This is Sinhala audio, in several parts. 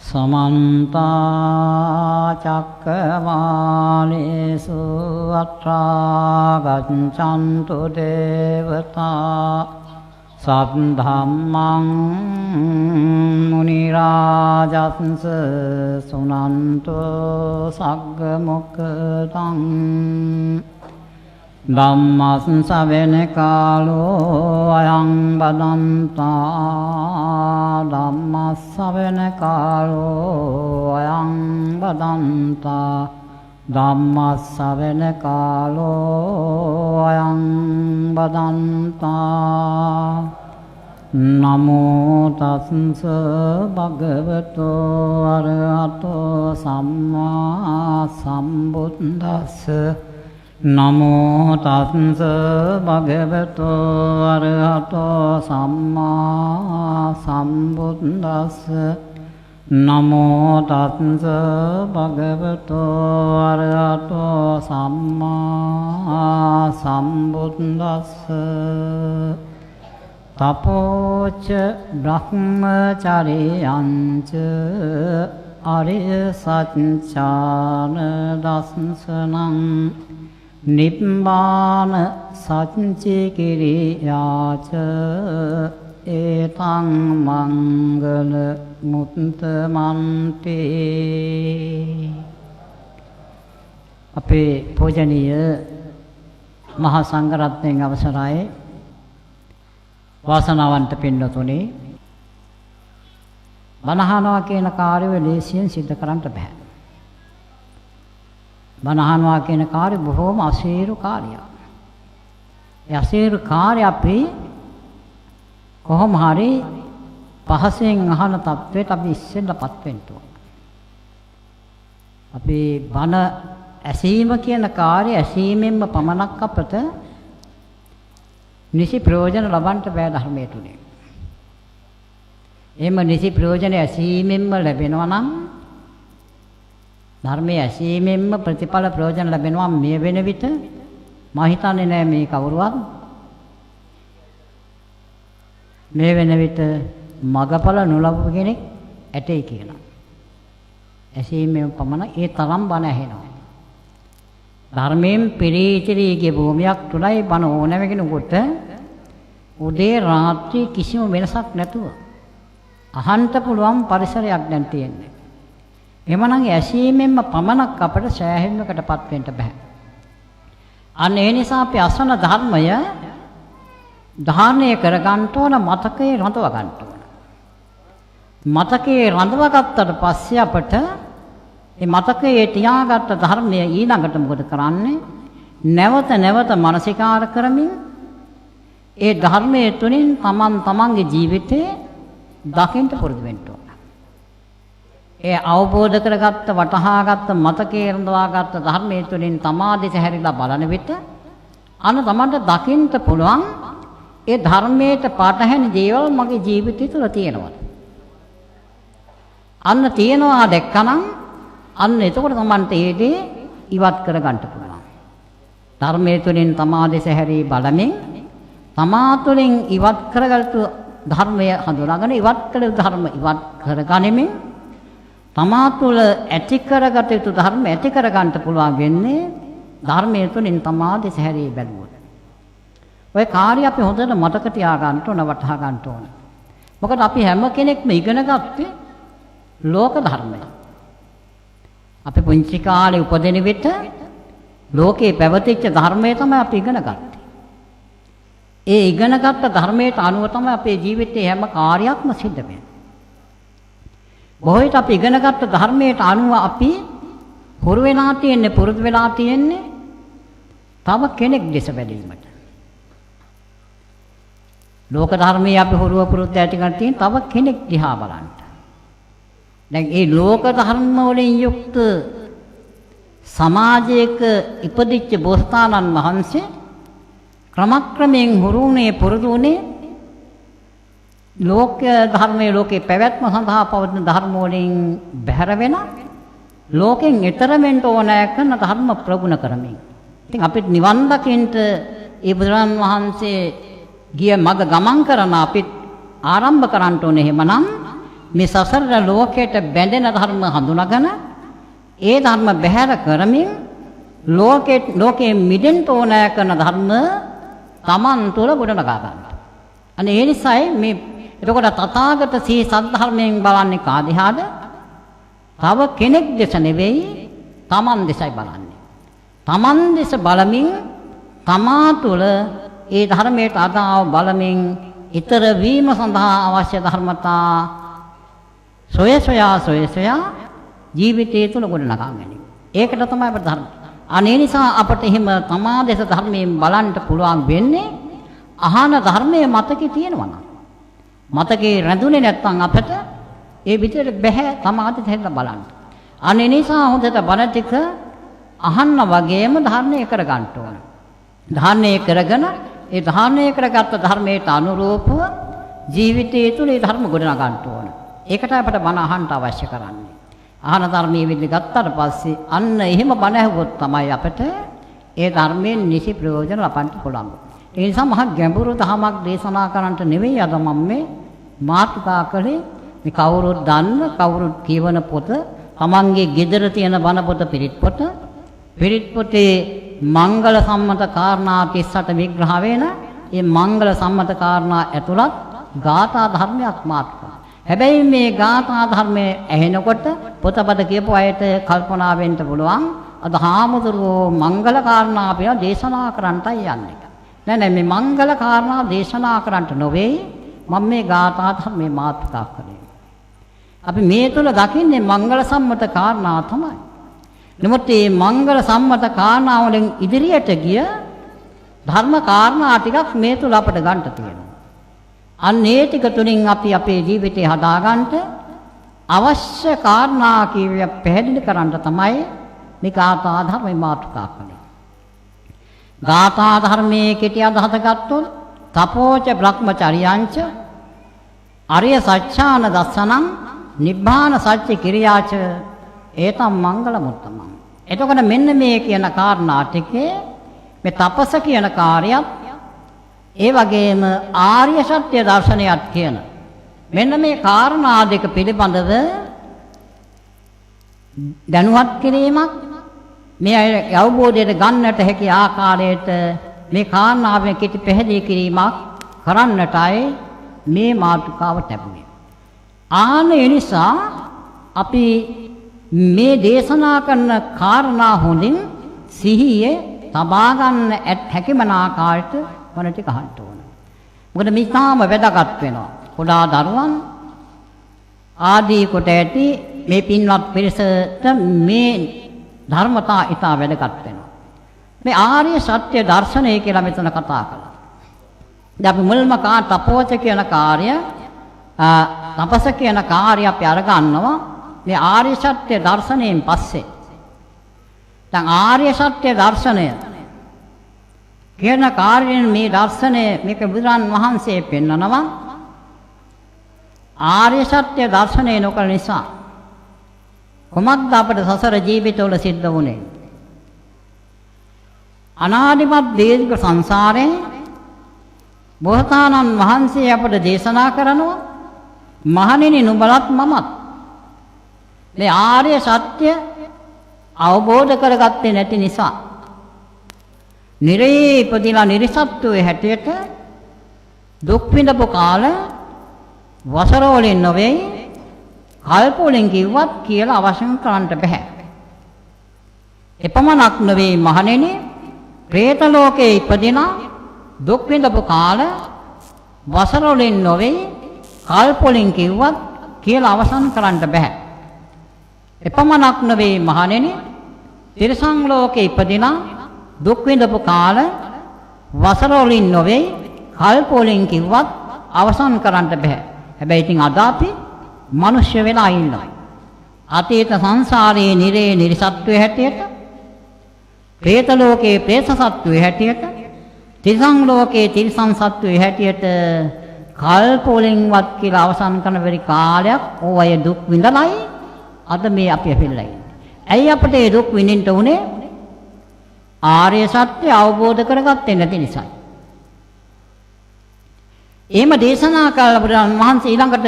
समन्ता चक्रवालेषु अत्रा गच्छन्तु देवता सद्धम्मं मुनिराजंस सुनन्तु सग्गमुक्तं ධම්මස්සවෙන කාලෝ අයං බදන්තා ධම්මස්සවෙන කාලෝ අයං බදන්තා ධම්මස්සවෙන කාලෝ අයං බදන්තා නමෝ තස්ස භගවතු අරහතෝ සම්මා සම්බුද්දස්ස නමෝ තස්ස භගවතු අරහතෝ සම්මා සම්බුද්දස්ස නමෝ තස්ස භගවතු අරහතෝ සම්මා සම්බුද්දස්ස තපෝච බ්‍රහ්මචර්යංච අරිය සත්‍යාන දස්සනං නිබ්බාන සච්චිකිරියාච ඒතං මංගල මුත්තමන්තේ. අපේ පූජනීය මහා සංඝරත්නයන් අවසරයි වාසනාවන්ත පින්වතුනි, බණහනවා කියන කාර්යය ලේසියෙන් සිද්ධ කරන්න බෑ. බණහනවා කියන කාර්ය බොහෝම අසීරු කාර්යයක්. ඒ අසීරු කාර්ය අපි කොහොම හරි පහසෙන් අහන තත්වයට අපි ඉස්සෙල්ලපත් වෙන්න ඕන. අපි බණ ඇසීම කියන කාර්ය ඇසීමෙන්ම පමණක් අපට නිසි ප්‍රයෝජන ලබන්න බෑ ධර්මයේ තුලින්. එහෙම නිසි ප්‍රයෝජන ඇසීමෙන්ම ලැබෙනවා නම් ධර්මයේ ඇසීමෙන්ම ප්‍රතිඵල ප්‍රයෝජන ලැබෙනවා මේ වෙන විට මම හිතන්නේ නෑ මේ කවුරුවත් මේ වෙන විට මගඵල නොලබපු කෙනෙක් ඇතේ කියලා. ඇසීමෙන් පමණ ඒ තරම් බණ ඇහෙනවා. ධර්මයෙන් පිරීචිරීගේ භූමියක් තුලයි බණ ඕනෑම කෙනෙකුට උදේ රාත්‍රී කිසිම වෙනසක් නැතුව අහන්න පුළුවන් පරිසරයක් දැන් තියෙන්නේ. එමනම් ඇසීමෙන්ම පමණක් අපට සෑහීමකටපත් වෙන්න බෑ. අන්න ඒ නිසා අපි අසන ධර්මය ධාරණය කරගන්න ඕන, මතකයේ රඳව ගන්න ඕන. මතකයේ රඳවගත්තට පස්සේ අපට මේ මතකයේ තියාගත්ත ධර්මය ඊළඟට මොකද කරන්නේ? නැවත නැවත මනසිකාර කරමින් ඒ ධර්මයේ තුලින් තමන්ගේ ජීවිතේ දකින්න පුරුදු වෙන්න ඕන. ඒ අවබෝධ කරගත්ත වටහාගත්ත මතකයේ රඳවාගත්ත ධර්මයේ තුලින් තමාදිස හැරිලා බලන විට අන්න තමන්ට දකින්න පුළුවන් ඒ ධර්මයට පාඨහැන දේවල් මගේ ජීවිතය තුළ තියෙනවා. අන්න තියෙනවා දැක්කනම් අන්න එතකොට තමන්ට ඒ දේ ඉවත් කරගන්න පුළුවන්. ධර්මයේ තුලින් තමාදිස හැරී බලමින් තමා තුළින් ඉවත් කරගත්තු ධර්මය හඳුනාගෙන ඉවත් කළ ධර්ම ඉවත් කරගනිමින් තමා තුළ ඇති කරගත යුතු ධර්ම ඇති කරගන්න පුළුවන් වෙන්නේ ධර්මයේ තුලින් තමා දෙස හැරී බැලුවොත්. ඔය කාර්යය අපි හොඳට මතක තියාගන්න ඕන, වටහා ගන්න ඕන. මොකද අපි හැම කෙනෙක්ම ඉගෙන ගත්තේ ලෝක ධර්මය. අපි පුංචි කාලේ උපදින විට ලෝකේ පැවතිච්ච ධර්මය තමයි අපි ඉගෙන ගත්තේ. ඒ ඉගෙනගත්ත ධර්මයට අනුව තමයි අපේ ජීවිතයේ හැම කාර්යයක්ම සිද්ධ වෙන්නේ. බොහෝ විට අපි ඉගෙනගත්ත ධර්මයට අනුව අපි හුරු වෙලා තියෙන්නේ, පුරුදු වෙලා තියෙන්නේ තව කෙනෙක් දෙස බැලීමට. ලෝක ධර්මයේ අපි හුරුව පුරුද්ද ඇති කරගෙන තියෙන තව කෙනෙක් දිහා බලන්න. දැන් මේ ලෝක ධර්ම වලින් යුක්ත සමාජයක ඉපදිච්ච බෝසතාණන් වහන්සේ ක්‍රමක්‍රමයෙන් හුරුුනේ පුරුදුුනේ ලෝක ධර්මයේ ලෝකේ පැවැත්ම සඳහා පවතින ධර්ම වලින් බැහැර වෙන ලෝකෙන් ඈතර වෙන්න ඕන කරන ධර්ම ප්‍රගුණ කරමින්. ඉතින් අපිට නිවන් දකින්න ඒ බුදුරන් වහන්සේ ගිය මඟ ගමන් කරන අපිට ආරම්භ කරන්න ඕනේ. එහෙමනම් මේ සසර ලෝකයට බැඳෙන ධර්ම හඳුනාගෙන ඒ ධර්ම බැහැර කරමින් ලෝකේ මිදෙන්න ඕන කරන ධර්ම Taman තුල ගොඩනගා ගන්න. අනේ ඒ නිසායි මේ එතකොට තථාගත සී සද්ධර්මයෙන් බලන්නේ කාදිහාද? තව කෙනෙක් දෙස නෙවෙයි Taman දෙසයි බලන්නේ. Taman දෙස බලමින් තමා තුළ ඒ ධර්මයට අදාව බලමින් ඊතර වීම සඳහා අවශ්‍ය ධර්මතා සොයසොයා ජීවිතය තුළ ගොඩනගා ගැනීම. ඒකට තමයි අපට ධර්ම. අනේ නිසා අපට එහෙම තමා දෙස ධර්මයෙන් බලන්න පුළුවන් වෙන්නේ අහන ධර්මයේ මතකේ තියෙනවා නම්. මතකේ රැඳුනේ නැත්නම් අපට ඒ විදිහට බෑ තමා දෙස බලන්න. අනේ නිසා හොඳට බණ ටික අහන්න වගේම ධර්මය කර ගන්න ඕන. ධර්මය කරගෙන ඒ ධර්මය කරගත්ත ධර්මයට අනුරූපව ජීවිතය තුළ ඒ ධර්ම ගොඩනගා ගන්න ඕන. ඒකට අපට බණ අහන්න අවශ්‍ය කරන්නේ. අහන ධර්මයේ විදිහ ගත්තාට පස්සේ අන්න එහෙම බණ ඇහුවොත් තමයි අපට ඒ ධර්මයෙන් නිසි ප්‍රයෝජන ලබන්න පුළුවන්. ඒ නිසා මහ ගැඹුරු ධර්මයක් දේශනා කරන්නට නෙවෙයි අද මම මේ මාතෘකා කළේ. මේ කවුරුත් දන්න කවුරුත් කියවන පොත, තමන්ගේ ගෙදර තියෙන බණ පොත පිරිත් පොතේ මංගල සම්මත කාරණා 38 විග්‍රහ වෙන ඒ මංගල සම්මත කාරණා ඇතුළත් ගාථා ධර්මයක් මාතෘකා. හැබැයි මේ ගාථා ධර්මයේ ඇහෙනකොට පොතපත කියපු අයට කල්පනා වෙන්න පුළුවන් අද හාමුදුරුවෝ මංගල කාරණා අපිව දේශනා කරන්නටයි යන්නේ. නෑ මේ මංගල කාරණා දේශනා කරන්නට නොවේ මම මේ ගාථා ධර්මයේ මාතෘකා කරන්නේ. අපි මේ තුල දකින්නේ මංගල සම්මත කාරණා තමයි. නමුත් මේ මංගල සම්මත කාරණා වලින් ඉදිරියට ගිය ධර්ම කාරණා ටිකක් මේ තුල අපට ගන්න තියෙනවා. අන්න ඒ ටික තුලින් අපි අපේ ජීවිතය හදාගන්න අවශ්‍ය කාරණා කීවිය පැහැදිලි කරන්න තමයි මේ ගාථා ධර්මයේ මාතෘකා කරන්නේ. ගාථා ධර්මයේ කෙටි අදහස ගත්තොත් තපෝච බ්‍රහ්මචර්යංච අරිය සත්‍යාන දස්සනං නිබ්බාන සත්‍ය කිරියාච ඒතම් මංගල මුත්තමං. එතකොට මෙන්න මේ කියන කාරණා ටිකේ මේ තපස කියන කාර්යයත් ඒ වගේම ආර්ය සත්‍ය දර්ශනයත් කියන මෙන්න මේ කාරණා දෙක පිළිබඳව දැනුවත් කිරීමක් මේ අවබෝධයට ගන්නට හැකි ආකාරයට මේ කාරණාවෙන් කෙටි පැහැදිලි කිරීමක් කරන්නටයි මේ මාතෘකාව ලැබුණේ. ඒ නිසා අපි මේ දේශනා කරන කාරණා හොඳින් සිහියේ තබා ගන්න හැකිමන ආකාරයට මොන ටික අහන්න ඕන. මොකද මේ තාම වැදගත් වෙනවා. පොඩා දරුවන් ආදී කොට ඇති මේ පින්වත් පිරිසට මේ ධර්මතා ඉතා වැදගත් වෙනවා. මේ ආර්ය සත්‍ය දර්ශනය කියලා මෙතන කතා කළා. දැන් අපි මුල්ම තපෝච කියන කාර්ය තපස කියන කාර්ය අපි අරගන්නවා මේ ආර්ය සත්‍ය දර්ශනයෙන් පස්සේ. දැන් ආර්ය සත්‍ය දර්ශනය කියන කාර්යයෙන් මේ දර්ශනය මේක බුදුරන් වහන්සේ පෙන්නනවා ආර්ය සත්‍ය දර්ශනය නොකළ නිසා කොමත්ද අපේ සසර ජීවිතවල සිද්ධ වුනේ? අනාදිමත් දීර්ඝ සංසාරේ බෝසතාණන් වහන්සේ අපට දේශනා කරනවා මහණෙනි නුඹලත් මමත් මේ ආර්ය සත්‍ය අවබෝධ කරගත්තේ නැති නිසා නිරේ ඉපදිලා නිර්සත්වයේ හැටියට දුක් විඳපු කාල වසර වලින් නොවේ කල්ප වලින් කිව්වත් කියලා අවශ්‍යම් කරන්න බෑ. එපමණක් නොවේ මහණෙනි പ്രേත ලෝකේ ඉපදිනා දුක් විඳපු කාල වසර වලින් නොවේ කල්ප වලින් කිව්වත් කියලා අවසන් කරන්න බෑ. එපමණක් නොවේ මහණෙනි තිරිසන් ලෝකේ ඉපදිනා දුක් විඳපු කාල වසර වලින් නොවේ කල්ප වලින් කිව්වත් අවසන් කරන්න බෑ. හැබැයි ඉතින් අද අපි මිනිස්සු වෙලා ඉන්නවා. අතීත සංසාරයේ නිරේ නිර්සත්වයේ හැටියට, പ്രേත ලෝකේ പ്രേත සත්වයේ හැටියට, තිරිසන් ලෝකේ තිරිසන් සත්වයේ හැටියට කල්ප වලින්වත් කියලා අවසන් කරන වෙරි කාලයක් ඕවය දුක් විඳලයි අද මේ අපි අපිලා ඉන්නේ. ඇයි අපිට මේ දුක් විඳින්න උනේ? ආර්ය සත්‍ය අවබෝධ කරගත්තේ නැති නිසායි. එහෙම දේශනා කළ බුදුන් වහන්සේ ඊළඟට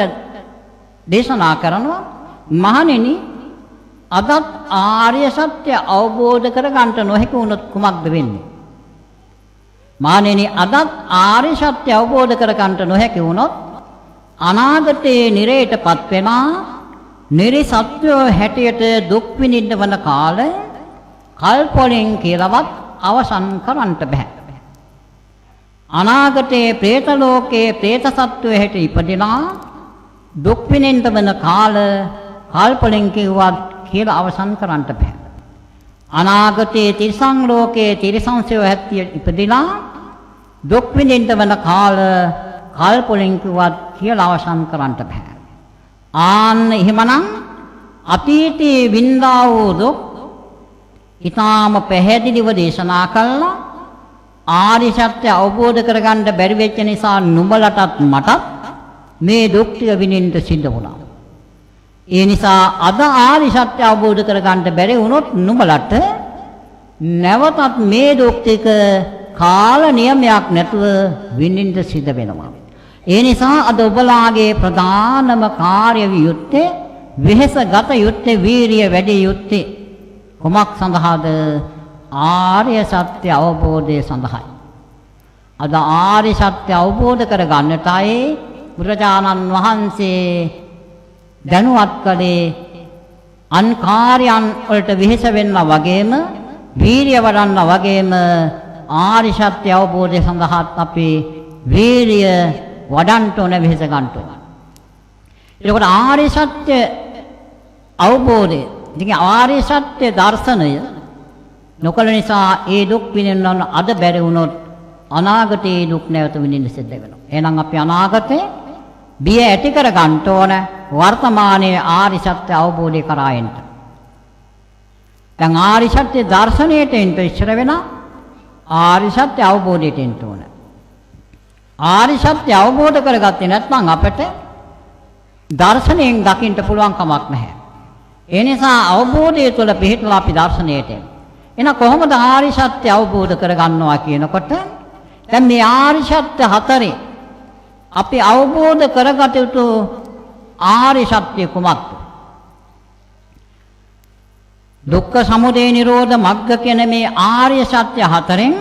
දේශනා කරනවා මහණෙනි අදත් ආර්ය සත්‍ය අවබෝධ කරගන්නට නොහැකි වුණොත් කුමක්ද වෙන්නේ? මහණෙනි අදත් ආර්ය සත්‍ය අවබෝධ කරගන්නට නොහැකි වුණොත් අනාගතයේ නිරේටපත් වෙනා නිරි සත්‍යෝ හැටියට දුක් විඳින්න වන කාලය කල්පොලෙන් කියලාවත් අවසන් කරන්නට බෑ. අනාගතයේ പ്രേත ලෝකයේ പ്രേත සත්වයේ හැට ඉපදිනා දුක් විඳින්න වන කාල කල්පොලෙන් කිව්වත් කියලා අවසන් කරන්නට බෑ. අනාගතයේ තිරිසන් ලෝකයේ තිරිසන්සයෝ හැටියට ඉපදිනා දුක් විඳින්න වන කාල කල්පොලෙන් කිව්වත් කියලා අවසන් කරන්නට බෑ. ආන්න එහෙමනම් අතීතයේ වින්දා වූ දුක් ඊටාම පැහැදිලිව දේශනා කළා. ආර්ය සත්‍ය අවබෝධ කරගන්න බැරි වෙච්ච නිසා නුඹලටත් මටත් මේ දුක් ටික විඳින්න සිද්ධ වුණා. ඒ නිසා අද ආර්ය සත්‍ය අවබෝධ කරගන්න බැරි වුණොත් නුඹලට නැවතත් මේ දුක් ටික කාල නියමයක් නැතුව විඳින්න සිද්ධ වෙනවා. ඒ නිසා අද ඔබලාගේ ප්‍රධානම කාර්ය වියුත්තේ වෙහෙසගත යුත්තේ වීරිය වැඩි යුත්තේ කොමක් සඳහාද? ආර්ය සත්‍ය අවබෝධය සඳහායි. අද ආර්ය සත්‍ය අවබෝධ කරගන්නටයි බුදුරජාණන් වහන්සේ දැනුවත් කළේ අන් කාර්යයන් වලට වෙහෙස වෙන්න වගේම වීරිය වඩන්න වගේම ආර්ය සත්‍ය අවබෝධය සඳහාත් අපි වීරිය වඩන්න ඕන වෙහෙස ගන්න ඕන. ඒකට ආර්ය සත්‍ය අවබෝධය, ඉතින් ආර්ය සත්‍ය දර්ශනය නොකල නිසා ඒ දුක් විඳින්න අද බැරි වුණොත් අනාගතයේ දුක් නැවත විඳින්න සිද්ධ වෙනවා. එහෙනම් අපි අනාගතේ බිය ඇති කර ගන්න ඕන වර්තමානයේ ආර්ය සත්‍ය අවබෝධය කරා එන්න. දැන් ආර්ය සත්‍ය දර්ශනයට එන්න ඉස්සර වෙන ආර්ය සත්‍ය අවබෝධයට එන්න ඕන. ආර්ය සත්‍ය අවබෝධ කරගත්තේ නැත්නම් අපට දර්ශනයෙන් දකින්න පුළුවන් කමක් නැහැ. ඒ නිසා අවබෝධය තුළ පිහිටලා අපි දර්ශනයට එන්න. එහෙනම් කොහොමද ආර්ය සත්‍ය අවබෝධ කරගන්නවා කියනකොට දැන් මේ ආර්ය සත්‍ය හතරේ අපි අවබෝධ කරගත යුතු ආර්ය සත්‍ය කුමක්ද? දුක්ඛ සමුදය නිරෝධ මග්ග කියන මේ ආර්ය සත්‍ය හතරෙන්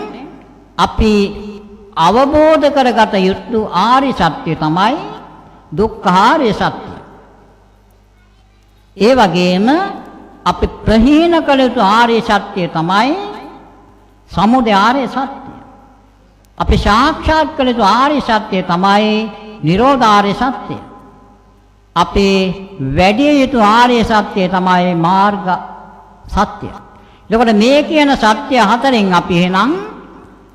අපි අවබෝධ කරගත යුතු ආර්ය සත්‍ය තමයි දුක්ඛාර්ය සත්‍ය. ඒ වගේම අපි ප්‍රහීන කළ යුතු ආර්ය සත්‍ය තමයි සමුදය ආර්ය සත්‍ය. අපි සාක්ෂාත් කළ යුතු ආර්ය සත්‍ය තමයි නිරෝධ ආර්ය සත්‍ය. අපි වැඩි යුතු ආර්ය සත්‍ය තමයි මාර්ග සත්‍ය. එතකොට මේ කියන සත්‍ය හතරෙන් අපි එහෙනම්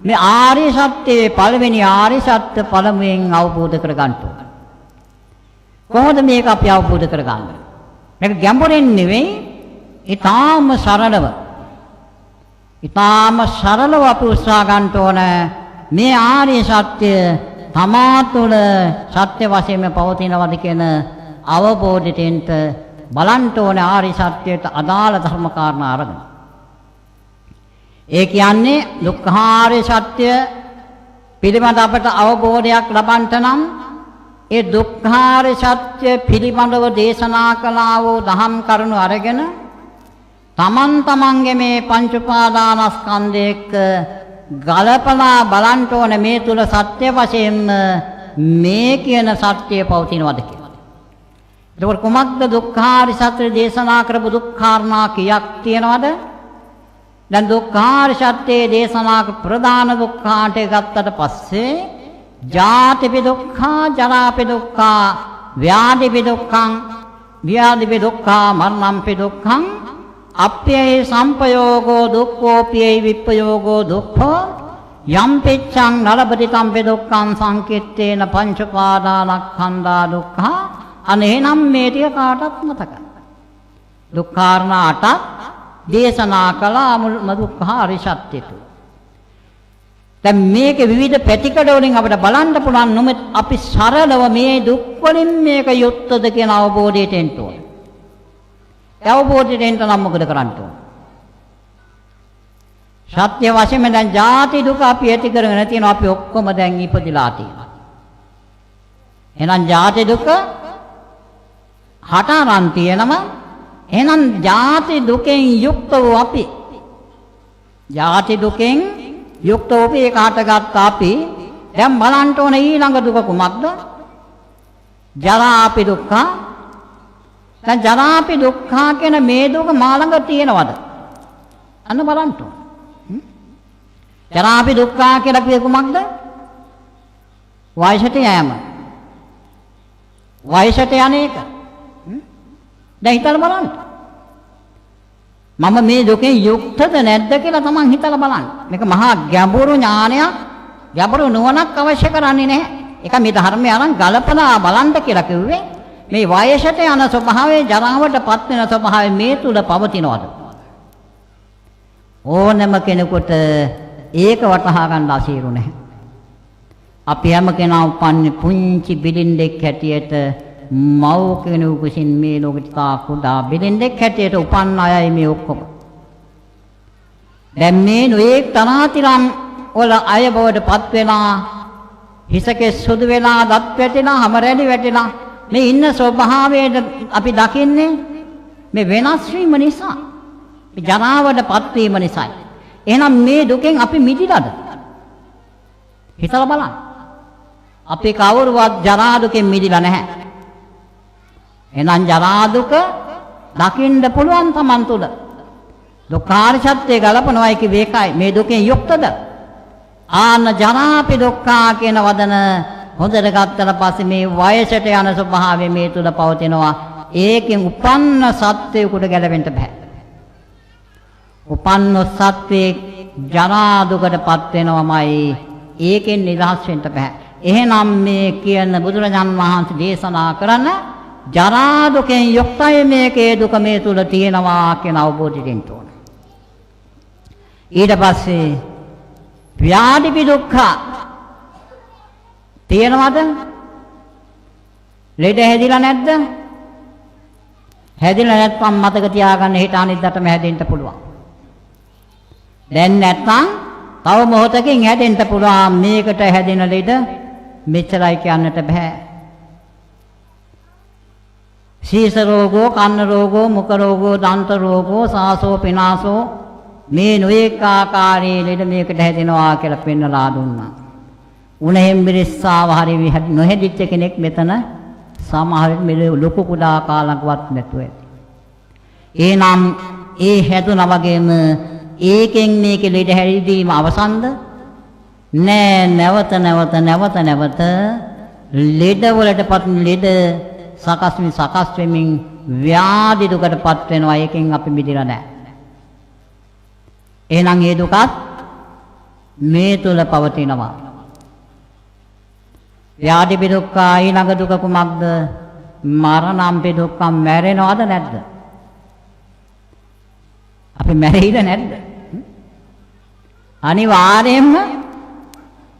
මේ ආර්ය සත්‍යයේ පළවෙනි ආර්ය සත්‍ය පළමුවෙන් අවබෝධ කරගන්න ඕන. කොහොමද මේක අපි අවබෝධ කරගන්නේ? මේක ගැඹුරින් නෙවෙයි, ඊටාම සරලව. ඊටාම සරලව අපි උත්සාහ ගන්න ඕන මේ ආර්ය සත්‍ය තමා තුළ සත්‍ය වශයෙන්ම පවතිනවද කියන අවබෝධයෙන් බලන්න ඕන ආර්ය සත්‍යයට අදාළ ධර්ම කාරණා අරගෙන. ඒ කියන්නේ දුක්ඛාර්ය සත්‍ය පිළිබඳ අපට අවබෝධයක් ලබන්නට නම් ඒ දුක්ඛාර්ය සත්‍ය පිළිබඳව දේශනා කළා වූ දහම් කරුණු අරගෙන තමන්ගේ මේ පංච උපාදානස්කන්ධයක ගලපලා බලන්න ඕන මේ තුල සත්‍ය වශයෙන් මේ කියන සත්‍යය පවතිනවද කියලා. ඒකවල කොමක්ද දුක්ඛාර්ය සත්‍ය දේශනා කරපු දුක්ඛාරණා කීයක් තියෙනවද? දැන් දුක්ඛාර්ය සත්‍යයේ දේශනා ප්‍රධාන දුක්ඛාට ගත්තට පස්සේ ජාතිපි දුක්ඛා, ජරාපි දුක්ඛා, ව්‍යාධිපි දුක්ඛං, ව්‍යාධිපි දුක්ඛා, මරණම්පි දුක්ඛං, අප්පේ සම්පයෝගෝ දුක්ඛෝපේ විප්පයෝගෝ දුක්ඛෝ යම් පිච්ඡං නලබති තම්පි දුක්ඛං සංකිට්ඨේන පංච පාදානස්කන්ධා දුක්ඛා. අනේනම් මේ ටික කාටත් මතකයි. දුක්ඛාරණා 8ක් දේශනා කළා දුක්ඛාර්ය සත්‍යයට. දැන් මේකේ විවිධ පැතිකඩ වලින් අපිට බලන්න පුළුවන් නොමෙත් අපි සරලව මේ දුක් වලින් මේක යුක්තද කියන අවබෝධයට එන්න ඕනේ. අවබෝධයට එන්න නම් මොකද කරන්න ඕනේ? සත්‍ය වශයෙන්ම දැන් ජාති දුක අපි ඇති කරගෙන තියෙනවා. අපි ඔක්කොම දැන් ඉපදිලා තියෙනවා. එහෙනම් ජාති දුක හට අරන් තියෙනවා. එහෙනම් ජාති දුකෙන් යුක්ත වූ අපි ජාති දුකෙන් යුක්ත වූ අපි කාටගත් අපි දැන් බලන්න ඕන ඊළඟ දුක කුමක්ද? ජරාපි දුක්ඛ. දැන් ජරාපි දුක්ඛ කියන මේ දුක මා ළඟ තියෙනවද? අන්න බලන්න ඕන. ජරාපි දුක්ඛ කියලා කියේ කුමක්ද? වයසට යෑම. වයසට යන එක. දැන් හිතලා බලන්න. මම මේ දුකෙන් යුක්තද නැද්ද කියලා තමන් හිතලා බලන්න. මේක මහා ගැඹුරු ඥානයක්, ගැඹුරු නුවණක් අවශ්‍ය කරන්නේ නැහැ. ඒක මේ ධර්මය අරන් ගලපලා බලන්න කියලා කිව්වේ. මේ වයසට යන ස්වභාවය, ජරාවටපත් වෙන ස්වභාවය මේ තුල පවතිනවද? ඕනම කෙනෙකුට ඒක වටහා ගන්න අසීරු නැහැ. අපි හැම කෙනා උපන්නේ පුංචි බිලින්දෙක් හැටියට මව් කෙනෙකු විසින් මේ ලෝකෙට තා කුඩා බිලින්දෙක් හැටියට උපන්න අයයි මේ ඔක්කොම. දැන් මේ නොයේක් තරාතිරම් වල අය බවටපත් වෙලා හිසකේ සුදු වෙලා දත් වැටෙලා හැම රැලි වැටෙලා මේ ඉන්න ස්වභාවයට අපි දකින්නේ මේ වෙනස් වීම නිසා. මේ ජරාවටපත් වීම නිසා. එහෙනම් මේ දුකෙන් අපි මිදිලාද? හිතලා බලන්න. අපි කවුරුවත් ජරා දුකෙන් මිදිලා නැහැ. එහෙනම් ජරා දුක දකින්න පුළුවන් Taman තුල. දුක්ඛාර සත්‍ය ගලපනවායි කිව්වේ ඒකයි. මේ දුකෙන් යුක්තද? ආන ජරාපි දුක්ඛා කියන වදන හොඳට ගත්තට පස්සේ මේ වයසට යන ස්වභාවය මේ තුල පවතිනවා. ඒකෙන් උපන්න සත්වයකට ගැලවෙන්න බෑ. උපන්න සත්වේ ජරා දුකටපත් වෙනවමයි. ඒකෙන් නිදහස් වෙන්න බෑ. එහෙනම් මේ කියන බුදුරජාන් වහන්සේ දේශනා කරන ජරා දුකෙන් යුක්තයි මේකේ දුක මේ තුල තියෙනවා කියන අවබෝධයෙන් තෝරන. ඊට පස්සේ ව්‍යාධි දුක්ඛ තියෙනවද? ලෙඩ හැදිලා නැද්ද? හැදිලා නැත්නම් මතක තියාගන්න හිත අනිද්දාටම හැදෙන්න පුළුවන්. දැන් නැත්නම් තව මොහොතකින් හැදෙන්න පුළුවන්. මේකට හැදෙන ලෙඩ මෙච්චරයි කියන්නට බෑ. සීස රෝගෝ, කන්න රෝගෝ, මුඛ රෝගෝ, දන්ත රෝගෝ, සාසෝ, පිනාසෝ මේ නොඑක ආකාරයේ ලෙඩ මේකට හැදෙනවා කියලා පෙන්වලා දුන්නා. උණෙන් මිරිස්සාව හරි නොහැදිච්ච කෙනෙක් මෙතන සමහර මෙලේ ලොකු කුඩා කාලකවත් නැතුව ඇති. එහෙනම් ඒ හැදුනා වගේම ඒකෙන් මේකේ ලෙඩ හැදීම අවසන්ද? නෑ. නැවත ලෙඩ වලටපත් ලෙඩ සකස් වෙමින් ව්‍යාධි දුකටපත් වෙනවා. ඒකෙන් අපි මිදිලා නෑ. එහෙනම් ඒ දුකත් මේ තුල පවතිනවා. ව්‍යාධි දුක්ඛ ඊළඟ දුක කුමක්ද? මරණම්පි දුක්ඛ. මැරෙනවද නැද්ද? අපි මැරෙයිද නැද්ද? අනිවාර්යයෙන්ම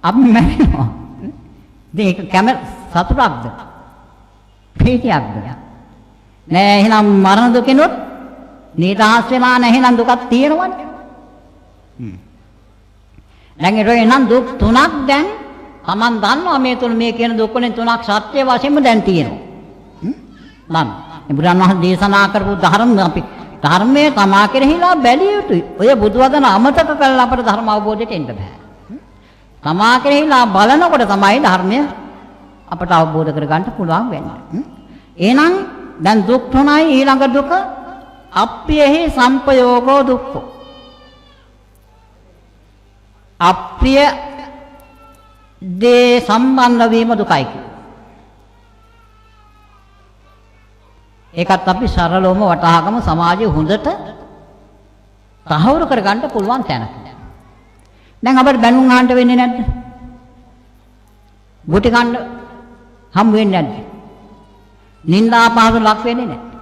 අපි මැරෙනවා. ඉතින් ඒක කැම සතුටක්ද? ප්‍රීතියක්ද? නෑ. එහෙනම් මරණ දුකෙනොත් නිදහස් වෙලා නැහැ. එහෙනම් දුකක් තියෙනවනේ. දැන් ඒක එනම් දුක් තුනක් දැන් Taman දන්නවා මේ තුන මේ කියන දුක් වලින් තුනක් සත්‍ය වශයෙන්ම දැන් තියෙනවා. මම බුදුන් වහන්සේ දේශනා කරපු අපි ධර්මයේ තමා කෙරෙහිලා බැලිය යුතුයි. ඔය බුදුවදන අමතක කරලා අපට ධර්ම අවබෝධයට එන්න බෑ. තමා කෙරෙහිලා බලනකොට තමයි ධර්මය අපට අවබෝධ කරගන්න පුළුවන් වෙන්නේ. එහෙනම් දැන් දුක් තුනයි. ඊළඟ දුක අප්පියෙහි සම්පයෝගෝ දුක්ඛ. අප්‍රිය දේ සම්බන්ධ වීම දුකයි. ඒකත් අපි සරලවම වටහාගමු. සමාජයේ හොඳට තහවුරු කරගන්න පුළුවන් තැනක. දැන් අපිට බැනුම් ආන්න වෙන්නේ නැද්ද? ගුටි කන්න හම් වෙන්නේ නැද්ද? නින්දා පහසු ලක් වෙන්නේ නැද්ද?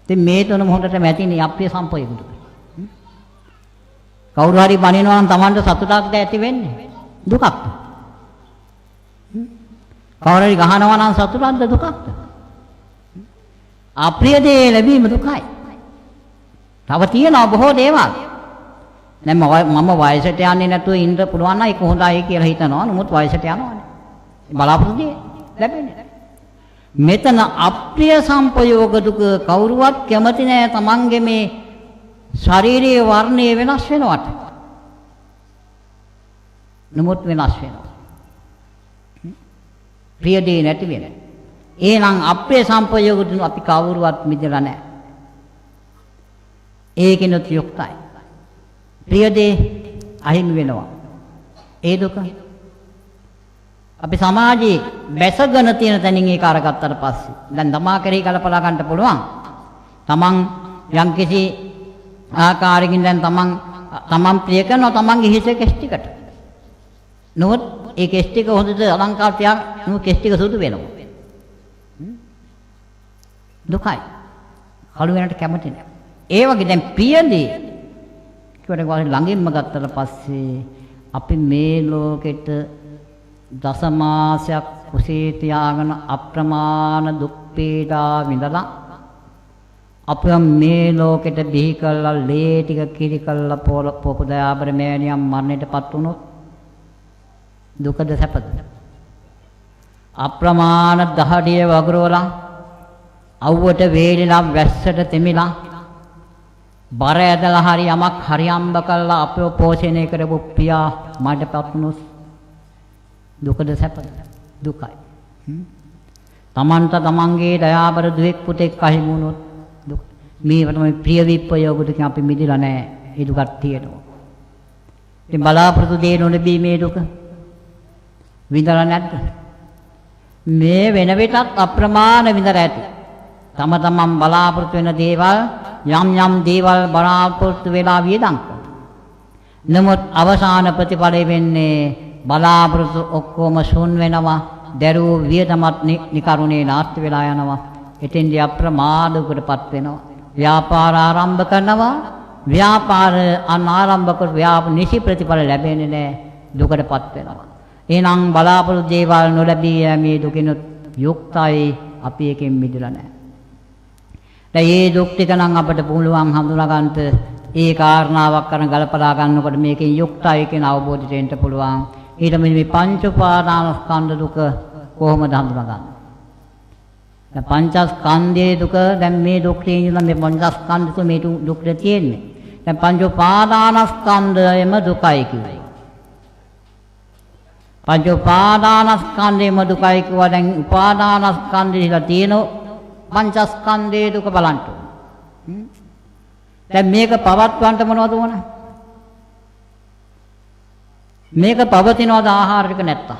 ඉතින් මේ තුනම හොඳටම ඇතිනේ අප්‍රිය සම්පයෝග දුක. කවුරු හරි බනිනවා නම් Tamanට සතුටක්ද ඇති වෙන්නේ? දුකක්ද? කවුරු හරි ගහනවා නම් සතුටක්ද දුකක්ද? අප්‍රිය දේ ලැබීම දුකයි. තව තියෙනවා බොහෝ දේවල්. දැන් මම වයසට යන්නේ නැතුව ඉන්න පුළුවන් නම් ඒක හොඳයි කියලා හිතනවා. නමුත් වයසට යනවානේ. බලාපොරොත්තු ලැබෙන්නේ. මෙතන අප්‍රිය සංපයෝග දුක කවුරුවත් කැමති නෑ තමන්ගේ මේ ශාරීරික වර්ණය වෙනස් වෙනවට. නමුත් වෙනස් වෙනවා. ප්‍රිය දේ නැති වෙන. එහෙනම් අප්‍රිය සංපයෝග දුක අපි කවුරුවත් මිදලා නෑ. ඒකිනුත් යුක්තයි. ප්‍රිය දේ අහිමි වෙනවා. ඒ දුක අපි සමාජයේ බැසගෙන තියෙන තැනින් ඒක අරගත්තට පස්සේ දැන් තමා කරේ කලපලා ගන්න පුළුවන්. තමන් යම්කිසි ආකාරයකින් දැන් තමන් ප්‍රිය කරනවා තමන්ගේ හිසේ කෙස් ටිකට. නමුත් ඒ කෙස් ටික හොඳට අලංකාර තියා නමුත් කෙස් ටික සුදු වෙනවා. දුකයි. කළු වෙනට කැමති නැහැ. ඒ වගේ දැන් ප්‍රියදී කිව්වට ළඟින්ම ගත්තට පස්සේ අපි මේ ලෝකෙට දසමාසයක් කුසේ තියාගෙන අප්‍රමාණ දුක් පීඩා විඳලා අපිව මේ ලෝකෙට බිහි කළා ලේ ටික කිරි කළා පොපු දයාබර මෑණියන් මරණයටපත් වුණොත් දුකද සැපද? අප්‍රමාණ දහඩිය වගුරුවලා අවුවට වේලිලා වැස්සට තෙමිලා බර ඇදලා හරි යමක් හරියම්බ කළා අපිව පෝෂණය කරපු පියා මඩපත් වුණොත් දුකද සැපද? දුකයි. තමන්ට තමන්ගේ දයාබර දුවෙක් පුතෙක් අහිමි වුණොත් දුක. මේවට මේ ප්‍රිය විප්‍රයෝග දුකෙන් අපි මිදලා නැහැ. ඒ දුකක් තියෙනවා. ඉතින් බලාපොරොත්තු දේ නොලැබී මේ දුක විඳලා නැද්ද? මේ වෙන විටත් අප්‍රමාණ විඳලා ඇති. තම තමන් බලාපොරොත්තු වෙන දේවල් යම් දේවල් බලාපොරොත්තු වෙලා වියදම් කරනවා. නමුත් අවසාන ප්‍රතිඵලය වෙන්නේ බලාපොරොත්තු ඔක්කොම ශූන්‍ය වෙනවා. දරුවෝ වියදමත් නිකරුණේ නාස්ති වෙලා යනවා. එතෙන්දී අප්‍රමාදයකටපත් වෙනවා. ව්‍යාපාර ආරම්භ කරනවා. ව්‍යාපාර අනාරම්භ කර නිසි ප්‍රතිඵල ලැබෙන්නේ නැහැ. දුකටපත් වෙනවා. එහෙනම් බලාපොරොත්තු දේවල් නොලැබී යෑමේ දුකිනුත් යුක්තයි. අපි එකෙන් මිදලා නැහැ. දැන් මේ දුක් ටික නම් අපිට පුළුවන් හඳුනා ගන්නට ඒ කාරණාවක් කරන් ගලපලා ගන්නකොට මේකෙන් යුක්තයි කියන අවබෝධයට එන්න පුළුවන්. ඊට මේ පංච උපාදානස්කන්ධ දුක කොහොමද හඳුනාගන්නේ? දැන් පංචස්කන්ධයේ දුක දැන් මේ දුක් තියෙනවා මේ පංචස්කන්ධ තුන මේ දුක් තියෙන්නේ. දැන් පංච උපාදානස්කන්ධයම දුකයි කියුවා. පංච උපාදානස්කන්ධයම දුකයි කියුවා. දැන් උපාදානස්කන්ධයලා තියෙන පංචස්කන්ධයේ දුක බලන්න ඕන. දැන් මේක පවත්වන්න මොනවද ඕන? මේක පවතිනවද ආහාර ටික නැත්තම්?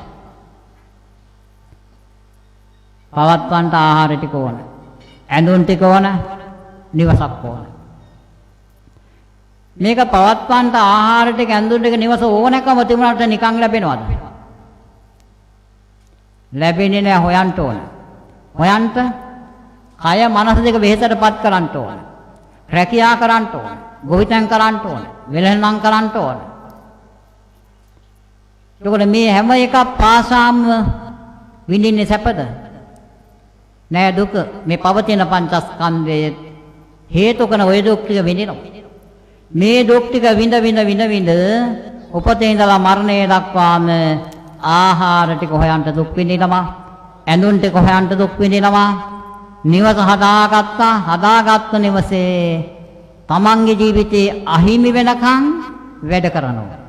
පවත්වන්න ආහාර ටික ඕන. ඇඳුම් ටික ඕන. නිවසක් ඕන. මේක පවත්වන්න ආහාර ටික ඇඳුම් ටික නිවස ඕනකම තිබුණාට නිකන් ලැබෙනවද? ලැබෙන්නේ නැහැ. හොයන්න ඕන. හොයන්න කය මනස දෙක වෙහෙසටපත් කරන්න ඕන. රැකියා කරන්න ඕන. ගොවිතැන් කරන්න ඕන. වෙළඳාම් කරන්න ඕන. එතකොට මේ හැම එකක් පාසාම විඳින්නේ සැපද? නෑ දුක. මේ පවතින පංචස්කන්ධයේ හේතු කරන ওই දුක් ටික විඳිනවා. මේ දුක් ටික විඳ උපතේ ඉඳලා මරණය දක්වාම ආහාර ටික හොයන්න දුක් විඳිනවා. ඇඳුම් ටික හොයන්න දුක් විඳිනවා. නිවස හදාගත්ත නිවසේ තමන්ගේ ජීවිතේ අහිමි වෙනකන් වැඩ කරනවා.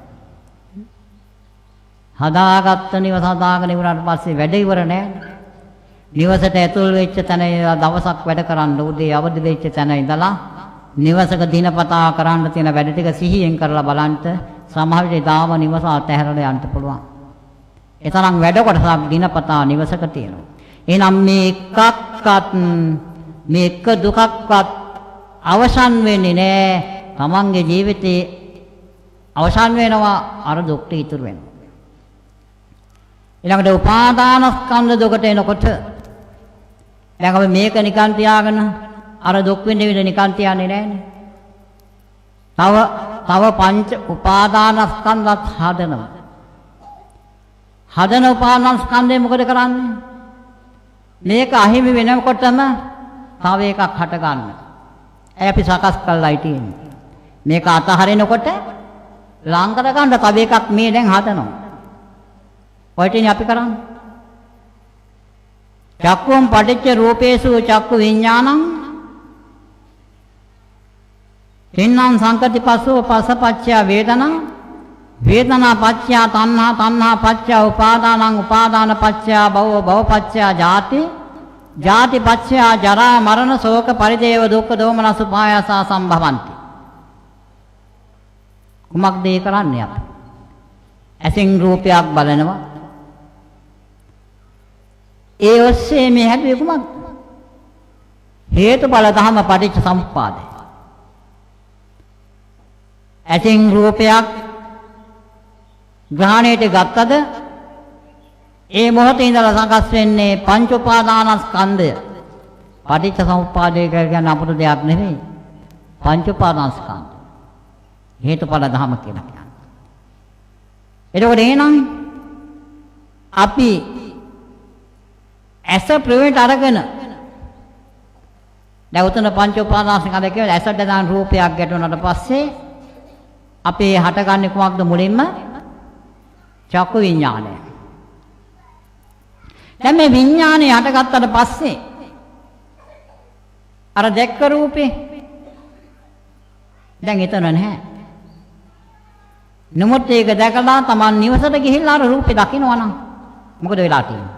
හදාගත්ත නිවස හදාගෙන ඉවරට පස්සේ වැඩ ඉවර නෑ. නිවසට ඇතුල් වෙච්ච තැන දවසක් වැඩ කරන්න උදේ අවදි වෙච්ච තැන ඉඳලා නිවසක දිනපතා කරන්න තියෙන වැඩ ටික සිහියෙන් කරලා බලන්න සමහර විට දාම නිවස අතහැරලා යන්න පුළුවන්. ඒ තරම් වැඩ කොටසක් දිනපතා නිවසක තියෙනවා. එහෙනම් මේ එකක්වත් මේ එක දුකක්වත් අවසන් වෙන්නේ නෑ. තමන්ගේ ජීවිතේ අවසන් වෙනවා අර දුක් ටික ඉතුරු වෙනවා. ඊළඟට උපාදානස්කන්ධ දුකට එනකොට දැන් අපි මේක නිකන් තියාගෙන අර දුක් විඳින්න නිකන් තියන්නේ නෑනේ. තව පංච උපාදානස්කන්ධත් හදනවා. හදන උපාදානස්කන්ධය මොකද කරන්නේ? මේක අහිමි වෙනකොටම තව එකක් හට ගන්න. අපි සකස් කරලායි තියෙන්නේ. මේක අතහරිනකොට ලං කර ගන්න තව එකක් මේ දැන් හදනවා. ඔය ටික අපි කරන්නේ. චක්කුම් පටිච්ච රූපේසු චක්කු විඥානං තින්නම් සංකති පස්සෝ පස්සපච්චය වේදනා වේදනා පච්චය තණ්හා තණ්හා පච්චය උපාදානං උපාදාන පච්චය භව භව පච්චය ජාති ජාති පච්චය ජරා මරණ ශෝක පරිදේව දුක්ඛ දෝමනස් උපායාසා සම්භවಂತಿ කුමක්ද ඒ කරන්නේ අපි ඇසින් රූපයක් බලනවා ඒ ඔස්සේ මේ හැදුවේ කුමක්ද හේතුඵල ධම පටිච්ච සමුප්පාදය ඇසින් රූපයක් ග්‍රහණයට ගත්තද ඒ මොහොතේ ඉඳලා සකස් වෙන්නේ පංච උපාදානස්කන්ධය පටිච්ච සමුප්පාදය කියන්නේ අපුරු දෙයක් නෙවෙයි පංච උපාදානස්කන්ධ හේතුඵල ධම කියලා කියන්නේ එතකොට එහෙනම් අපි ඇස ප්‍රවේට අරගෙන දැන් උතන පංච උපාදානස්කන්ධය කියන්නේ ඇසට දාන රූපයක් ගැටුණාට පස්සේ අපේ හටගන්නේ කොහොමද මුලින්ම චක්කු විඥානය. දැන් මේ විඥානය හටගත්තට පස්සේ අර දැක්ක රූපේ දැන් එතන නැහැ. නමුත් ඒක දැකලා Taman නිවසට ගිහිල්ලා අර රූපේ දකිනවා නම් මොකද වෙලා තියෙන්නේ?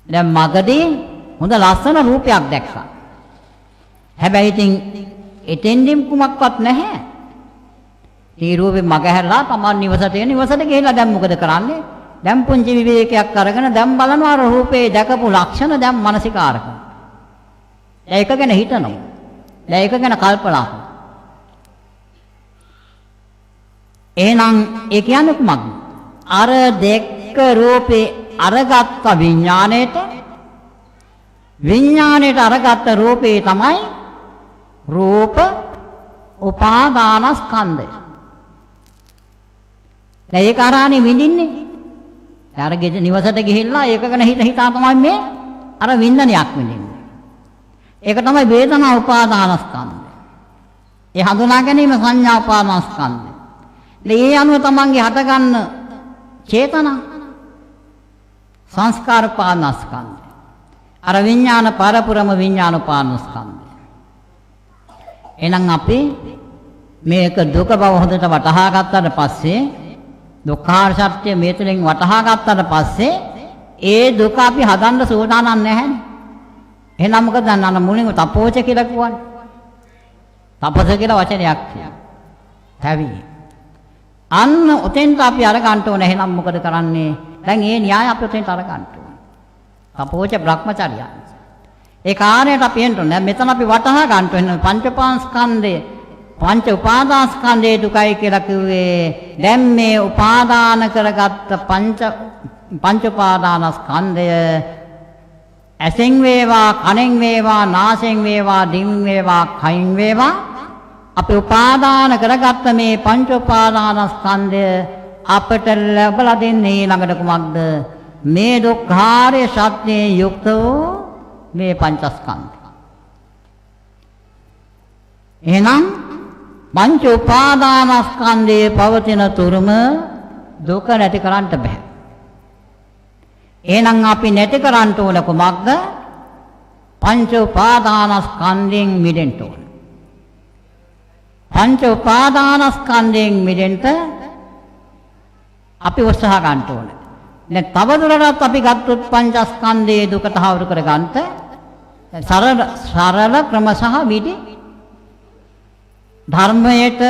දැන් මගදී හොඳ ලස්සන රූපයක් දැක්කා. හැබැයි ඉතින් එතෙන්දිම කුමක්වත් නැහැ. ඒ රූපේ මගහැරලා Taman නිවසට ගිහිල්ලා දැන් මොකද කරන්නේ? දැන් පුංචි විවේකයක් අරගෙන දැන් බලනවා අර රූපේ දැකපු ලක්ෂණ දැන් මානසිකාර කරනවා. දැන් ඒක ගැන හිතනවා. දැන් ඒක ගැන කල්පනා කරනවා. එහෙනම් ඒ කියන්නේ කුමක්ද? අර දැක්ක රූපේ අරගත්ත විඥාණයට අරගත්ත රූපේ තමයි රූප උපාදානස්කන්ධය. දැන් ඒක අරානේ විඳින්නේ. අර නිවසට ගිහිල්ලා ඒක ගැන හිතා තමයි මේ අර වින්දනයක් විඳින්නේ. ඒක තමයි වේදනා උපාදානස්කන්ධය. ඒ හඳුනා ගැනීම සංඥා උපාදානස්කන්ධය. ඒ අනුව තමන්ගේ හටගන්න චේතනා සංස්කාර උපාදානස්කන්ධය. අර විඥාන පරපුරම විඥාන උපාදානස්කන්ධය. එහෙනම් අපි මේක දුක බව හොඳට වටහා ගත්තට පස්සේ දුක්ඛාර සත්‍ය මේ තුලින් වටහා ගත්තට පස්සේ ඒ දුක අපි හදන්න සූදානම් නැහැනේ. එහෙනම් මොකද අන්න මුලින්ම තපෝච කියලා කියවනේ. තපස කියලා වචනයක් කියනවා. හැවි. අන්න ඔතෙන්ට අපි අර ගන්න ඕනේ. එහෙනම් මොකද කරන්නේ? දැන් මේ න්‍යාය අපි ඔතෙන්ට අර ගන්න ඕනේ. තපෝච බ්‍රහ්මචර්යය. ඒ කාර්යයට අපි එන්න ඕනේ. මෙතන අපි වටහා ගන්න ඕනේ පංචපාස්කන්ධය පංච උපාදානස්කන්ධයේ දුකයි කියලා කිව්වේ. දැන් මේ උපාදාන කරගත්ත පංච උපාදානස්කන්ධය ඇසෙන් වේවා කනෙන් වේවා නාසයෙන් වේවා දිවෙන් වේවා කයින් වේවා අපි උපාදාන කරගත්ත මේ පංච උපාදානස්කන්ධය අපට ලැබලා දෙන්නේ ළඟට කුමක්ද? මේ දුක්ඛාරය සත්‍යයෙන් යුක්ත වූ මේ පංචස්කන්ධය. එහෙනම් පංච උපාදානස්කන්ධයේ පවතින තුරුම දුක නැති කරන්න බෑ. එහෙනම් අපි නැති කරන්න ඕන කුමක්ද? පංච උපාදානස්කන්ධයෙන් මිදෙන්න ඕන. පංච උපාදානස්කන්ධයෙන් මිදෙන්න අපි උත්සාහ ගන්න ඕන. දැන් තවදුරටත් අපි ගත්තොත් පංචස්කන්ධයේ දුක තහවුරු කරගන්න සරල ක්‍රම සහ විදි ධර්මයට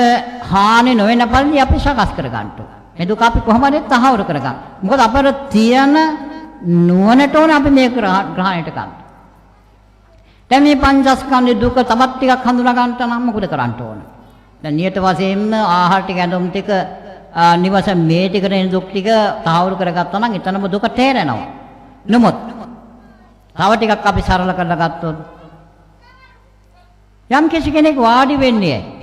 හානි නොවන පරිදි අපි සකස් කර ගන්න ඕන. මේ දුක අපි කොහොමද තහවුරු කරගන්නේ? මොකද අපර තියෙන නුවණට ඕන අපි මේක ග්‍රහණයට ගන්න. දැන් මේ පංචස්කන්ධයේ දුක තවත් ටිකක් හඳුනා ගන්නට නම් මොකද කරන්න ඕන? දැන් නියත වශයෙන්ම ආහාර ටික ඇඳුම් ටික නිවස මේ ටිකට එන දුක් ටික තහවුරු කරගත්තා නම් එතනම දුක තේරෙනවා. නමුත් තව ටිකක් අපි සරල කරලා ගත්තොත් යම් කිසි කෙනෙක් වාඩි වෙන්නේ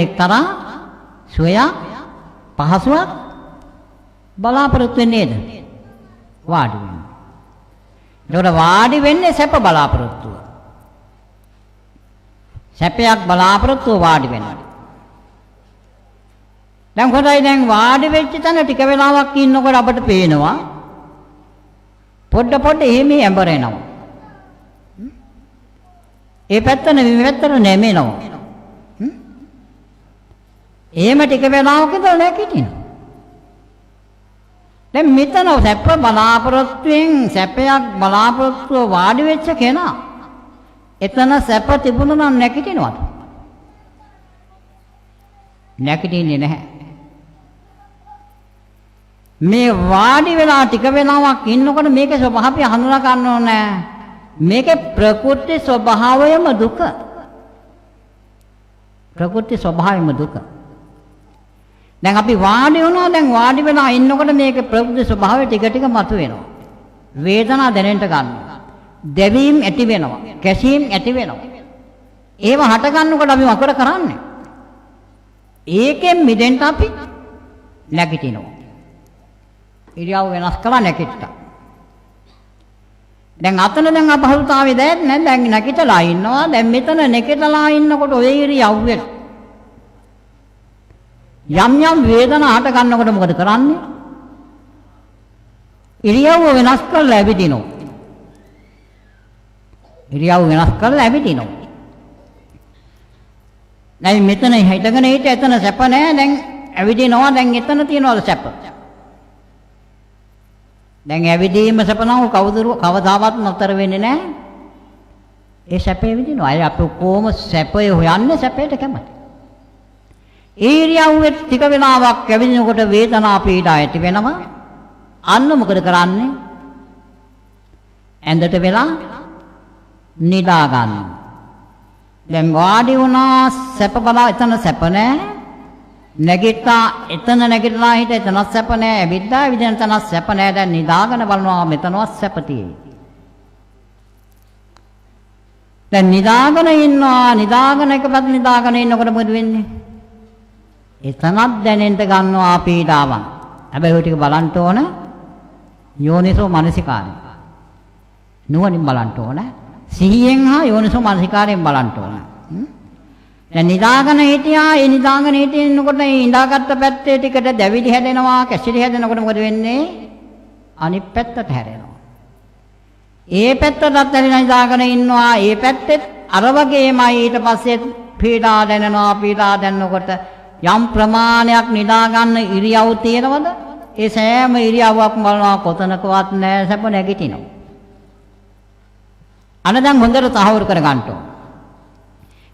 එක්තරා සුවයක් පහසුවක් බලාපොරොත්තු වෙන්නේ නේද? වාඩි වෙන්නේ. ඒකට වාඩි වෙන්නේ සැප බලාපොරොත්තුව. සැපයක් බලාපොරොත්තුව වාඩි වෙනවා. දැන් හොඳයි දැන් වාඩි වෙච්ච තැන ටික වෙලාවක් ඉන්නකොට අපිට පේනවා පොඩ එහෙම ඇඹරෙනවා. ඒ පැත්ත නෙමෙයි මේ පැත්තට නැමෙනවා. එහෙම ටික වෙලාවක ඉඳලා නැගිටිනවා. දැන් මෙතන සැප බලාපොරොත්තුෙන් සැපයක් බලාපොරොත්තුව වාඩි වෙච්ච කෙනා එතන සැප තිබුණා නම් නැගිටිනවද? නැගිටින්නේ නැහැ. මේ වාඩි වෙලා ටික වෙලාවක් ඉන්නකොට මේකේ ස්වභාවය හඳුනා ගන්න ඕනේ. මේකේ ප්‍රකෘති ස්වභාවයම දුක. ප්‍රකෘති ස්වභාවයම දුක. දැන් අපි වාඩි වුණා දැන් වාඩි වෙලා ඉන්නකොට මේකේ ප්‍රකෘති ස්වභාවය ටික ටික මතුවෙනවා. වේදනා දැනෙන්න ගන්නවා. දැවීම් ඇති වෙනවා. කැසීම් ඇති වෙනවා. ඒව හට ගන්නකොට අපි මොකද කරන්නේ? ඒකෙන් මිදෙන්න අපි නැගිටිනවා. ඉරියව් වෙනස් කරලා නැගිට්ටා. දැන් අතන දැන් අපහසුතාවය දැනෙන්නේ නැහැ. දැන් නැගිටලා ඉන්නවා. දැන් මෙතන නැගිටලා ඉන්නකොට ඔය ඉරියව්වෙත් යම් යම් වේදනා හට ගන්නකොට මොකද කරන්නේ? ඉරියව්ව වෙනස් කරලා ඇවිදිනවා. ඉරියව්ව වෙනස් කරලා ඇවිදිනවා. දැන් මෙතන හිටගෙන හිට එතන සැප නැහැ. දැන් ඇවිදිනවා. දැන් එතන තියනවද සැප? දැන් ඇවිදීම සැප නම් කවදාවත් නතර වෙන්නේ නැහැ. ඒ සැපේ විඳිනවා. අය අපි කොහොම සැපේ හොයන්නේ සැපේට කැමති. ඉරියව්වෙ ටික වෙලාවක් ඇවිදිනකොට වේදනා පීඩා ඇති වෙනවා. අන්න මොකද කරන්නේ? ඇඳට වෙලා නිදා ගන්න. දැන් වාඩි වුණා සැප බලා එතන සැප නැහැ. නැගිට්ටා එතන නැගිටලා හිට එතනත් සැප නැහැ. ඇවිද්දා ඇවිදින තැනත් සැප නැහැ. දැන් නිදාගෙන බලනවා මෙතනවත් සැප තියෙයි. දැන් නිදාගෙන ඉන්නවා. නිදාගෙන එකපත් නිදාගෙන ඉන්නකොට මොකද වෙන්නේ? එතනත් දැනෙන්න ගන්නවා පීඩාවන්. හැබැයි ඔය ටික බලන්න ඕන යෝනිසෝ මනසිකාරය. නුවණින් බලන්න ඕන. සිහියෙන් හා යෝනිසෝ මනසිකාරයෙන් බලන්න ඕන. දැන් නිදාගෙන හිටියා. ඒ නිදාගෙන හිටිනකොට ඉඳාගත්ත පැත්තේ ටිකට දැවිලි හැදෙනවා, කැසිලි හැදෙනකොට මොකද වෙන්නේ? අනිත් පැත්තට හැරෙනවා. ඒ පැත්තටත් හැරිලා නිදාගෙන ඉන්නවා. ඒ පැත්තෙත් අර වගේමයි ඊට පස්සේ පීඩා දැනෙනවා. පීඩා දැනෙනකොට යම් ප්‍රමාණයක් නිදා ගන්න ඉරියව් තියෙනවද? ඒ සෑම ඉරියව්වක්ම බලනවා කොතනකවත් නැහැ සැප නැගිටිනවා. අන දැන් හොඳට තහවුරු කර ගන්න ඕන.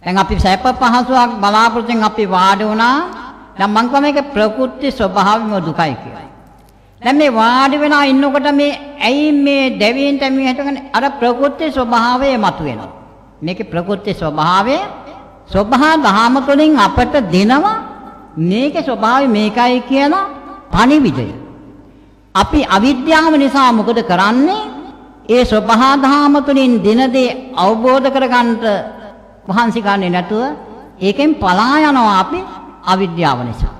දැන් අපි සැප පහසුවක් බලාපොරොත්තුෙන් අපි වාඩි වුණා. දැන් මං කියව මේක ප්‍රකෘති ස්වභාවම දුකයි කියලා. දැන් මේ වාඩි වෙලා ඉන්නකොට මේ ඇයි මේ දෙවියන් තැමී හිටගෙන අර ප්‍රකෘති ස්වභාවය මතුවෙනවා. මේකේ ප්‍රකෘති ස්වභාවය ස්වභාව දහම තුළින් අපට දෙනවා මේකේ ස්වභාවය මේකයි කියන පණිවිඩය. අපි අවිද්‍යාව නිසා මොකද කරන්නේ? ඒ ස්වභාව දහම තුළින් දින දේ අවබෝධ කරගන්නට වහන්සි ගන්නේ නැතුව ඒකෙන් පලා යනවා අපි අවිද්‍යාව නිසා.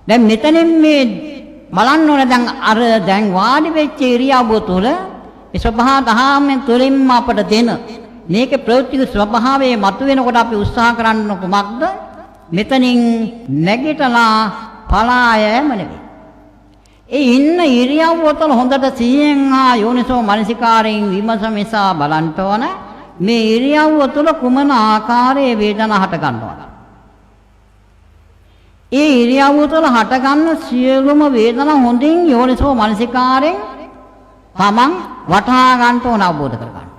දැන් මෙතනින් මේ බලන්න ඕන දැන් වාඩි වෙච්ච ඉරියව්ව තුළ මේ ස්වභාව දහමෙන් තුළින්ම අපට දෙන මේකේ ප්‍රවෘත්ති ස්වභාවයේ මතුවෙනකොට අපි උත්සාහ කරන්න කොමක්ද? මෙතනින් නැගිටලා පලා යෑම නෙවෙයි. ඒ ඉන්න ඉරියව්ව තුළ හොඳට සිහියෙන් හා යෝනිසෝ මනසිකාරයෙන් විමසමිසා බලන්න ඕන මේ ඉරියව්ව තුළ කුමන ආකාරයේ වේදනා හට ගන්නවද? ඒ ඉරියව්ව තුළ හට ගන්න සියලුම වේදනා හොඳින් යෝනිසෝ මනසිකාරයෙන් තමන් වටහා ගන්න ඕන, අවබෝධ කර ගන්න.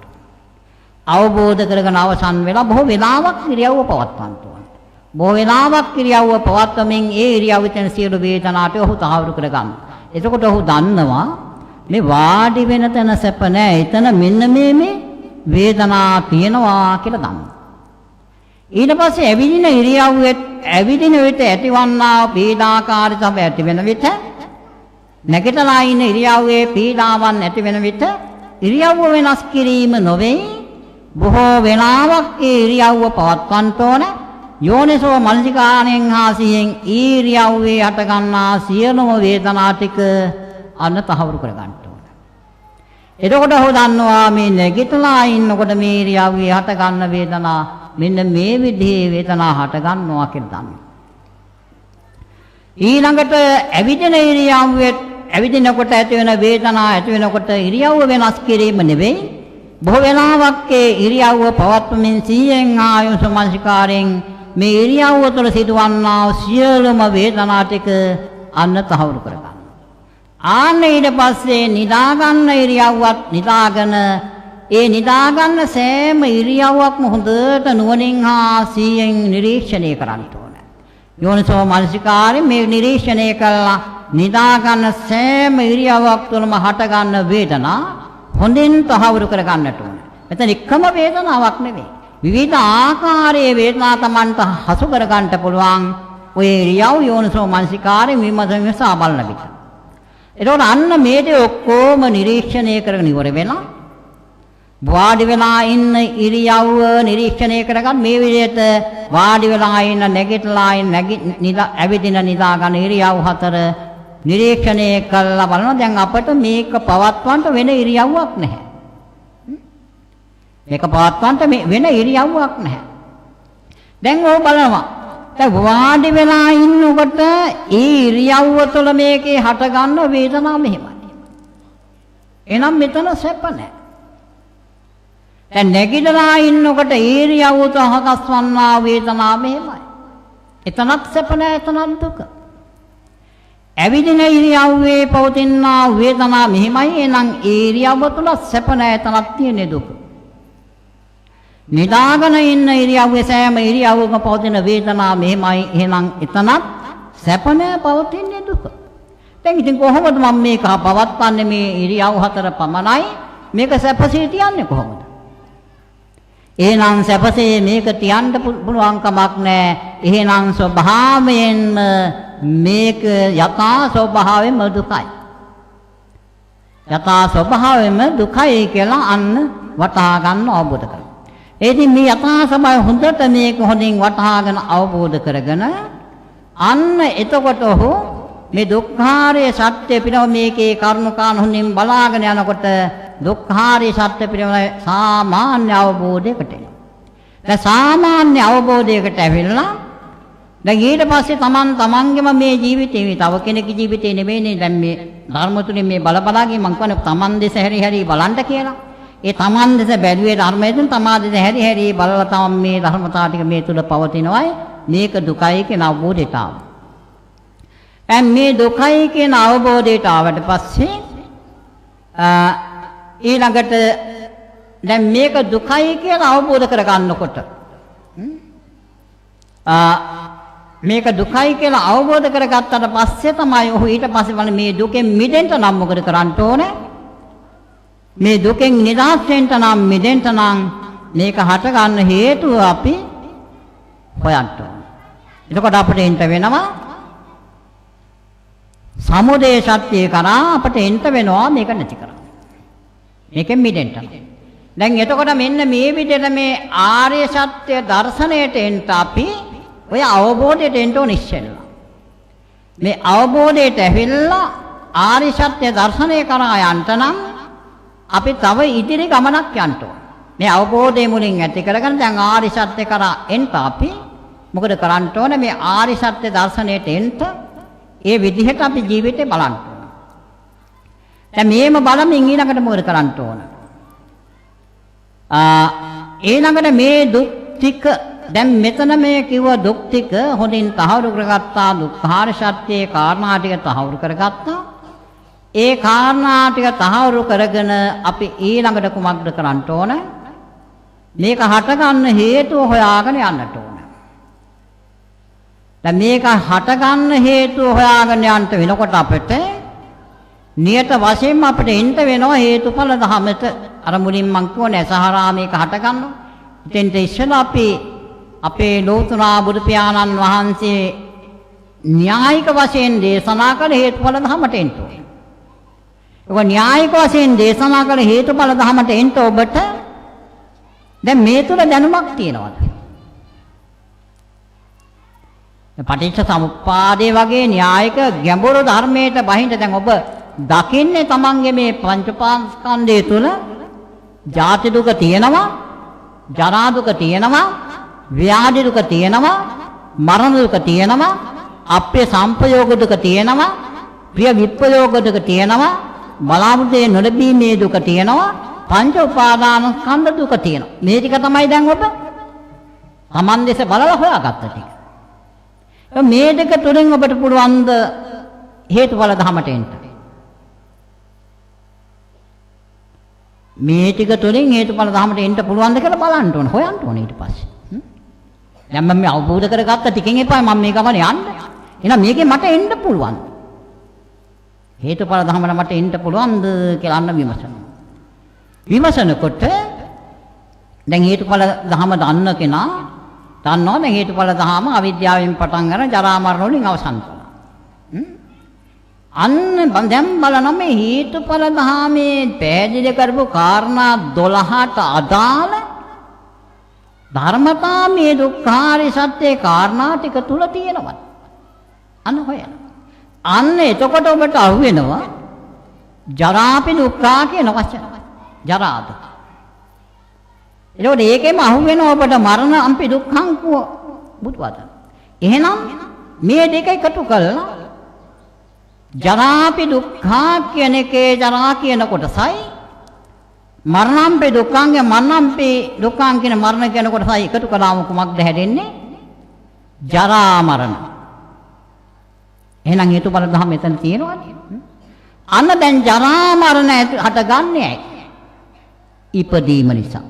අවබෝධ කරගෙන අවසන් වෙලා බොහෝ වෙලාවක් ඉරියව්ව පවත්වන්න ඕන. බොහෝ වෙලාවක් ඉරියව්ව පවත්වමින් ඒ ඉරියව්වේ තියෙන සියලු වේදනාට ඔහු තහවුරු කර ගන්න. එතකොට ඔහු දන්නවා මේ වාඩි වෙන තැන සැප නැහැ. එතන මෙන්න මේ වේදනා තියෙනවා කියලා දන්නවා. ඊට පස්සේ ඇවිදින ඉරියව්වේ ඇවිදින විට ඇතිවන්නා පීඩාකාරී සම ඇති වෙන විට නැගිටලා ඉන්න ඉරියව්වේ පීඩාවන් ඇති වෙන විට ඉරියව්ව වෙනස් කිරීම නොවේ. බොහෝ වෙලාවක් ඒ ඉරියව්ව පවත්වන්න ඕන. යෝනිසෝ මනසිකාරයෙන් හා සිහියෙන් ඉරියව්වේ හට ගන්නා සියලුම වේදනා ටික අන්න තහවුරු කර ගන්න ඕන. එතකොට ඔහු දන්නවා මේ නැගිටලා ඉන්නකොට මේ ඉරියව්වේ හට ගන්න වේදනා මෙන්න මේ විදිහේ වේදනා හට ගන්නවා කියලා දන්නවා. ඊළඟට ඇවිදින ඉරියව්වේ ඇවිදිනකොට ඇති වෙන වේදනා ඇති වෙනකොට ඉරියව්ව වෙනස් කිරීම නෙවෙයි. බොහෝ වෙලාවක් ඒ ඉරියව්ව පවත්වමින් සිහියෙන් ආයුෂ මනසිකාරයෙන් මේ ඉරියව්ව තුළ සිදුවන්නා සියලුම වේදනා ටික අන්න තහවුරු කරගන්න. ආන්න ඊට පස්සේ නිදා ගන්න ඉරියව්වත් නිදාගෙන ඒ නිදා ගන්න සෑම ඉරියව්වක්ම හොඳට නුවණින් හා සිහියෙන් නිරීක්ෂණය කරන්න ඕන. යෝනිසෝ මනසිකාරයෙන් මේ නිරීක්ෂණය කළා නිදා ගන්න සෑම ඉරියව්වක් තුළම හට ගන්න වේදනා හොඳින් තහවුරු කර ගන්නට ඕන. මෙතන එකම වේදනාවක් නෙවෙයි. විවිධ ආකාරයේ වේදනා Tamanට හසු කර ගන්නට පුළුවන්. ඔය ඉරියව් යෝනිසෝ මනසිකාරයෙන් විමසා බලන විට. එතකොට අන්න මේ දේ ඔක්කොම නිරීක්ෂණය කරගෙන ඉවර වෙලා වාඩි වෙලා ඉන්න ඉරියව්ව නිරීක්ෂණය කරගන්න මේ විදිහට වාඩි වෙලා ඉන්න නැගිටලා ඉන්න ඇවිදින නිදා ගන්න ඉරියව් හතර නිරීක්ෂණය කළා බලනවා. දැන් අපිට මේක පවත්වන්න වෙන ඉරියව්වක් නැහැ. මේක පවත්වන්න වෙන ඉරියව්වක් නැහැ. දැන් ඕක බලනවා. දැන් වාඩි වෙලා ඉන්නකොට ඒ ඉරියව්ව තුළ මේකේ හට ගන්න වේදනාව මෙහෙමයි. එහෙනම් මෙතන සැප නැහැ. දැන් නැගිටලා ඉන්නකොට ඉරියව්ව තුළ හකස් වන්නා වේදනාව මෙහෙමයි. එතනත් සැප නැහැ, එතනත් දුක. ඇවිදින ඉරියව්වේ පවතිනා වේදනා මෙහෙමයි. එහෙනම් ඉරියව්ව තුළ සැප නැහැ, එතනත් තියෙන දුක. නිදාගෙන ඉන්න ඉරියව්වේ සෑම ඉරියව්වකම පවතින වේදනා මෙහෙමයි. එහෙනම් එතනත් සැප නැහැ, පවතින්නේ දුක. දැන් ඉතින් කොහොමද මම මේක පවත්වන්නේ මේ ඉරියව් හතර පමණයි? මේක සැපසේ තියන්නේ කොහොමද? එහෙනම් සැපසේ මේක තියන්න පුළුවන් කමක් නැහැ. එහෙනම් ස්වභාවයෙන්ම මේක යථා ස්වභාවයෙන්ම දුකයි. යථා ස්වභාවයෙන්ම දුකයි කියලා අන්න වටහා ගන්න අවබෝධ කරගන්න. ඒ ඉතින් මේ යථා ස්වභාවය හොඳට මේක හොඳින් වටහාගෙන අවබෝධ කරගෙන අන්න එතකොට ඔහු මේ දුක්ඛාරය සත්‍ය පිළිබඳ මේකේ කරුණාකාන හොඳින් බලාගෙන යනකොට දුක්ඛාරය සත්‍ය පිළිබඳ සාමාන්‍ය අවබෝධයකට එනවා. දැන් සාමාන්‍ය අවබෝධයකට ඇවිල්ලා දැන් ඊට පස්සේ තමන්ගේම මේ ජීවිතේ තව කෙනෙකුගේ ජීවිතේ නෙවෙයිනේ දැන් මේ ධර්ම තුලින් මේ බලබලාගේ මං කියන්නේ තමන් දෙස හැරි බලන්න කියලා. ඒ තමන් දෙස බැලුවේ ධර්මයෙන් තමා දෙස හැරි බලලා තමයි මේ ධර්මතාව ටික මේ තුල පවතිනවායි මේක දුකයි කියන අවබෝධයට ආවා. දැන් මේ දුකයි කියන අවබෝධයට ආවට පස්සේ ඊළඟට දැන් මේක දුකයි කියලා අවබෝධ කරගන්නකොට මේක දුකයි කියලා අවබෝධ කරගත්තට පස්සේ තමයි ඔහු ඊට පස්සේ වල මේ දුකෙන් මිදෙන්න නම් මොකද කරන්න ඕනේ? මේ දුකෙන් නිදහස් වෙන්න නම් මිදෙන්න නම් මේක හට ගන්න හේතුව අපි හොයන්න ඕනේ. එතකොට අපිට එන්න වෙනවා සමුදය සත්‍ය කරා අපිට එන්න වෙනවා මේක නැති කරන්න. මේකෙන් මිදෙන්න. දැන් එතකොට මෙන්න මේ විදිහට මේ ආර්ය සත්‍ය දර්ශනයට එන්න අපි ඔය අවබෝධයට එන්න ඕන ඉස්සෙල්ලා. මේ අවබෝධයට ඇවිල්ලා ආර්ය සත්‍ය දර්ශනය කරා යන්න නම් අපි තව ඉදිරි ගමනක් යන්න ඕන. මේ අවබෝධය මුලින් ඇති කරගෙන දැන් ආර්ය සත්‍ය කරා එන්න අපි මොකද කරන්න ඕන? මේ ආර්ය සත්‍ය දර්ශනයට එන්න ඒ විදිහට අපි ජීවිතේ බලන්න ඕන. දැන් මේම බලමින් ඊළඟට මොකද කරන්න ඕන? ඊළඟට මේ දුක් ටික දැන් මෙතන මේ කිව්ව දුක් ටික හොඳින් තහවුරු කරගත්තා. දුක්ඛාර සත්‍යයේ කාරණා ටික තහවුරු කරගත්තා. ඒ කාරණා ටික තහවුරු කරගෙන අපි ඊළඟට කුමක්ද කරන්න ඕන? මේක හටගන්න හේතුව හොයාගෙන යන්නට ඕන. දැන් මේක හටගන්න හේතුව හොයාගෙන යන්න වෙනකොට අපිට නියත වශයෙන්ම අපිට එන්න වෙනවා හේතුඵල ධමයට. අර මුලින් මං කියවනේ සහරා මේක හටගන්නවා. ඉතින් ඉස්සෙල්ලා අපි අපේ ලෝතර බුදු පියාණන් වහන්සේ න්‍යායික වශයෙන් දේශනා කළ හේතුඵල ධමයට එන්න ඕනේ. ඒක න්‍යායික වශයෙන් දේශනා කළ හේතුඵල ධමයට එන්න ඔබට දැන් මේ තුල දැනුමක් තියෙනවද? පටිච්ච සමුප්පාදේ වගේ න්‍යායික ගැඹුරු ධර්මයට බහින්න දැන් ඔබ දකින්නේ තමන්ගේ මේ පංචපාස්කන්ධය තුල ජාති දුක තියෙනවා, ජරා දුක තියෙනවා, ව්‍යාධි දුක තියෙනවා, මරණ දුක තියෙනවා, අප්‍රිය සංපයෝග දුක තියෙනවා, ප්‍රිය විප්‍රයෝග දුක තියෙනවා, බලාපොරොත්තු නොලැබීමේ දුක තියෙනවා, පංච උපාදාන ස්කන්ධ දුක තියෙනවා. මේ ටික තමයි දැන් ඔබ Taman දෙස බලලා හොයාගත්ත ටික. මේ දෙක තුලින් ඔබට පුළුවන් ද හේතුඵල ධමයට එන්න. මේ ටික තුලින් හේතුඵල ධමයට එන්න පුළුවන් ද කියලා බලන්න ඕන, හොයන්න ඕන ඊට පස්සේ. දැන් මම මේ අවබෝධ කරගත්ත ටිකෙන් එපා මම මේ ගමන යන්න. එහෙනම් මේකෙන් මට එන්න පුළුවන්. හේතුඵල ධමයට මට එන්න පුළුවන්ද කියලා අන්න විමසනවා. විමසනකොට දැන් හේතුඵල ධම දන්න කෙනා දන්නවා දැන් හේතුඵල ධම අවිද්‍යාවෙන් පටන් ගන්න ජරා මරණ වලින් අවසන් කරනවා. අන්න දැන් බලන්න මේ හේතුඵල ධමේ පැහැදිලි කරපු කාරණා 12ට අදාළ ධර්මතා මේ දුක්ඛාරි සත්‍යයේ කාරණා ටික තුල තියෙනවා. අන්න හොයන. අන්න එතකොට ඔබට අහුවෙනවා ජරාපි දුක්ඛා කියන වචන. ජරා දුක. එතකොට ඒකෙම අහුවෙන ඔබට මරණ අම්පි දුක්ඛං කෝ බුදුවදන. එහෙනම් මේ දෙක එකතු කළා ජරාපි දුක්ඛා කියන එකේ ජරා කියන කොටසයි මරණම්පි දුක්ඛංගේ මරණම්පි දුක්ඛං කියන මරණ කියන කොටසයි එකතු කළාම කුමක්ද හැදෙන්නේ? ජරා මරණ. එහෙනම් හේතුඵල ධම මෙතන තියෙනවනේ. අන්න දැන් ජරා මරණ හටගන්නේ ඇයි? ඉපදීම නිසා.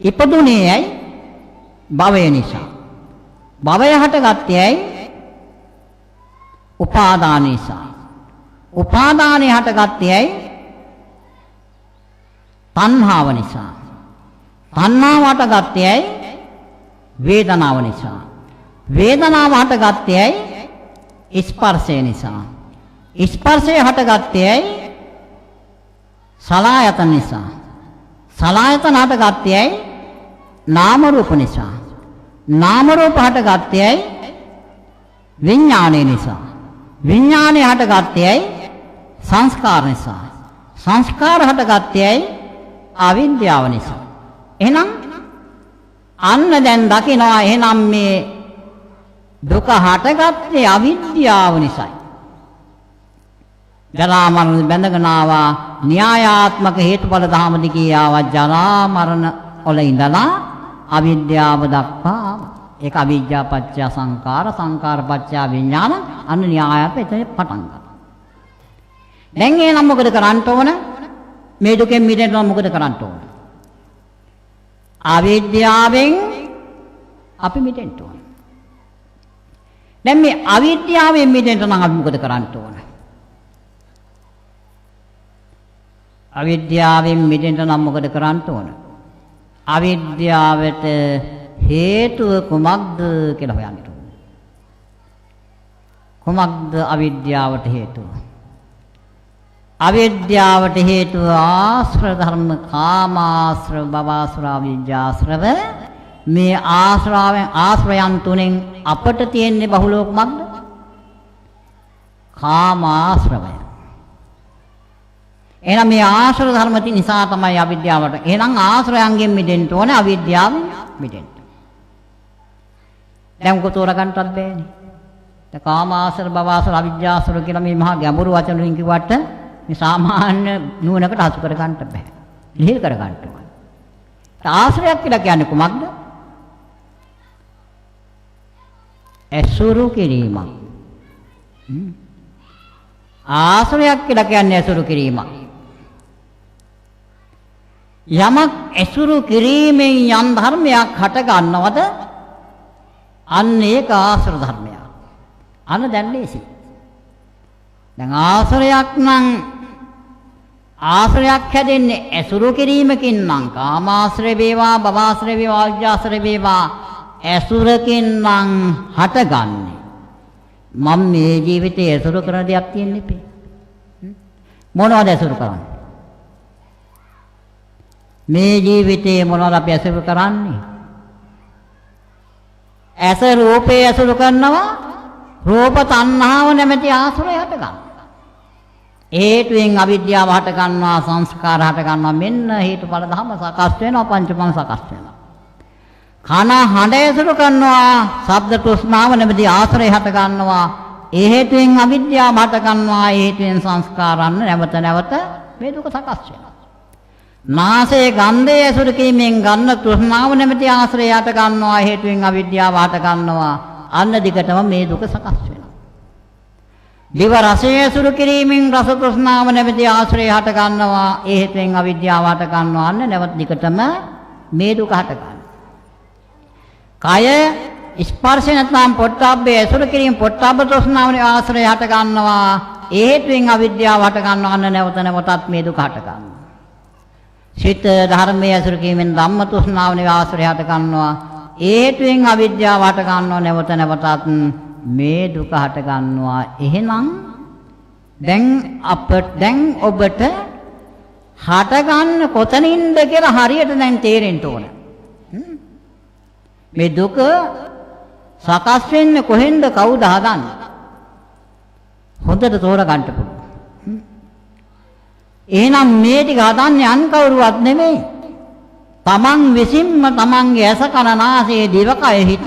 ඉපදුනේ ඇයි? භවය නිසා. භවය හටගත්තේ ඇයි? උපාදාන නිසා. උපාදානේ හටගත්තේ ඇයි? තණ්හාව නිසා. තණ්හාව හටගත්තේ ඇයි? වේදනාව නිසා. වේදනාව හටගත්තේ ඇයි? ස්පර්ශය නිසා. ස්පර්ශය හටගත්තේ ඇයි? සලආයතන නිසා. සලආයතන හටගත්තේ ඇයි? නාම රූප නිසා. නාම රූප හටගත්තේ ඇයි? විඥානය නිසා. විඥානය හටගත්තේ ඇයි? සංස්කාර නිසා. සංස්කාර හටගත්තේ ඇයි? අවිද්‍යාව නිසා. එහෙනම් අන්න දැන් දකිනවා එහෙනම් මේ දුක හටගත්තේ අවිද්‍යාව නිසායි. ජරා මරණ බැඳගෙන ආවා න්‍යායාත්මක හේතුඵල ධම දිගේ ආවා ජරා මරණ වල ඉඳලා අවිද්‍යාව දක්වා ආවා. ඒක අවිද්‍යා පත්‍ය සංකාර සංකාර පත්‍ය විඥාන අන්න න්‍යායත් එතන පටන් ගන්නවා. දැන් එහෙනම් මොකද කරන්න ඕන? මේ දුකෙන් මිදෙන්න මොකද කරන්න ඕන? අවිද්‍යාවෙන් අපි මිදෙන්න ඕන. දැන් මේ අවිද්‍යාවෙන් මිදෙන්න නම් අපි මොකද කරන්න ඕන? අවිද්‍යාවෙන් මිදෙන්න නම් මොකද කරන්න ඕන? අවිද්‍යාවට හේතුව කුමක්ද කියලා හොයන්න ඕන. කුමක්ද අවිද්‍යාවට හේතුව? අවිද්‍යාවට හේතුව ආශ්‍රව ධර්ම කාමාශ්‍රව භවශ්‍රව අවිද්‍යාශ්‍රව. මේ ආශ්‍රයයන් තුනෙන් අපට තියෙන්නේ බහුලව කුමක්ද? කාමාශ්‍රවය. එහෙනම් මේ ආශ්‍රව ධර්ම නිසා තමයි අවිද්‍යාවට. එහෙනම් ආශ්‍රයයන්ගෙන් මිදෙන්න ඕනේ අවිද්‍යාවෙන් මිදෙන්න. දැන් උක තෝරගන්නවත් බෑනේ. දැන් කාමාශ්‍රව භවශ්‍රව අවිද්‍යාශ්‍රව කියලා මේ මහා ගැඹුරු වචන වලින් කිව්වට මේ සාමාන්‍ය නුවණකට හසු කර ගන්න බෑ. ලිහිල් කර ගන්න ඕනේ. ආශ්‍රයයක් කියලා කියන්නේ කුමක්ද? ඇසුරු කිරීමක්. ආශ්‍රයයක් කියලා කියන්නේ ඇසුරු කිරීමක්. යමක් ඇසුරු කිරීමෙන් යම් ධර්මයක් හට ගන්නවද? අන්න ඒක ආශ්‍රව ධර්මයක්. අන්න දැන් ලේසි. දැන් ආශ්‍රයක් නම් ආශ්‍රයක් හැදෙන්නේ ඇසුරු කිරීමකින් නම් කාමාශ්‍රය වේවා භවශ්‍රය වේවා අවිජ්ජාශ්‍රය වේවා ඇසුරකින් නම් හටගන්නේ. මම මේ ජීවිතයේ ඇසුරු කරන දෙයක් තියෙන්නේ නැහැ. මොනවද ඇසුරු කරන්නේ? මේ ජීවිතයේ මොනවද අපි ඇසුරු කරන්නේ? ඇස රූපේ ඇසුරු කරනවා. රූප තණ්හාව නැමැති ආශ්‍රය හට ගන්නවා. හේතුයෙන් අවිද්‍යාව හට ගන්නවා, සංස්කාර හට ගන්නවා. මෙන්න හේතුඵල ධම සකස් වෙනවා, පංචමං සකස් වෙනවා. කන හඬ ඇසුරු කරනවා ශබ්ද තෘෂ්ණාව නැමැති ආශ්‍රය හට ගන්නවා ඒ හේතුවෙන් අවිද්‍යාව හට ගන්නවා ඒ හේතුවෙන් සංස්කාරන්න නැවත නැවත මේ දුක සකස් වෙනවා නාසයේ ගන්ධය ඇසුරු කිරීමෙන් ගන්න තෘෂ්ණාව නැමැති ආශ්‍රය හට ගන්නවා ඒ හේතුවෙන් අවිද්‍යාව හට ගන්නවා අන්න දිගටම මේ දුක සකස් වෙනවා දිව රසය ඇසුරු කිරීමෙන් රස තෘෂ්ණාව නැමැති ආශ්‍රය හට ගන්නවා ඒ හේතුවෙන් අවිද්‍යාව හට ගන්නවා අන්න නැවත දිගටම මේ දුක හට ගන්නවා කය ස්පර්ශ නැත්නම් පොට්ටබ්බේ ඇසුරු කිරීම පොට්ටබ්බ තෘෂ්ණාවනේ ආශ්‍රය හට ගන්නවා ඒ හේතුවෙන් අවිද්‍යාව හට ගන්නවා අන්න නැවත නැවතත් මේ දුක හට ගන්නවා සිත ධර්මයේ ඇසුරු කිරීමෙන් ධම්ම තෘෂ්ණාවනේ ආශ්‍රය හට ගන්නවා ඒ හේතුවෙන් අවිද්‍යාව හට ගන්නවා නැවත නැවතත් මේ දුක හට ගන්නවා එහෙනම් දැන් ඔබට හට ගන්න කොතනින්ද කියලා හරියට දැන් තේරෙන්න ඕන මේ දුක සකස් වෙන්නේ කොහෙන්ද කවුද හදන්නේ හොඳට තෝරගන්න පුළුවන් එහෙනම් මේ ටික හදන්නේ අන් කවුරුවත් නෙමෙයි තමන් විසින්ම තමන්ගේ ඇස කන නාසය දිවකය හිත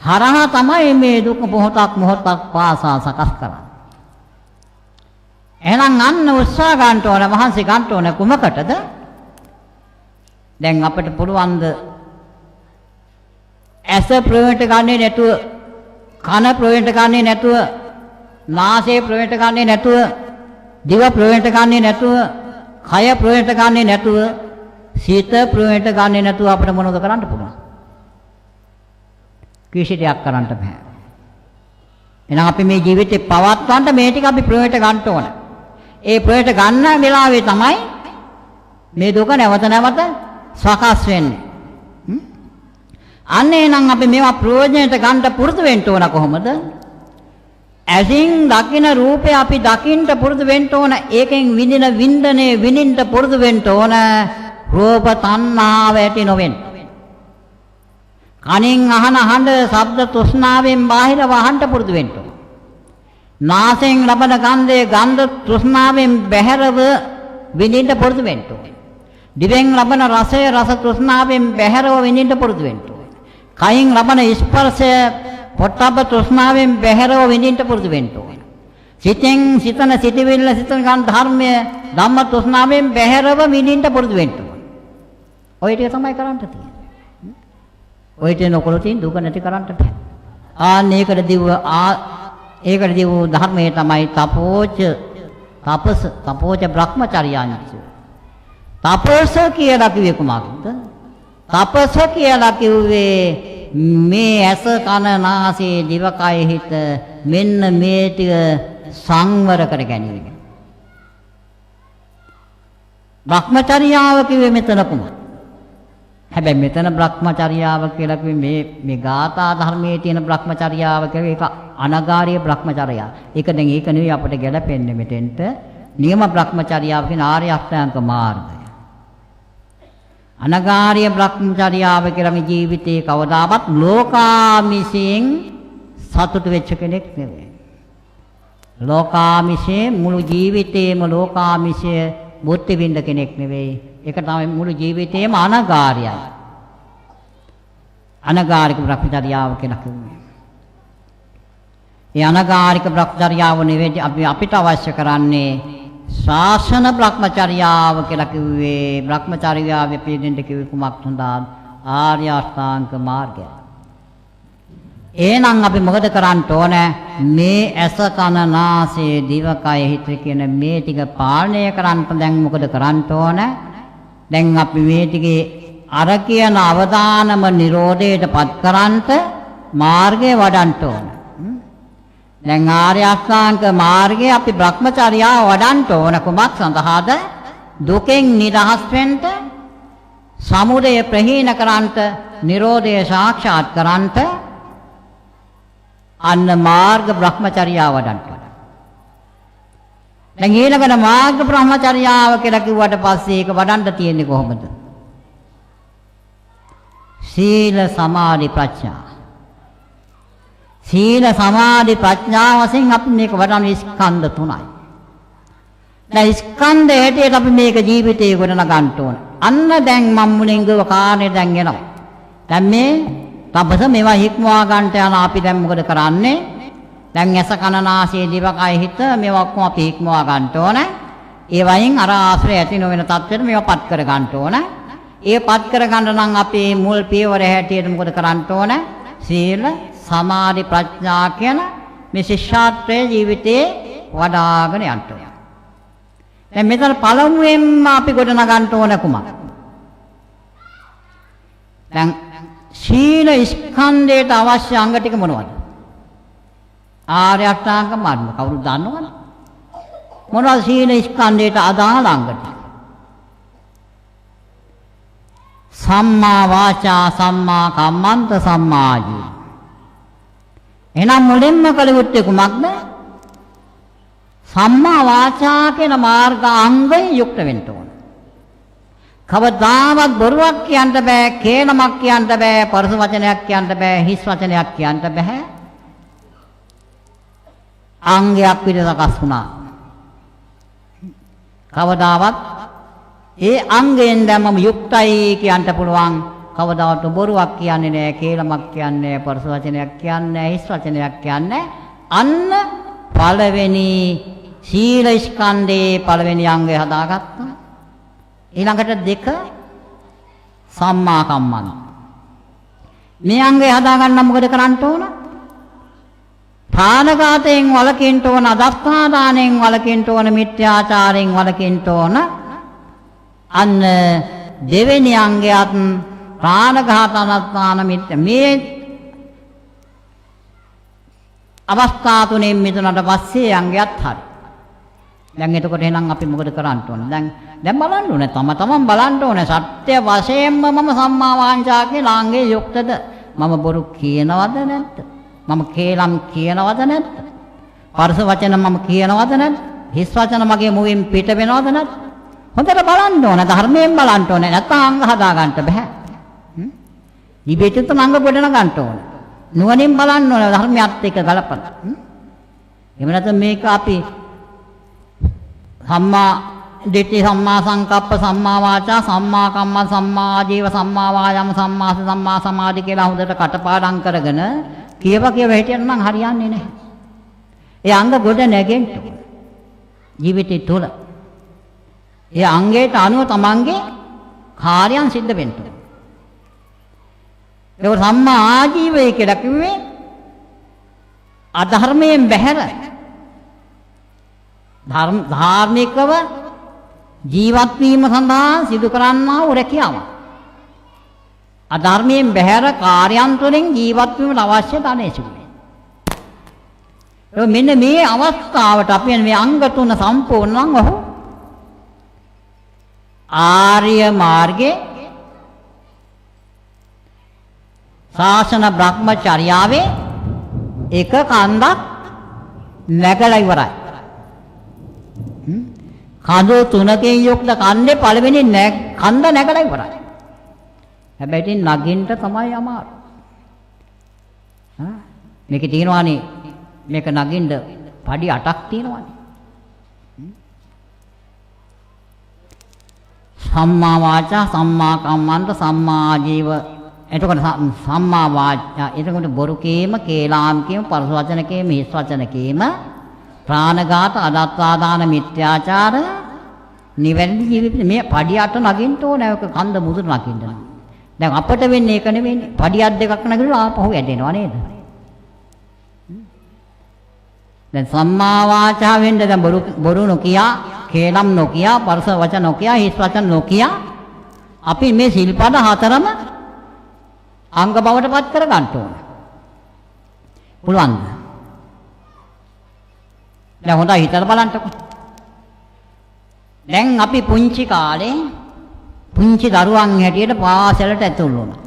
හරහා තමයි මේ දුක මොහොතක් පාසා සකස් කරන්නේ එහෙනම් අන්න උත්සාහ ගන්න ඕන මහන්සි ගන්න ඕන කුමකටද දැන් අපිට පුළුවන් ද ඇස ප්‍රවේශ ගන්නේ නැතුව කන ප්‍රවේශ ගන්නේ නැතුව නාසය ප්‍රවේශ ගන්නේ නැතුව දිව ප්‍රවේශ ගන්නේ නැතුව කය ප්‍රවේශ ගන්නේ නැතුව සිත ප්‍රවේශ ගන්නේ නැතුව අපිට මොනවද කරන්න පුළුවන් කිසි දෙයක් කරන්න බෑ එහෙනම් අපි මේ ජීවිතේ පවත්වන්න මේ ටික අපි ප්‍රවේශ ගන්න ඕන ඒ ප්‍රවේශ ගන්න වෙලාවේ තමයි මේ දුක නැවත නැවත සකස් වෙන්නේ අන්න එහෙනම් අපි මේවා ප්‍රයෝජනයට ගන්න පුරුදු වෙන්න ඕන කොහොමද ඇසින් දකින රූපේ අපි දකින්න පුරුදු වෙන්න ඕන ඒකෙන් විඳින වින්දනේ විඳින්න පුරුදු වෙන්න ඕන රූප තණ්හාව ඇති නොවෙන්න කනින් අහන හඬ ශබ්ද තෘෂ්ණාවෙන් බාහිරව අහන්න පුරුදු වෙන්න ඕන නාසයෙන් ලබන ගන්ධයේ ගන්ධ තෘෂ්ණාවෙන් බැහැරව විඳින්න පුරුදු වෙන්න ඕන දිවෙන් ලබන රසය රස තෘෂ්ණාවෙන් බැහැරව විඳින්න පුරුදු වෙන්න ඕන කයින් ලබන ස්පර්ශය පොට්ටබ්බ තෘෂ්ණාවෙන් බැහැරව විඳින්න පුරුදු වෙන්න ඕන සිතෙන් සිතන සිතවිල්ල සිතන ගන්න ධර්මය ධම්ම තෘෂ්ණාවෙන් බැහැරව විඳින්න පුරුදු වෙන්න ඕන ඔය ටික තමයි කරන්න තියෙන්නේ ඔය ටික නොකළොත් දුක නැති කරන්න බෑ ආන්න ඒකට දිව ධර්මයේ තමයි තපෝච බ්‍රහ්මචර්යාංච තපස කියලා කිව්වේ කුමක්ද? තපස කියලා කිව්වේ මේ ඇස කන නාසය දිවකය හිත මෙන්න මේ ටික සංවර කර ගැනීම. බ්‍රහ්මචර්යාව කිව්වේ මෙතන කුමක්ද? හැබැයි මෙතන බ්‍රහ්මචර්යාව කියලා කිව්වේ මේ ගාථා ධර්මයේ තියෙන බ්‍රහ්මචර්යාව කියලා ඒක අනගාරීය බ්‍රහ්මචර්යාව. ඒක දැන් ඒක නෙවෙයි අපිට ගැලපෙන්නේ මෙතෙන්ට. නියම බ්‍රහ්මචර්යාව කියන ආර්ය අෂ්ටාංග මාර්ගය. අනගාරීය බ්‍රහ්මචර්යාව කියලා මේ ජීවිතේ කවදාවත් ලෝකාමිෂයෙන් සතුට වෙච්ච කෙනෙක් නෙවෙයි. ලෝකාමිෂේ මුළු ජීවිතේම ලෝකාමිෂය බුද්ධ විඳ කෙනෙක් නෙවෙයි. ඒක තමයි මුළු ජීවිතේම අනගාරියයි. අනගාരിക බ්‍රහ්මචර්යාව කියලා කියන්නේ. ඒ අනගාരിക බ්‍රහ්මචර්යාව නෙවෙයි අපිට අවශ්‍ය කරන්නේ ශාසන බ්‍රහ්මචර්යාව කියලා කිව්වේ. බ්‍රහ්මචර්යාව පිළිදෙන්න කිව්වේ කුමක් සඳහාද? ආර්ය අෂ්ටාංග මාර්ගය. එහෙනම් අපි මොකද කරන්න ඕන? මේ ඇස කන නාසය දිවකය හිත කියන මේ ටික පාලනය කරන්න දැන් මොකද කරන්න ඕන? දැන් අපි මේ ටිකේ අර කියන අවදානම නිරෝධයට පත් කරන්ට මාර්ගය වඩන්න ඕන. දැන් ආර්ය අෂ්ටාංග මාර්ගයේ අපි බ්‍රහ්මචර්යාව වඩන්න ඕන කුමක් සඳහාද? දුකෙන් නිදහස් වෙන්න, සමුදය ප්‍රහීන කරන්ට, නිරෝධය සාක්ෂාත් කරන්ට අන්න මාර්ග බ්‍රහ්මචර්යාව වඩන්න ඕන. දැන් ඊළඟට මාර්ග බ්‍රහ්මචර්යාව කියලා කිව්වට පස්සේ ඒක වඩන්න තියෙන්නේ කොහොමද? සීල සමාධි ප්‍රඥා. සීල සමාධි ප්‍රඥා වශයෙන් අපි මේක වඩන්නේ ස්කන්ධ තුනයි. දැන් ස්කන්ධ හැටියට අපි මේක ජීවිතේ ගොඩනගන්න ඕන. අන්න දැන් මම මුලින් ගිය කාරණේ දැන් එනවා. දැන් මේ තපස මේවා හික්මවා ගන්නට යන අපි දැන් මොකද කරන්නේ? දැන් ඇස කන නාසය දිවකය හිත මේවා ඔක්කොම අපි හික්මවා ගන්න ඕන. ඒ වයින් අර ආශ්‍රය ඇති නොවන තත්ත්වෙට මේවා පත් කර ගන්න ඕන. ඒ පත් කර ගන්න නම් අපි මුල් පියවර හැටියට මොකද කරන්න ඕන? සීල, සමාධි, ප්‍රඥා කියන මේ ශිෂ්‍යාත්‍රයේ ජීවිතේ වඩාගෙන යන්න ඕන. දැන් මෙතන පළමුවෙන්ම අපි ගොඩනගන්න ඕන කුමක්ද? දැන් සීල ස්කන්ධයට අවශ්‍ය අංග ටික මොනවද? ආර්ය අෂ්ටාංග මාර්ග කවුරුද දන්නවද? මොනවද සීල ස්කන්ධයට අදාළ අංග ටික? සම්මා වාචා, සම්මා කම්මන්ත, සම්මා ආජීව. එහෙනම් මුලින්ම කළ යුත්තේ කුමක්ද? සම්මා වාචා කියන මාර්ගාංගයෙන් යුක්ත වෙන්න ඕන. කවදාවත් බොරුවක් කියන්න බෑ, කේලමක් කියන්න බෑ, පරස වචනයක් කියන්න බෑ, හිස් වචනයක් කියන්න බෑ. අංගයක් විදිහට සකස් වුණා. කවදාවත් ඒ අංගයෙන් දැම්මම යුක්තයි කියන්න පුළුවන්. කවදාවත් බොරුවක් කියන්නේ නෑ, කේලමක් කියන්නේ නෑ, පරස වචනයක් කියන්නේ නෑ, හිස් වචනයක් කියන්නේ අන්න පළවෙනි සීල ස්කන්ධේ පළවෙනි අංගය හදාගත්තා. ඊළඟට 2 සම්මා කම්මන්ත. මේ අංගය හදාගන්න මොකද කරන්න ඕන? ප්‍රාණඝාතයෙන් වළකින්න ඕන, අදත්තාදානයෙන් වළකින්න ඕන, මිත්‍යාචාරයෙන් වළකින්න ඕන. අන්න දෙවෙනි අංගයත් ප්‍රාණඝාත, අදත්තාන, මිත්‍යා මේ අවස්ථා තුනෙන් මිදුණට පස්සේ අංගයත් හරි. දැන් එතකොට එහෙනම් අපි මොකද කරන්න ඕන? දැන් බලන්න ඕනේ, තමන් බලන්න ඕනේ සත්‍ය වශයෙන්ම මම සම්මා වාංචා කියලා අංගේ යුක්තද? මම බොරු කියනවද නැද්ද? මම කේලම් කියනවද නැද්ද? පරස වචන මම කියනවද නැද්ද? හිස් වචන මගේ මුවින් පිට වෙනවද නැද්ද? හොඳට බලන්න ඕනේ, ධර්මයෙන් බලන්න ඕනේ. නැත්නම් අංග හදා ගන්න බෑ. ඉබේට අංග ගොඩන ගන්න ඕනේ. නුවණින් බලන්න ඕනේ ධර්මයත් එක්ක ගලපලා. එහෙම නැත්නම් මේක අපි සම්මා දිට්ඨි, සම්මා සංකප්ප, සම්මා වාචා, සම්මා කම්ම, සම්මා ආජීව, සම්මා වායාම, සම්මා සම්මා සමාධි කියලා හොඳට කටපාඩම් කරගෙන කියව හිටියනම් නම් හරියන්නේ නැහැ. ඒ අංග ගොඩ නැගෙන්න ජීවිතය තුළ ඒ අංගයට අනුව තමන්ගේ කාර්යයන් සිද්ධ වෙන්න ඕනේ. ඒක සම්මා ආජීවය කියලා කිව්වේ අධර්මයෙන් බැහැර ධාර්මිකව ජීවත් වීම සඳහා සිදු කරන්නා වූ රැකියාව. අධර්මයෙන් බැහැර කාර්යයන් තුළින් ජීවත් වීමට අවශ්‍ය ධනෙ සිදුවේ. මෙන්න මේ අවස්ථාවට අපි මේ අංග තුන සම්පූර්ණ නම් ඔහු ආර්ය මාර්ගයේ ශාසන බ්‍රහ්මචර්යාවේ එක කන්දක් නැගලා ඉවරයි. කඳු තුනකින් යුක්ත කන්දේ පළවෙනි කන්ද නැගලා ඉවරයි. හැබැයි ඉතින් නගින්න තමයි අමාරු. මේක තියෙනවානේ, මේක නගින්න පඩි 8ක් තියෙනවානේ. සම්මා වාචා, සම්මා කම්මන්ත, සම්මා ආජීව. එතකොට සම්මා වාචා, එතකොට බොරු කීම, කේලාම් කීම, පරස වචන කීම, හිස් වචන කීම, ප්‍රාණඝාත, අදත්තාදාන, මිත්‍යාචාර, නිවැරදි ජීවිත මේ පඩි 8 නගින්න ඕනේ. ඔක කන්ද මුදුන නගින්න. දැන් අපිට වෙන්නේ ඒක නෙවෙයි. පඩියක් දෙකක් නගිනවා ආපහු ඇදෙනවා නේද? දැන් සම්මා වාචා වෙන්න දැන් බොරු නොකියා, කේලම් නොකියා, පරස වචන නොකියා, හිස් වචන නොකියා අපි මේ සිල්පද හතරම අංග බවට පත් කර ගන්න ඕන. පුළුවන්ද? දැන් හොඳයි හිතලා බලන්නකෝ. දැන් අපි පුංචි කාලේ පුංචි දරුවන් හැටියට පාසලට ඇතුල් වුණා.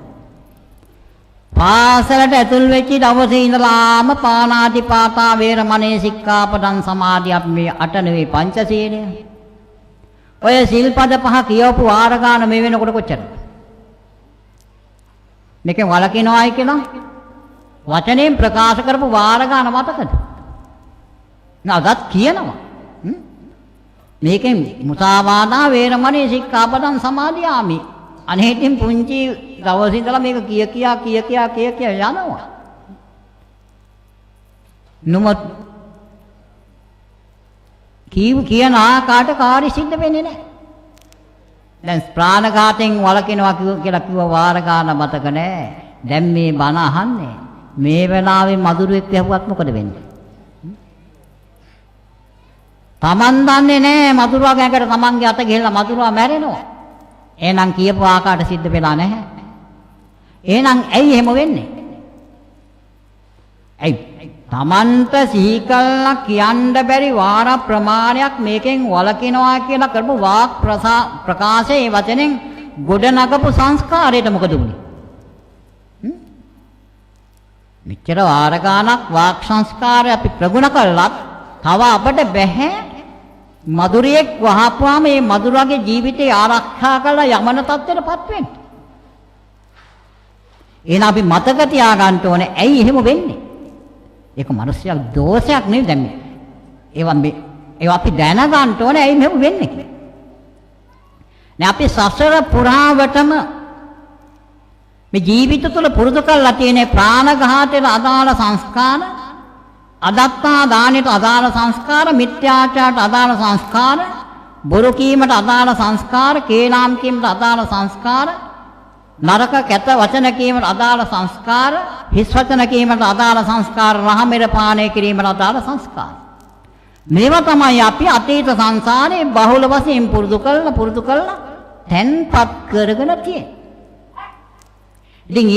පාසලට ඇතුල් වෙච්ච දවසේ ඉඳලාම පාණාතිපාතා වේරමණී සික්ඛාපදං සමාදියක් මේ 8 නෙවෙයි පංචශීලය. ඔය සිල්පද 5 කියවපු වාර ගන්න මේ වෙනකොට කොච්චරද? මේකෙන් වළකිනවයි කියලා වචනයෙන් ප්‍රකාශ කරපු වාර ගන්න මතකද? නගත් කියනවා. මේකෙන් මුසාවාදා වේරමණී සික්ඛාපදං සමාදියාමි. අනේටින් පුංචි දවස් ඉඳලා මේක කිය යනවා. නුමත් කියන ආකාරයට කාර්ය සිද්ධ වෙන්නේ නැහැ. දැන් ප්‍රාණඝාතයෙන් වළකිනවා කියලා කිව්ව වාර ගන්න මතක නැහැ. දැන් මේ බණ අහන්නේ මේ වෙලාවේ මధుරෙක් ඇහුවත් මොකද වෙන්නේ? Taman දන්නේ නැහැ මధుරවා ගැඟට Tamanගේ අත ගිහලා මధుරවා මැරෙනවා. එහෙනම් කියපු ආකාරයට සිද්ධ වෙලා නැහැ. එහෙනම් ඇයි එහෙම වෙන්නේ? ඇයි Tamanta සිහි කළා කියන්න බැරි වාර ප්‍රමාණයක් මේකෙන් වළකිනවා කියලා කරපු වාක් ප්‍රකාශයේ වචනෙන් ගොඩනගපු සංස්කාරයට මොකද වුනේ? මෙච්චර වාර ගානක් වාක් සංස්කාරය අපි ප්‍රගුණ කළත් තව අපට බැහැ මధుරයක් වහපුවාම මේ මధుරගේ ජීවිතය ආරක්ෂා කරලා යමන තත්ත්වයටපත් වෙන්න. එහෙනම් අපි මතක තියාගන්න ඕනේ ඇයි එහෙම වෙන්නේ? ඒක මිනිස්සුන්ගේ දෝෂයක් නෙවෙයි දැන් මේ. ඒවා අපි දැනගන්න ඕනේ ඇයි මෙහෙම වෙන්නේ කියලා. නේ අපි සසර පුරාවටම මේ ජීවිත තුළ පුරුදු කරලා තියෙන ප්‍රාණඝාතයට අදාළ සංස්කාර, අදත්තා දානයට අදාළ සංස්කාර, මිත්‍යාචාරයට අදාළ සංස්කාර, බොරු කීමට අදාළ සංස්කාර, කේලාම් කීමට අදාළ සංස්කාර, නරක කැත වචන කීමට අදාළ සංස්කාර, හිස් වචන කීමට අදාළ සංස්කාර, රහමෙර පානය කිරීමට අදාළ සංස්කාර. මේවා තමයි අපි අතීත සංසාරේ බහුල වශයෙන් පුරුදු කළා තැන්පත් කරගෙන තියෙන්නේ. ඉතින්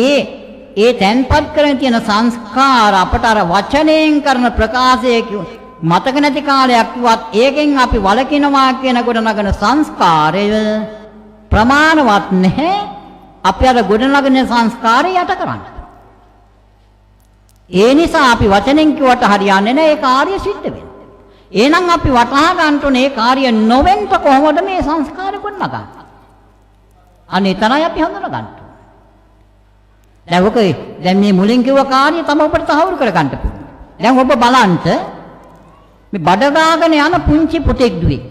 ඒ තැන්පත් කරගෙන තියෙන සංස්කාර අපට අර වචනයෙන් කරන ප්‍රකාශයේ මතක නැති කාලයක් කිව්වත් ඒකෙන් අපි වළකිනවා කියන ගොඩනගන සංස්කාරය ප්‍රමාණවත් නැහැ. අපි අර ගොඩනගන සංස්කාරය යට කරන්න. ඒ නිසා අපි වචනෙන් කිව්වට හරියන්නේ නැහැ. ඒ කාර්ය සිද්ධ වෙනවා. එහෙනම් අපි වටහා ගන්න ඕනේ මේ කාර්ය නොවෙන්න කොහොමද මේ සංස්කාරය ගොඩනගන්නේ? අනේ තරයි අපි හඳුනා ගන්න. දැන් මේ මුලින් කිව්ව කාර්ය තමයි ඔබට තහවුරු කර ගන්න පුළුවන්. දැන් ඔබ බලන්න මේ බඩගාගෙන යන පුංචි පුතෙක් දුවේ.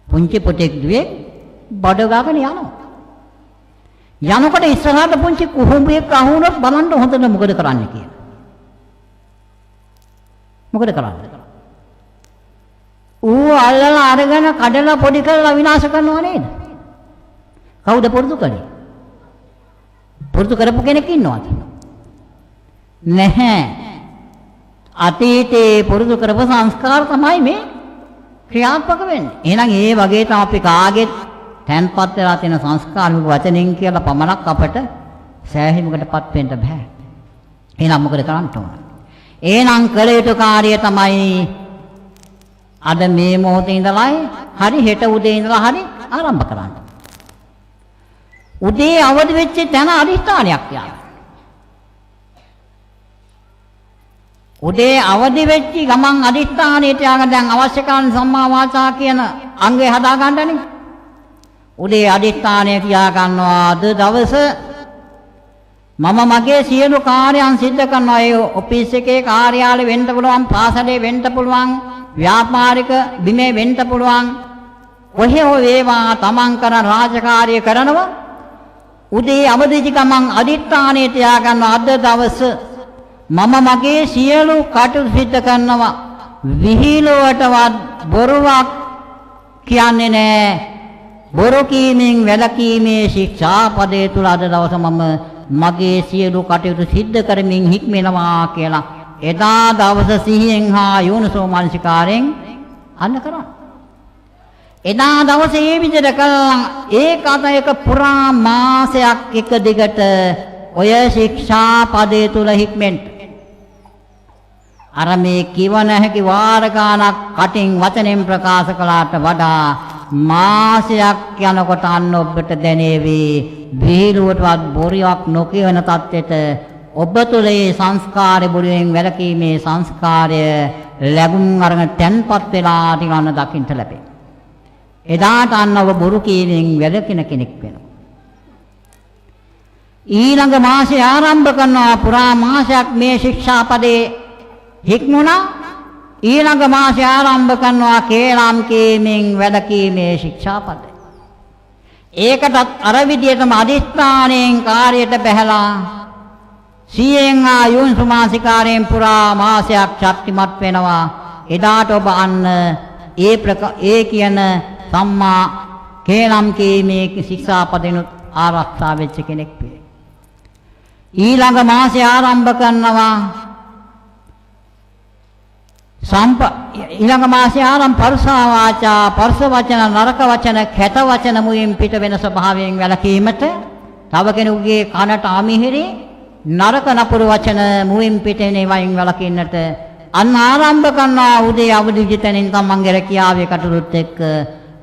පුංචි පුතෙක් දුවේ බඩගාගෙන යනවා. යනකොට ඉස්සරහට පුංචි කුහුඹුවෙක් අහුනොත් බලන්න හොඳට මොකද කරන්නේ කියලා. මොකද කරන්නේ? ඌ අල්ලලා අරගෙන කඩලා පොඩි කරලා විනාශ කරනවා නේද? කවුද පුරුදු කළේ? පුරුදු කරපු කෙනෙක් ඉන්නවද? නැහැ. අතීතේ පුරුදු කරපු සංස්කාර තමයි මේ ක්‍රියාත්මක වෙන්නේ. එහෙනම් ඒ වගේ තමයි අපි කාගෙත් තැන්පත් වෙලා තියෙන සංස්කාර වචනෙන් කියලා පමණක් අපට සෑහීමකටපත් වෙන්න බෑ. එහෙනම් මොකද කරන්න ඕන? එහෙනම් කළ යුතු කාර්යය තමයි අද මේ මොහොතේ ඉඳලායි හරි හෙට උදේ ඉඳලා හරි ආරම්භ කරන්න. උදේ අවදි වෙච්ච තැන අදිස්ථානයක් යා. උදේ අවදි වෙච්ච ගමන් අදිස්ථානයට යාගෙන දැන් අවශ්‍ය කරන සම්මා වාචා කියන අංගය හදා ගන්නනේ. උදේ අදිස්ථානය තියා ගන්නවා අද දවස මම මගේ සියලු කාර්යයන් සිද්ධ කරනවා. ඒ ඔෆිස් එකේ කාර්යාලේ වෙන්න පුළුවන්, පාසලේ වෙන්න පුළුවන්, ව්‍යාපාරික බිමේ වෙන්න පුළුවන්. කොහේ හෝ වේවා තමන් කරන රාජකාරිය කරනවා. උදේ අවදිච ගමන් අදිස්ථානයේ තියා ගන්නවා අද දවස මම මගේ සියලු කටයුතු සිද්ධ කරනවා. විහිළුවටවත් බොරුවක් කියන්නේ නැහැ. බොරු කීමෙන් වැළකීමේ ශික්ෂාපදයේ තුල අද දවස මම මගේ සියලු කටයුතු සිද්ධ කරමින් හික්මෙනවා කියලා එදා දවස සිහියෙන් හා යෝනිසෝ මනසිකාරයෙන් අන්න කරා. එදා දවසේ මේ විදිහට කළා ඒක අතයක පුරා මාසයක් එක දිගට ඔය ශික්ෂාපදයේ තුල හික්මෙන්න. අර මේ කිව නැහැකි වාර ගානක් කටින් වචනෙන් ප්‍රකාශ කළාට වඩා මාසයක් යනකොට අන්න ඔබට දැනේවි විහිළුවටවත් බොරියක් නොකියන තත්ත්වෙට ඔබ තුළේ සංස්කාරය බොරුවෙන් වැළකීමේ සංස්කාරය ලැබුම් අරගෙන තැන්පත් වෙලා තියන දකින්න ලැබේ. එදාට අන්න ඔබ බොරු කීමෙන් වැළකෙන කෙනෙක් වෙනවා. ඊළඟ මාසය ආරම්භ කරනවා පුරා මාසයක් මේ ශික්ෂාපදේ හික්මුණා. ඊළඟ මාසය ආරම්භ කරනවා කේලම් කීමෙන් වැළකීමේ ශික්ෂාපදය. ඒකටත් අර විදියටම අදිස්ථානයෙන් කාර්යයට බැහැලා සියෙන් ආයුන්සු මාසිකාරයෙන් පුරා මාසයක් ශක්තිමත් වෙනවා. එදාට ඔබ අන්න ඒ කියන සම්මා කේලම් කීමේ ශික්ෂාපදෙනුත් ආරක්ෂා වෙච්ච කෙනෙක් වේ. ඊළඟ මාසය ආරම්භ කරනවා ඊළඟ මාසය ආරම්භ පරුසා වාචා පරුස වචන නරක වචන කැත වචන මුලින් පිට වෙන ස්වභාවයෙන් වැළකීමට තව කෙනෙකුගේ කනට අමිහිරි නරක නපුරු වචන මුලින් පිට වෙන වයින් වැළකින්නට අන්න ආරම්භ කරනවා උදේ අවදි විජිතෙනින් තමන්ගේ රැකියාවේ කටයුතුත් එක්ක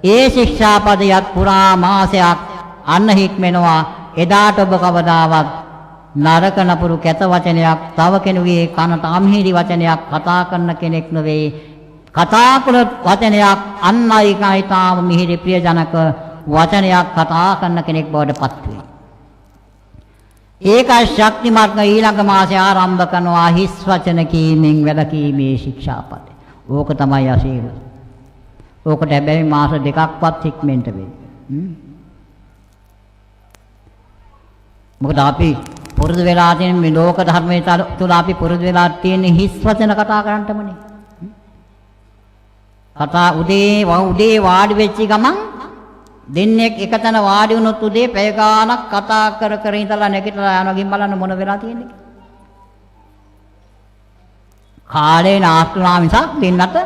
ඒ ශික්ෂාපදයක් පුරා මාසයක් අන්න හික්මෙනවා. එදාට ඔබ කවදාවත් නරක නපුරු කැත වචනයක් තව කෙනෙකුගේ කනට අමිහිරි වචනයක් කතා කරන කෙනෙක් නෙවෙයි. කතා කරන වචනයක් අන්නයි කයිතාම මිහිරි ප්‍රියජනක වචනයක් කතා කරන කෙනෙක් බවට පත් වේ. ඒකයි ශක්තිමත් ඊළඟ මාසය ආරම්භ කරනවා හිස් වචන කීමෙන් වැළකීමේ ශික්ෂාපදය. ඕක තමයි අසීල. ඕකට හැබැයි මාස දෙකක්වත් හික්මෙන්ට වෙන්නේ. මොකද අපි පුරුදු වෙලා තියෙන මේ ලෝක ධර්මයේ තුල අපි පුරුදු වෙලා තියෙන හිස් වචන කතා කරන්නමනේ. කතා උදේ වාඩි වෙච්ච ගමන් දෙන්නෙක් එකතන වාඩි වුණොත් උදේ පැය ගාණක් කතා කර කර ඉඳලා නැගිටලා යනවා ගින් බලන්න මොන වෙලා තියෙන්නේ. කාලේ නාස්තුනා මිසක් දෙන්නට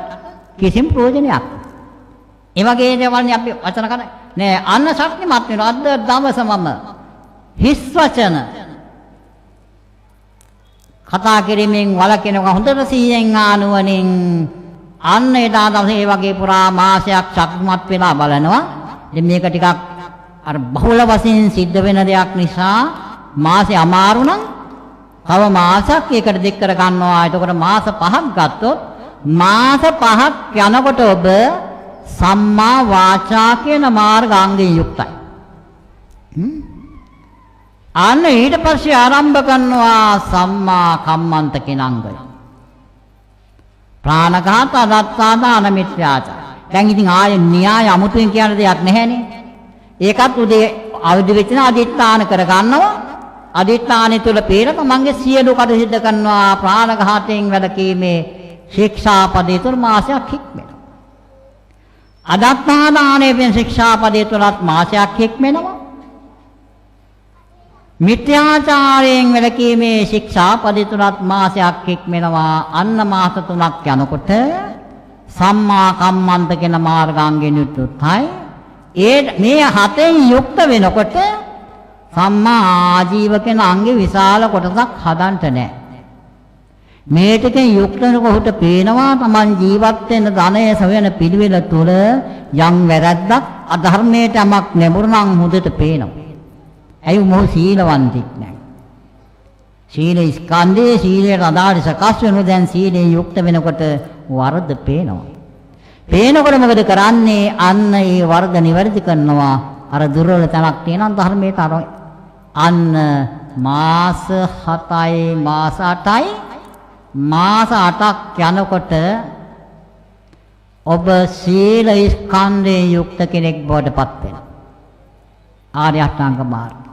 කිසිම ප්‍රයෝජනයක්. ඒ වගේ දේවල් අපි වචන කරන්නේ නෑ. අන්න ශක්තිමත් වෙනවා. අද දවසමම හිස් වචන කතා කිරීමෙන් වළකිනවා හොඳට සිහියෙන් ආනුවණින් අන්න එදා දවසේ ඒ වගේ පුරා මාසයක් ශක්තිමත් වෙලා බලනවා. ඉතින් මේක ටිකක් අර බහුල වශයෙන් සිද්ධ වෙන දෙයක් නිසා මාසේ අමාරු නම් තව මාසයක් ඒකට දෙක් කර ගන්නවා. එතකොට මාස 5ක් ගත්තොත් මාස 5ක් යනකොට ඔබ සම්මා වාචා කියන මාර්ගාංගයෙන් යුක්තයි. අන්න ඊට පස්සේ ආරම්භ කරනවා සම්මා කම්මන්ත කියන අංගය. ප්‍රාණඝාත අදත්තාදාන මිත්‍යාචාර. දැන් ඉතින් ආයේ න්‍යාය අමුතුවෙන් කියන දෙයක් නැහැනේ. ඒකත් උදේ අවදි වෙච්ච අදිස්ථාන කර ගන්නවා. අදිස්ථානෙ තුල පේන තමන්ගේ සියලු කටයුතු සිද්ධ කරනවා. ප්‍රාණඝාතයෙන් වැළකීමේ ශික්ෂාපදේ තුල මාසයක් හික්මෙනවා. අදත්තාදානයේ ශික්ෂාපදේ තුලත් මාසයක් හික්මෙනවා. මිත්‍යාචාරයෙන් වැළකීමේ ශික්ෂාපදේ තුලත් මාසයක් හික්මෙනවා. අන්න මාස 3ක් යනකොට සම්මා කම්මන්ත කියන මාර්ගාංගයෙන් යුක්තයි. මේ හතෙන් යුක්ත වෙනකොට සම්මා ආජීව කියන අංගේ විශාල කොටසක් හදන්න නැහැ. මේ ටිකෙන් යුක්ත වෙනකොට පේනවා Taman ජීවත් වෙන ධනය සොයන පිළිවෙල තුළ යම් වැරද්දක් අධර්මයට යමක් නැඹුරු නම් හොඳට පේනවා. ඇයි මොහු සීලවන්තෙක් නැහැ. සීල ස්කන්ධයේ සීලයට අදාළ සකස් වෙනු දැන් සීලයෙන් යුක්ත වෙනකොට වරද පේනවා. පේනකොට මොකද කරන්නේ? අන්න ඒ වරද නිවැරදි කරනවා. අර දුර්වල තැනක් තියෙනවා ධර්මයේ තර අන්න මාස 7යි මාස 8යි මාස 8ක් යනකොට ඔබ සීල ස්කන්ධයෙන් යුක්ත කෙනෙක් බවට පත් වෙනවා. ආර්ය අෂ්ටාංග මාර්ගය.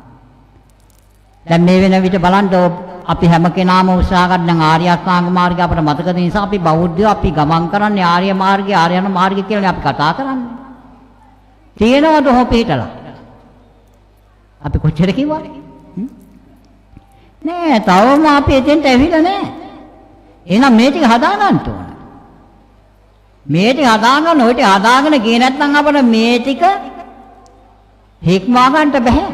දැන් මේ වෙන විට බලන්න අපි හැම කෙනාම උත්සාහ කරන ආර්ය අෂ්ටාංග මාර්ගය අපිට මතක තියෙන නිසා අපි බෞද්ධයෝ අපි ගමන් කරන්නේ ආර්ය මාර්ගය ආර්යන මාර්ගය කියලා අපි කතා කරන්නේ. තියෙනවද හොපිටලා? අපි කොච්චර කිව්වද? නෑ තවම අපි එතෙන්ට ඇවිල්ලා නෑ. එහෙනම් මේ ටික හදා ගන්න ඕන. මේ ටික හදාගන්න ඔය ටික හදාගෙන ගියේ නැත්නම් අපිට මේ ටික හික්මවා ගන්න බෑ.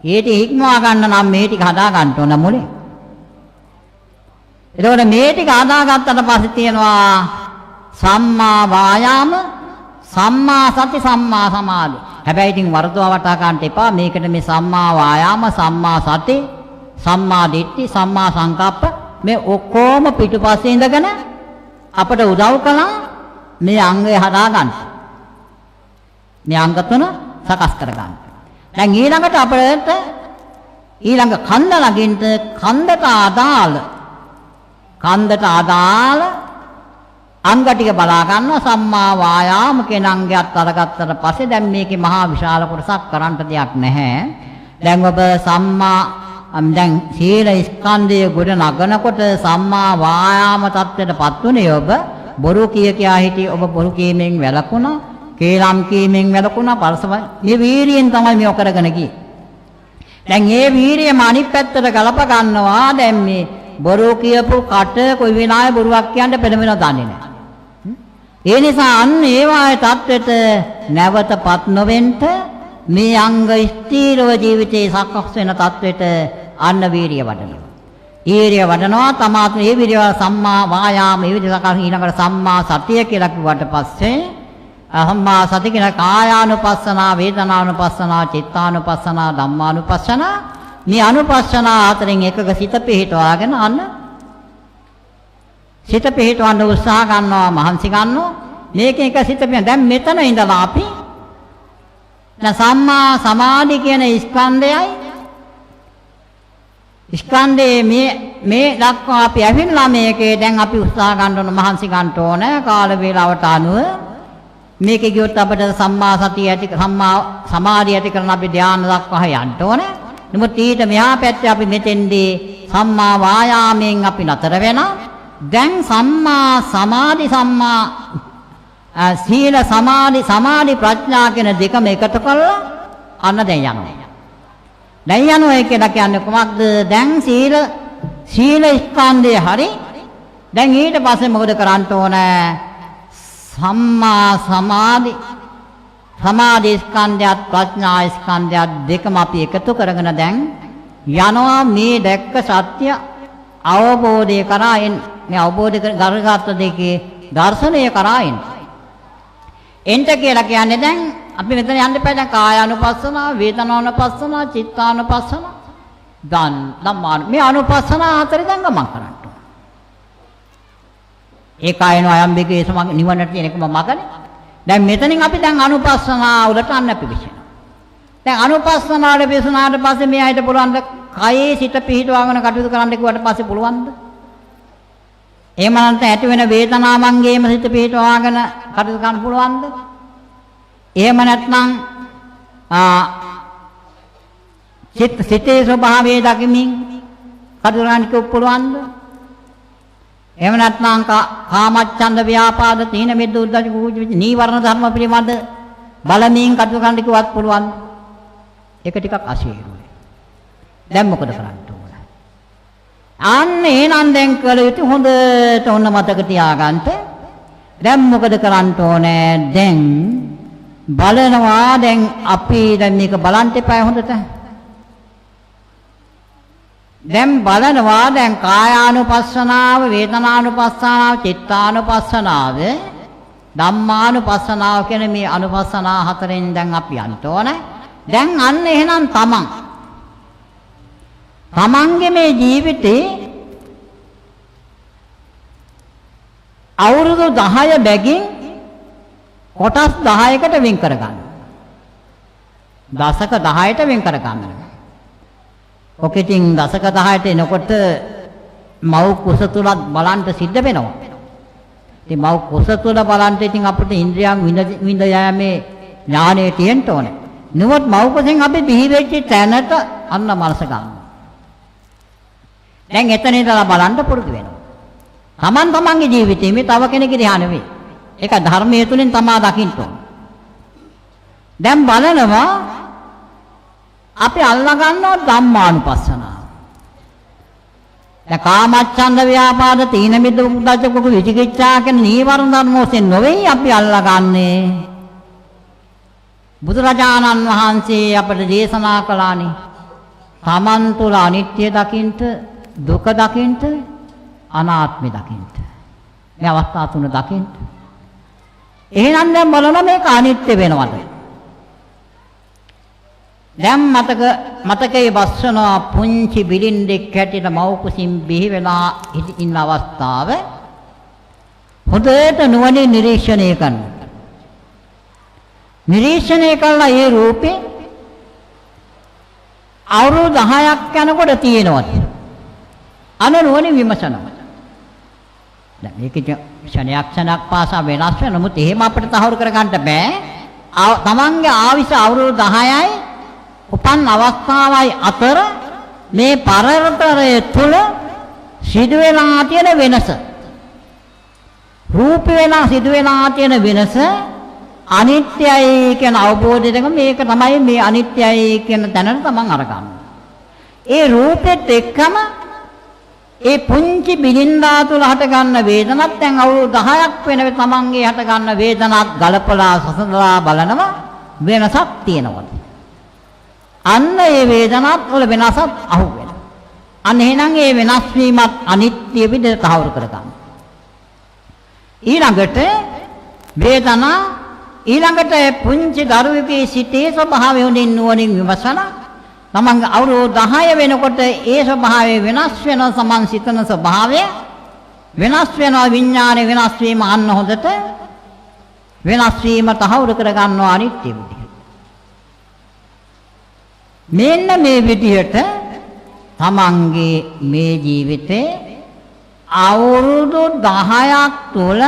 ඒ ටික හික්මවා ගන්න නම් මේ ටික හදා ගන්න ඕන මුලින්. එතකොට මේ ටික හදාගත්තට පස්සේ තියෙනවා සම්මා වායාම, සම්මා සති, සම්මා සමාධි. හැබැයි ඉතින් වරදව වටා ගන්න එපා. මේකට මේ සම්මා වායාම, සම්මා සති, සම්මා දිට්ඨි, සම්මා සංකප්ප මේ ඔක්කොම පිටුපස්සේ ඉඳගෙන අපට උදව් කළා මේ අංගය හදා ගන්න. මේ අංග තුන සකස් කර ගන්න. දැන් ඊළඟට අපිට ඊළඟ කන්ද ළඟින්ට කන්දට අදාළ අංග ටික බලා ගන්නවා සම්මා වායාම කියන අංගයත් අරගත්තට පස්සේ දැන් මේකේ මහා විශාල කොටසක් කරන්න දෙයක් නැහැ. දැන් ඔබ සම්මා දැන් සීල ස්කන්ධය ගොඩ නගනකොට සම්මා වායාම තත්ත්වයටපත් උනේ ඔබ බොරු කියා හිටියේ ඔබ බොරු කීමෙන් වැළකුණා, කේලම් කීමෙන් වැළකුණා, පරසම මේ වීරියෙන් තමයි මේ කරගෙන ගියේ. දැන් මේ වීරියම අනිත් පැත්තට ගලප ගන්නවා. දැන් මේ බොරු කියපු කට කොයි වෙලාවෙ බොරුවක් කියන්න පෙළඹෙනවද දන්නේ නැහැ. ඒ නිසා අන්න ඒ වායේ தත්වෙට නැවතපත් නොවෙන්න මේ අංග ස්ථීරව ජීවිතේ සකස් වෙන தත්වෙට අන්න වීරිය වඩනවා. වීරිය වඩනවා තමාත් මේ වීරිය සම්මා වායාම මේ විදිහට සකස් ඊළඟට සම්මා සතිය කියලා කිව්වට පස්සේ සම්මා සති කියන කායානුපස්සනා, වේදනානුපස්සනා, චිත්තානුපස්සනා, ධම්මානුපස්සනා මේ අනුපස්සනා අතරින් එකක සිත පිහිටවාගෙන අන්න සිත පිහිටවන්න උත්සාහ ගන්නවා, මහන්සි ගන්නවා. මේක එක සිත පිහිට. දැන් මෙතන ඉඳලා අපි සම්මා සමාධි කියන ස්කන්ධයේ මේ දක්වා අපි ඇවිල්ලා මේකේ දැන් අපි උත්සාහ ගන්න ඕන, මහන්සි ගන්න ඕන කාල වේලාවට අනුව මේකේ ගියොත් අපිට සම්මා සතිය ඇති සම්මා සමාධිය ඇති කරන අපි ධ්‍යාන දක්වා යන්න ඕන. නමුත් ඊට මෙහා පැත්තේ අපි මෙතෙන්දී සම්මා වායාමයෙන් අපි නතර වෙනවා. දැන් සම්මා සමාධි සම්මා සීල සමාධි ප්‍රඥා කියන දෙකම එකතු කරලා අන්න දැන් යනවා. දැන් යනවා කියලා කියන්නේ කොහොමද? දැන් සීල ස්කන්ධය හරි. දැන් ඊට පස්සේ මොකද කරන්න ඕන? සම්මා සමාධි ස්කන්ධයත් ප්‍රඥා ස්කන්ධයත් දෙකම අපි එකතු කරගෙන දැන් යනවා මේ දැක්ක සත්‍ය අවබෝධය කරා මේ අවබෝධ කරගත්ත දෙකේ දර්ශනය කරා එන්ට කියලා කියන්නේ දැන් අපි මෙතන යන්න එපා. දැන් කායානුපස්සනා, වේදනානුපස්සනා, චිත්තානුපස්සනා, ධම්මාන මේ අනුපස්සනා හතරේ දැන් ගමන් කරන්න ඕන. ඒ කායන අයම්බිකේ සමග නිවනට තියෙන එකම මගනේ. දැන් මෙතනින් අපි දැන් අනුපස්සනා උඩට අන්න අපි විශ්ිනවා. දැන් අනුපස්සනාට විසුණාට පස්සේ මේ ආයත පුළුවන් ද කයේ සිත පිහිටවාගෙන කටයුතු කරන්න කිව්වට පස්සේ පුළුවන්ද? එහෙම නැත්නම් ඇති වෙන වේදනාවන්ගේම සිත පිහිටවාගෙන කටයුතු කරන්න පුළුවන්ද? එහෙම නැත්නම් සිතේ ස්වභාවය දකිමින් කටයුතු කරන්න පුළුවන්ද? එහෙම නැත්නම් කාමච්ඡන්ද ව්‍යාපාද තීන මිද්ද උද්ධච්ච කුච්ච නීවරණ ධර්ම පිළිබඳ බලමින් කටයුතු කරන්න කිව්වත් පුළුවන්ද? ඒක ටිකක් අශීරුයි. දැන් මොකද කරන්න ඕන? අන්න එහෙනම් දැන් කළ යුතු හොඳට ඔන්න මතක තියාගන්න. දැන් මොකද කරන්න ඕනේ? දැන් බලනවා දැන් අපි දැන් මේක බලන්න එපා හොඳට. දැන් බලනවා දැන් කායානුපස්සනාව, වේදනානුපස්සනාව, චිත්තානුපස්සනාව, ධම්මානුපස්සනාව කියන මේ අනුපස්සනා හතරෙන් දැන් අපි යන්න ඕනේ. දැන් අන්න එහෙනම් තමන්ගේ මේ ජීවිතේ අවුරුදු 10 බැගින් කොටස් 10කට වෙන් කරගන්න. දශක 10ට වෙන් කරගන්න. ඔකෙටින් දශක 10ට එනකොට මව් කුස තුලත් බලන්න සිද්ධ වෙනවා. ඉතින් මව් කුස තුල බලන්න ඉතින් අපිට ඉන්ද්‍රියන් විඳ යෑමේ ඥානෙ තියෙන්න ඕනේ. නුවත් මව් කුසෙන් අපි බිහි වෙච්ච තැනට අන්න මනස ගන්නවා. දැන් එතන ඉඳලා බලන්න පුරුදු වෙනවා. තමන්ගේ ජීවිතේ මේ තව කෙනෙකුගේ ධ්‍යාන නෙවෙයි. ඒක ධර්මයේ තුලින් තමා දකින්න ඕන. දැන් බලනවා අපි අල්ලා ගන්නවා ධම්මානුපස්සනාව. දැන් කාමච්ඡන්ද ව්‍යාපාද තීන මිද්ද උද්ධච්ච කුච්ච විචිකිච්ඡා කියන නීවරණ ධර්ම ඔස්සේ නොවේ අපි අල්ලා ගන්නේ. බුදුරජාණන් වහන්සේ අපට දේශනා කළානේ තමන් තුළ අනිත්‍ය දකින්ට, දුක දකින්ට, අනාත්මය දකින්ට. මේ අවස්ථා තුන දකින්ට. එහෙනම් දැන් බලනවා මේක අනිත්‍ය වෙනවද? දැන් මතකයේ බස්සන පුංචි බිලින්දෙක් හැටියට මව් කුසින් බිහි වෙලා ඉන්න අවස්ථාව හොඳට නුවණින් නිරීක්ෂණය කරනවා. නිරීක්ෂණය කළා ඒ රූපේ අවුරුදු 10ක් යනකොට තියෙනවා. අනුනුවණින් විමසනවා. දැන් මේක ක්ෂණයක් පාසා වෙනස් වෙන නමුත් එහෙම අපිට තහවුරු කරගන්න බෑ. තමන්ගේ ආවිස අවුරුදු 10යි උපන් අවස්ථාවයි අතර මේ පරතරය තුල සිදුවෙනා තියෙන වෙනස. රූප වෙනා සිදුවෙනා තියෙන වෙනස අනිත්‍යයි කියන අවබෝධයක මේක තමයි මේ අනිත්‍යයි කියන දැනට තමන් අරගන්න. ඒ රූපෙත් එක්කම ඒ පුංචි බිලින්දා තුල හට ගන්න වේදනත් දැන් අවුරුදු 10ක් වෙන තමන්ගේ හට ගන්න වේදනත් ගලපලා සසඳලා බලනවා වෙනසක් තියෙනවා. අන්න ඒ වේදනත් වල වෙනසක් අහු වෙනවා. අන්න එහෙනම් ඒ වෙනස් වීමත් අනිත්‍ය විදිහට තහවුරු කරගන්න. ඊළඟට වේදනා ඊළඟට පුංචි දරුවෙකුගේ සිතේ ස්වභාවය හොඳින් නුවණින් විමසන තමන්ගේ අවුරුදු 10 වෙනකොට ඒ ස්වභාවය වෙනස් වෙන සමන් සිතන ස්වභාවය වෙනස් වෙනවා විඥානයේ වෙනස් වීම අන්න හොඳට වෙනස් වීම තහවුරු කර ගන්නවා අනිත්‍ය විදිහට. මෙන්න මේ විදිහට තමන්ගේ මේ ජීවිතේ අවුරුදු 10ක් තුළ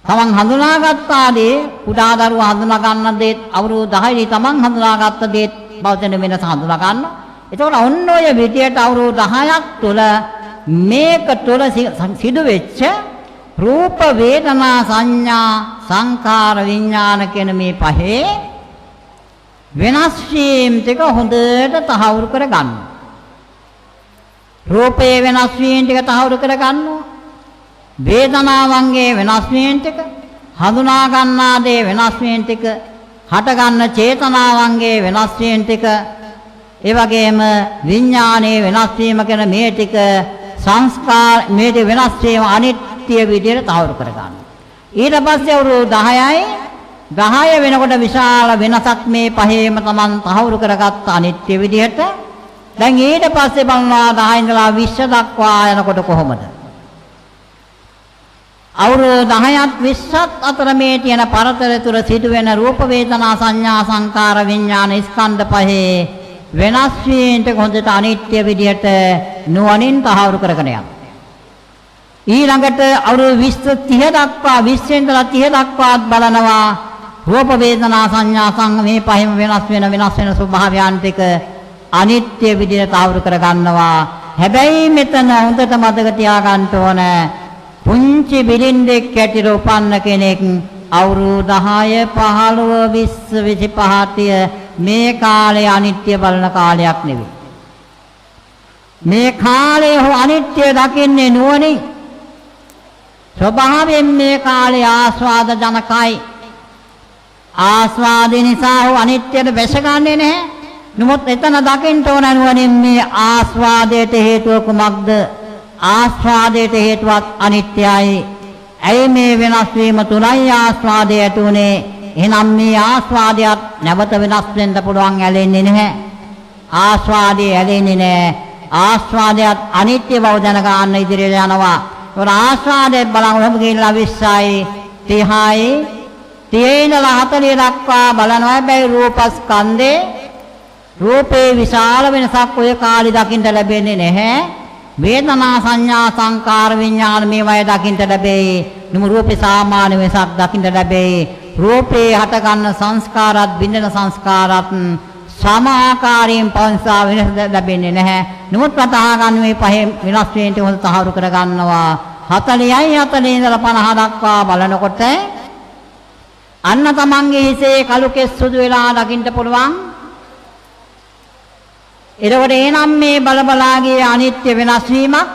තමන් හඳුනාගත්තාදී කුඩා දරුවා හඳුනා ගන්න දේත් අවුරුදු 10යි තමන් හඳුනාගත්ත දේත් බෞද්ධන වෙනස හඳුනා ගන්නවා. එතකොට ඔන්න ඔය විදියට අවුරුදු 10ක් තුළ මේක තුළ සිදු වෙච්ච රූප වේදනා සංඥා සංකාර විඥාන කියන මේ පහේ වෙනස් වීම ටික හොඳට තහවුරු කර ගන්නවා. රූපේ වෙනස් වීම ටික තහවුරු කර ගන්නවා. වේදනාවන්ගේ වෙනස් වීම ටික හඳුනා ගන්නා දේ වෙනස් වීම ටික හට ගන්න චේතනාවන්ගේ වෙනස් වීම ටික ඒ වගේම විඥානයේ වෙනස් වීම කියන මේ ටික සංස්කාර මේ වෙනස් වීම අනිත්‍ය විදිහට තහවුරු කර ගන්නවා. ඊට පස්සේ අවුරුදු 10යි 10 වෙනකොට විශාල වෙනසක් මේ පහේම Taman තහවුරු කරගත්ත අනිත්‍ය විදිහට. දැන් ඊට පස්සේ බලනවා 10 ඉඳලා 20 දක්වා යනකොට කොහොමද? අවුරුදු 10ත් 20ත් අතර මේ තියෙන පරතර තුර සිදුවෙන රූප වේදනා සංඥා සංකාර විඥාන ස්කන්ධ පහේ වෙනස් වීමට හොඳට අනිත්‍ය විදිහට නුවණින් තහවුරු කරගෙන යනවා. ඊළඟට අවුරුදු 20 30 දක්වා 20 ඉඳලා 30 දක්වාත් බලනවා රූප වේදනා සංඥා සංග මේ පහෙම වෙනස් වෙන ස්වභාවයන් ටික අනිත්‍ය විදිහට තහවුරු කර ගන්නවා. හැබැයි මෙතන හොඳට මතක තියාගන්න ඕන පුංචි බිරින්දෙක් ඇටිර උපන්න කෙනෙක් අවුරුදු 10 15 20 25 මේ කාලේ අනිත්‍ය බලන කාලයක් නෙවෙයි. මේ කාලේ හෝ අනිත්‍ය දකින්නේ නුවණින්. ස්වභාවයෙන් මේ කාලේ ආස්වාද ජනකයි. ආස්වාදේ නිසා හෝ අනිත්‍යයට වැසගන්නේ නැහැ. නමුත් එතන දකින්න ඕන නුවණින් මේ ආස්වාදයට හේතුව කුමක්ද? ආස්වාදයට හේතුවක් අනිත්‍යයි. ඇයි මේ වෙනස් වීම තුලයි ආස්වාදය ඇති උනේ? එහෙනම් මේ ආස්වාදයට නැවත වෙනස් වෙන්න පුළුවන් ඇලෙන්නේ නැහැ. ආස්වාදයේ ඇලෙන්නේ නැහැ. ආස්වාදයට අනිත්‍ය බව දැන ගන්න ඉදිරියට යනවා. ඒතර ආස්වාදයේ බලංගොම ගිහිල්ලා 20යි 30යි 30 ඉඳලා 40 දක්වා බලනවා. හැබැයි රූපස්කන්ධේ රූපේ විශාල වෙනසක් ඔය කාලේ දකින්න ලැබෙන්නේ නැහැ. වේදනා සංඥා සංකාර විඥාන මේවය දකින්න ලැබෙයි. නුඹ රූපේ සාමාන්‍ය වෙනසක් දකින්න ලැබෙයි. රූපේ හට ගන්න සංස්කාරات බින්දන සංස්කාරات සමාකාරයෙන් පංසා වෙනස ලැබෙන්නේ නැහැ. නුඹ වටහා ගන්න මේ පහේ වෙනස් වීමට හොඳ තහවුරු කර ගන්නවා. 40යි 40 ඉඳලා 50 දක්වා බලනකොට අන්න තමන්ගේ හිසේ කළු කෙස් සුදු වෙලා දකින්න පුළුවන්. එතකොට එනම් මේ බලබලාගේ අනිත්‍ය වෙනස් වීමක්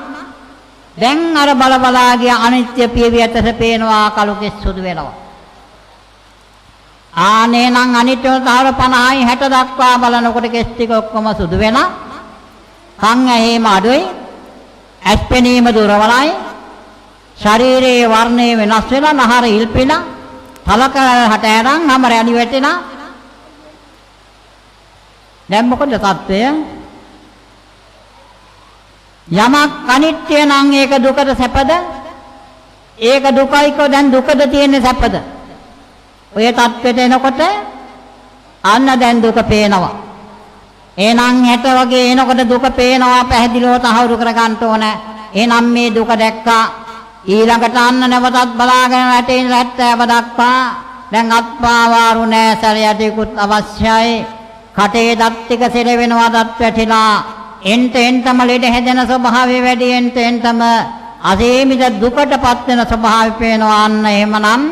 දැන් අර බලබලාගේ අනිත්‍ය පියවියටට පේනවා කළු කෙස් සුදු වෙනවා. ආනේ නම් අනිත්‍ය තවර 50යි 60 දක්වා බලනකොට කෙස් ටික ඔක්කොම සුදු වෙනවා. කන් ඇහිම අඩුයි. ඇස් පෙනීම දුරවලයි. ශරීරයේ වර්ණය වෙනස් වෙලා නහර ඉල්පිලා තලක හට ඇරන් හැම රැලි වැටෙනා. දැන් මොකද තත්ත්වය? යමක් අනිත්‍ය නම් ඒක දුකද සැපද? ඒක දුකයික දැන් දුකද තියෙන්නේ සැපද? ඔය තත්ත්වයට එනකොට අන්න දැන් දුක පේනවා. එහෙනම් හැට වගේ එනකොට දුක පේනවා පැහැදිලිව තහවුරු කර ගන්න ඕන. එහෙනම් මේ දුක දැක්කා ඊළඟට අන්න නැවතත් බලාගෙන වැටෙන 70 දක්වා දැන් අත්පා වාරු නෑ සැරයටිකුත් අවශ්‍යයි. කටේ දත් ටික සෙලවෙනවා දත් වැටිලා එන්ටම ලෙඩ හැදෙන ස්වභාවය වැඩි එන්ටම අසීමිත දුකටපත් වෙන ස්වභාවය පේනවා. අන්න එහෙමනම්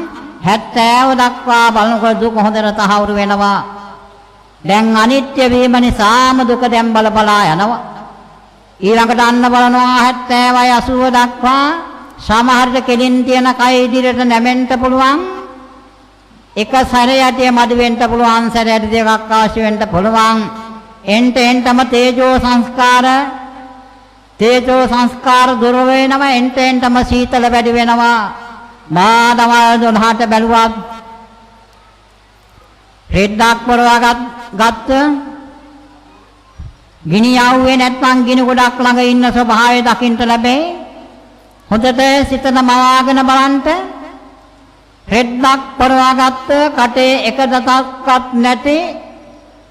70 දක්වා බලනකොට දුක හොඳට තහවුරු වෙනවා. දැන් අනිත්‍ය වීම නිසාම දුක දැන් බලා යනවා. ඊළඟට අන්න බලනවා 70යි 80 දක්වා සමහරට කෙලින් තියෙන කය ඉදිරියට නැමෙන්න පුළුවන්. එක සැරයටිය මදි වෙන්න පුළුවන්, සැරයට දෙකක් අවශ්‍ය වෙන්න පුළුවන්. එන්ටම තේජෝ සංස්කාර දුර වෙනවා. එන්ටම සීතල වැඩි වෙනවා. මාදවල් 12ට බැලුවත් රෙද්දක් පොරවා ගත්ත ගිනි යවුවේ නැත්නම් ගිනි ගොඩක් ළඟ ඉන්න ස්වභාවය දකින්න ලැබේ. හොඳට සිතන මවාගෙන බලන්න රෙද්දක් පොරවා ගත්ත කටේ එක දතක්වත් නැති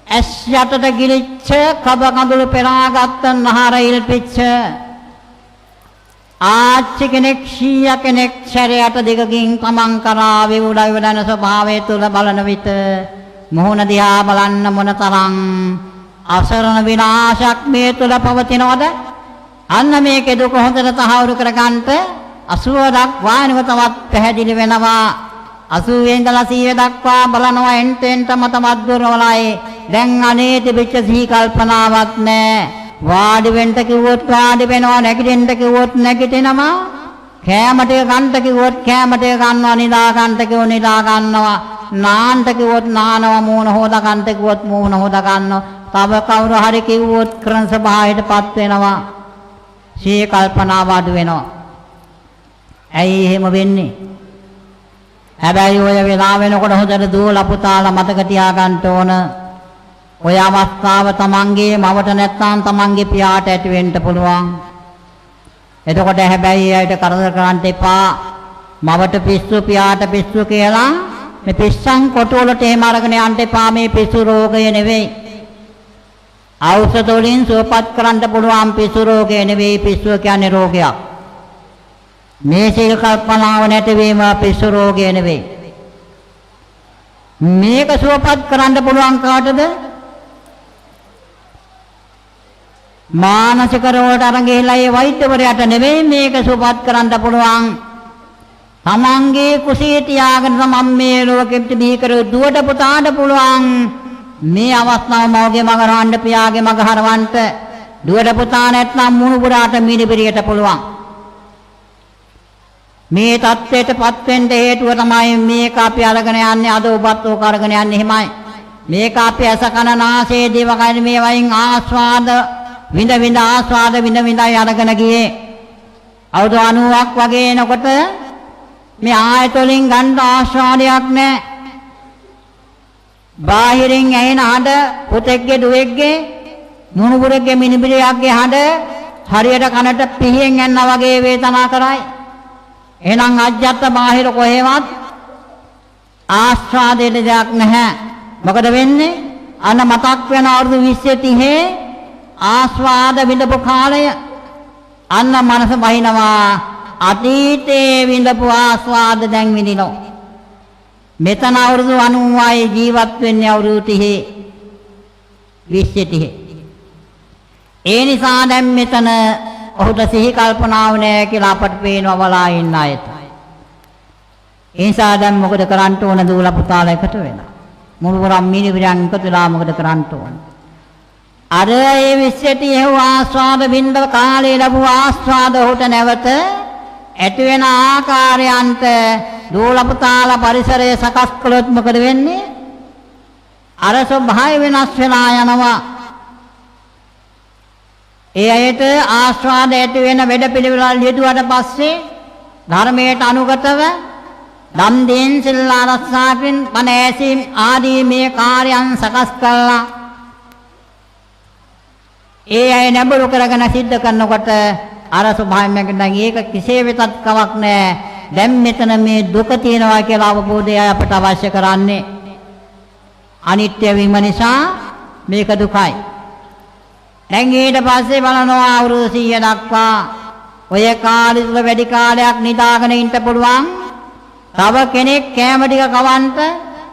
ඇස් යටට ගිලිච්ච කබ කඳුළු පෙරාගත්ත නහර ඉල්පිච්ච ආච්චි කෙනෙක් ශීය කෙනෙක් ශරයට දිගකින් තමන් කරා විවුඩයි වඩන ස්වභාවය තුල බලන විට මොහොන දිහා බලන්න මොනතරම් අසරණ විනාශයක් මේ තුල පවතිනවද? අන්න මේකේ දුක හොඳට තහවුරු කරගන්නට 80 දක්වා තවත් පැහැදිලි වෙනවා. 80 ඉඳලා 100 දක්වා බලනවා එන්ටම තමත් දුරවලයි. දැන් අනේ තිබිච්ච සිහි කල්පනාවක් නැහැ. වාඩි වෙන්න කිව්වොත් වාඩි වෙනවා, නැගිටින්න කිව්වොත් නැගිටිනවා. කෑම ටික ගන්න කිව්වොත් කෑම ටික ගන්නවා, නිදා ගන්න කිව්වොත් නිදා ගන්නවා. නාන්න කිව්වොත් නානවා, මූණ හොදා ගන්න කිව්වොත් මූණ හොදා ගන්නවා. තව කවුරු හරි කිව්වොත් කරන ස්වභාවයටපත් වෙනවා. සිහි කල්පනාව අඩු වෙනවා. ඇයි එහෙම වෙන්නේ? හැබැයි ඔය වෙලාව වෙනකොට හොඳට දුවලා පුතාලා මතක තියාගන්න ඕන. ඔය අවස්ථාව තමන්ගේ මවට නැත්නම් තමන්ගේ පියාට ඇති වෙන්න පුළුවන්. එතකොට හැබැයි ඇයට කරදර කරන්න එපා. මවට පිස්සු පියාට පිස්සු කියලා මේ පිස්සන් කොටුවලට එහෙම අරගෙන යන්න එපා. මේ පිස්සු රෝගය නෙවෙයි. ඖෂධ වලින් සුවපත් කරන්න පුළුවන් පිස්සු රෝගය නෙවෙයි. පිස්සුව කියන්නේ රෝගයක්. මේ සීල කල්පනාව නැතිවීම පිස්සු රෝගය නෙවෙයි. මේක සුවපත් කරන්න පුළුවන් කාටද? මානසික රෝගට අරන් ගිහිලා ඒ වෛද්‍යවරයාට නෙවෙයි මේක සුවපත් කරන්න පුළුවන්. තමන්ගේ කුසී තියාගෙන මම මේ ලෝකෙට බිහි කර දුවට පුතාට පුළුවන් මේ අවස්ථාව මවගේ මග හරවන්න පියාගේ මග හරවන්න. දුවට පුතා නැත්නම් මුණුබුරාට මිනිබිරියට පුළුවන්. මේ தත්ත්වයටපත් වෙන්න හේතුව තමයි මේක අපි අරගෙන යන්නේ. අද ඔබත් ඕක අරගෙන යන්නේ එහෙමයි. මේක අපි අස කන නාසය දිව කය මේ වයින් ආස්වාද විඳ විඳයි අරගෙන ගියේ. අවුරුදු 90ක් වගේ එනකොට මේ ආයත වලින් ගන්න ආස්වාදයක් නැහැ. බාහිරින් ඇහෙන හඬ පුතෙක්ගේ දුවෙක්ගේ මුණුබුරෙක්ගේ මිනිබිරියක්ගේ හඬ හරියට කනට පිහියෙන් යනවා වගේ වේදනා කරයි. එහෙනම් අජ්ජත් බාහිර කොහෙවත් ආස්වාදයේ දෙයක් නැහැ. මොකද වෙන්නේ? අන්න මතක් වෙන අවුරුදු 20 30 ආස්වාද විඳපු කාලය අන්න මනස බහිනවා. අතීතයේ විඳපු ආස්වාද දැන් විඳිනවා. මෙතන අවුරුදු 90යි ජීවත් වෙන්නේ අවුරුදු 30 20 30. ඒ නිසා දැන් මෙතන ඔහුට සිහි කල්පනාව නැහැ කියලා අපට පේනවා බලා ඉන්න අයට. ඒ නිසා දැන් මොකද කරන්න ඕන? දූලා පුතාලා එකට වෙලා. මුළුවරම් මිනිවිරන් එකතු වෙලා මොකද කරන්න ඕන? අර ඒ 20 ආස්වාද බින්ද කාලේ ලැබුව ආස්වාද ඔහුට නැවත ඇති වෙන ආකාරයන්ට දූලා පුතාලා පරිසරය සකස් කළොත් මොකද වෙන්නේ? අර ස්වභාවය වෙනස් වෙලා යනවා. ඒ අයට ආස්වාද ඇති වෙන වැඩ පිළිවෙල යෙදුවට පස්සේ ධර්මයට අනුගතව දම් දෙන් සිල් ආරක්ෂාකින් බණ ඇසීම් ආදී මේ කාර්යයන් සකස් කළා. ඒ අය නැඹුරු කරගෙන සිද්ධ කරනකොට අර ස්වභාවයෙන් ඒක කිසිේ වෙතත් කවක් නැහැ. දැන් මෙතන මේ දුක තියෙනවා කියලා අවබෝධය අපට අවශ්‍ය කරන්නේ. අනිත්‍ය වීම නිසා මේක දුකයි. දැන් ඊට පස්සේ බලනවා අවුරුදු 100 දක්වා ඔය කාලේ තුල වැඩි කාලයක් නිදාගෙන ඉන්න පුළුවන්. තව කෙනෙක් කැම ටික කවන්ට,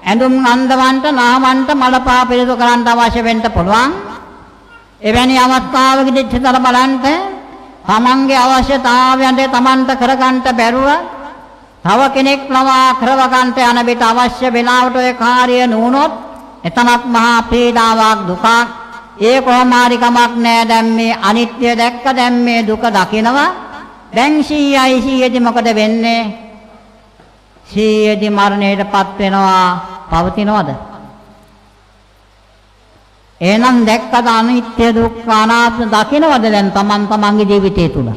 ඇඳුම් අඳවන්ට, නාවන්ට, මලපා පිළිතු කරන්න අවශ්‍ය වෙන්න පුළුවන්. එවැනි අවස්ථාවකදී හිතලා බලන්න තමන්ගේ අවශ්‍යතාවයන් තමන්ට කරගන්න බැරුව තව කෙනෙක් ලවා කරව ගන්නට යන විට අවශ්‍ය වෙලාවට ඔය කාර්ය නුනොත් එතනත් මහා පීඩාවක් දුකක්. ඒ කොහොම හරි කමක් නෑ. දැන් මේ අනිත්‍ය දැක්ක, දැන් මේ දුක දකිනවා. දැන් 100යි මොකද වෙන්නේ? 100දී මරණයටපත් වෙනවා. පවතිනවද? එහෙනම් දැක්කද අනිත්‍ය දුක්ඛ අනාත්ම දකින්නවද දැන් තමන්ගේ ජීවිතය තුල?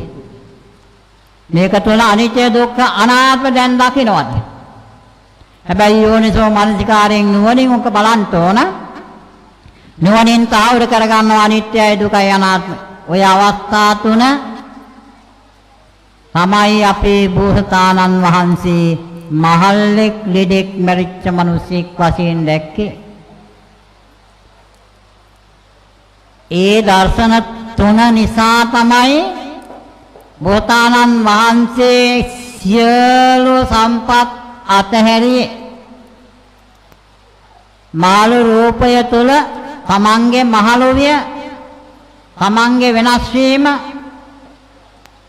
මේක තුල අනිත්‍ය දුක්ඛ අනාත්ම දැන් දකින්නවද? හැබැයි යෝනිසෝ මනසිකාරයෙන් නුවණින් උක බලන්න ඕන. නුවණින් තාවර කරගන්නවා අනිත්‍යයි දුකයි අනාත්ම. ඔය අවස්ථා තුන තමයි අපේ බෝසතාණන් වහන්සේ මහල්ලෙක් ලෙඩෙක් මරිච්ච මිනිසෙක් වශයෙන් දැක්කේ. ඒ දර්ශන තුන නිසා තමයි බෝසතාණන් වහන්සේ සියලු සම්පත් අතහැරියේ. මාළු රූපය තුල තමන්ගේ මහලොවිය, තමන්ගේ වෙනස් වීම,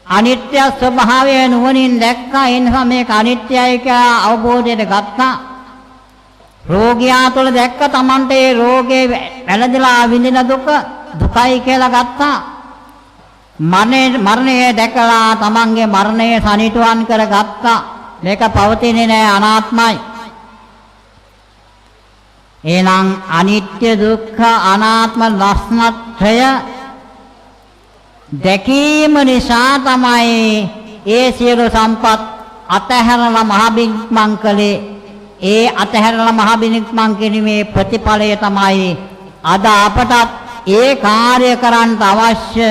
අනිත්‍ය ස්වභාවය නුවණින් දැක්කා. ඒ නිසා මේක අනිත්‍යයි කියලා අවබෝධයට ගත්තා. රෝගියා තුළ දැක්ක තමන්ට ඒ රෝගේ වැළඳලා විඳින දුක දුකයි කියලා ගත්තා. මරණය දැකලා තමන්ගේ මරණය සනිටුවන් කරගත්තා. මේක පවතින්නේ නැහැ, අනාත්මයි. එහෙනම් අනිත්‍ය දුක්ඛ අනාත්ම ලක්ෂණත්‍රය දැකීම නිසා තමයි ඒ සියලු සම්පත් අතහැරලා මහ බිම්මං කලේ. ඒ අතහැරලා මහ බිම්මං කිරීමේ ප්‍රතිඵලය තමයි අද අපට ඒ කාර්ය කරන්න අවශ්‍ය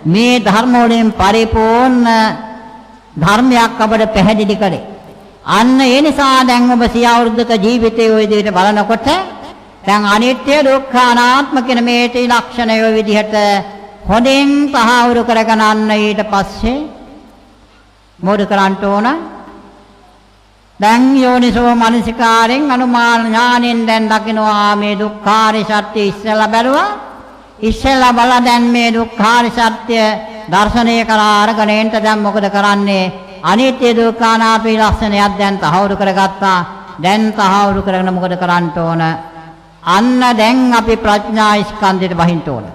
මේ ධර්ම වලින් පරිපූර්ණ ධර්මයක් අපට පැහැදිලි කළේ. අන්න ඒ නිසා දැන් ඔබ සිය අවුරුද්දක ජීවිතයේ ওই විදිහට බලනකොට දැන් අනිත්‍ය දුක්ඛ අනාත්ම කියන මේ ත්‍රිලක්ෂණය ඔය විදිහට හොඳින් තහවුරු කරගෙන යන්න. ඊට පස්සේ මොකද කරන්න ඕන? දැන් යෝනිසෝ මනසිකාරෙන් අනුමාන ඥානෙන් දැන් දකිනවා මේ දුක්ඛාරි සත්‍ය ඉස්සෙල්ලා බැලුවා. ඉස්සෙල්ලා බලා දැන් මේ දුක්ඛාරි සත්‍ය දර්ශනය කරලා අරගෙන එන්න දැන් මොකද කරන්නේ? අනිත්‍ය දුක්ඛ අනාත්ම ලක්ෂණයක් දැන් තහවුරු කරගත්තා. දැන් තහවුරු කරගෙන මොකද කරන්න ඕන? අන්න දැන් අපි ප්‍රඥා ස්කන්ධයට බහින්න ඕන.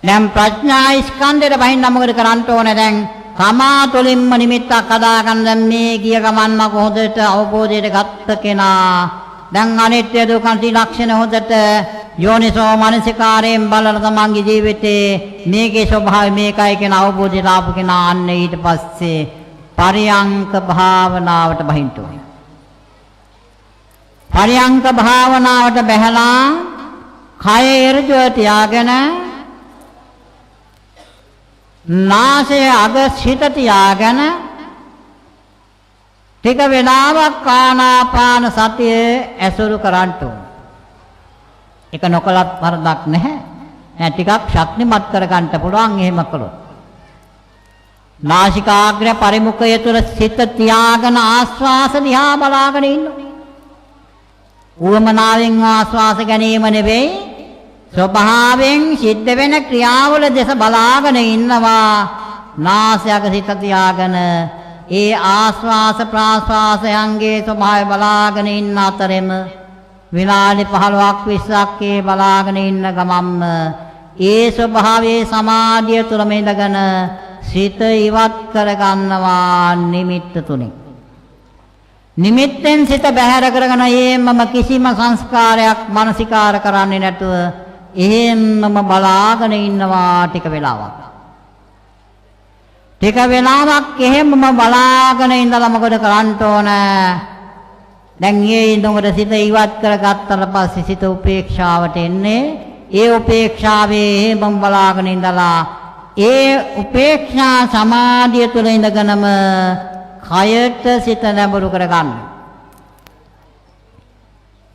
දැන් ප්‍රඥා ස්කන්ධයට බහින්න මොකද කරන්න ඕන? දැන් තමා තුළින්ම නිමිත්තක් හදාගන්න. මේ ගිය ගමන්ම හොඳට අවබෝධයට ගත්ත කෙනා දැන් අනිත්‍ය දුක්ඛ ලක්ෂණ හොඳට යෝනිසෝ මනසිකාරයෙන් බලන තමන්ගේ ජීවිතේ මේකේ ස්වභාවය මේකයි කියන අවබෝධය ලාභ කෙනා අන්න ඊට පස්සේ පරියංක භාවනාවට බහින්න ඕනේ. පරියංක භාවනාවට බැහැලා කය ඍජුව තියාගෙන නාසය අග සිත තියාගෙන ටික වේලාවක් ආනාපාන සතිය ඇසුරු කරන්න ඕන. ඒක නොකලත් වරදක් නැහැ. ටිකක් ශක්තිමත් කරගන්න පුළුවන් එහෙම කළොත්. නාසිකාග්‍ර පරිමුඛය තුළ සිත තියාගෙන ආස්වාස දිහා බලාගෙන ඉන්න. උවමනාවෙන් ආස්වාස ගැනීම නෙවෙයි, ස්වභාවයෙන් සිද්ධ වෙන ක්‍රියාවල දෙස බලාගෙන ඉන්නවා. නාසයක සිත තියාගෙන ඒ ආස්වාස ප්‍රාස්වාසයන්ගේ ස්වභාවය බලාගෙන ඉන්න අතරෙම විනාඩි 15ක් 20ක් ඒ බලාගෙන ඉන්න ගමම්ම ඒ ස්වභාවයේ සමාධිය තුලම ඉඳගෙන සිත ඉවත් කරගන්නවා නිමිත්ත තුලින්. නිමිත්තෙන් සිත බැහැර කරගෙන එහෙමම කිසිම සංස්කාරයක් මානසිකාර කරන්නේ නැතුව එහෙමම බලාගෙන ඉන්නවා ටික වෙලාවක්. ටික වෙලාවක් එහෙමම බලාගෙන ඉඳලා මොකද කරන්න ඕන? දැන් මේ ඉඳමුද සිත ඉවත් කරගත්තට පස්සේ සිත උපේක්ෂාවට එන්නේ. ඒ උපේක්ෂාවේ එහෙමම බලාගෙන ඉඳලා ඒ උපේක්ෂා සමාධිය තුළ ඉඳගෙනම කයට සිත නැඹුරු කරගන්න.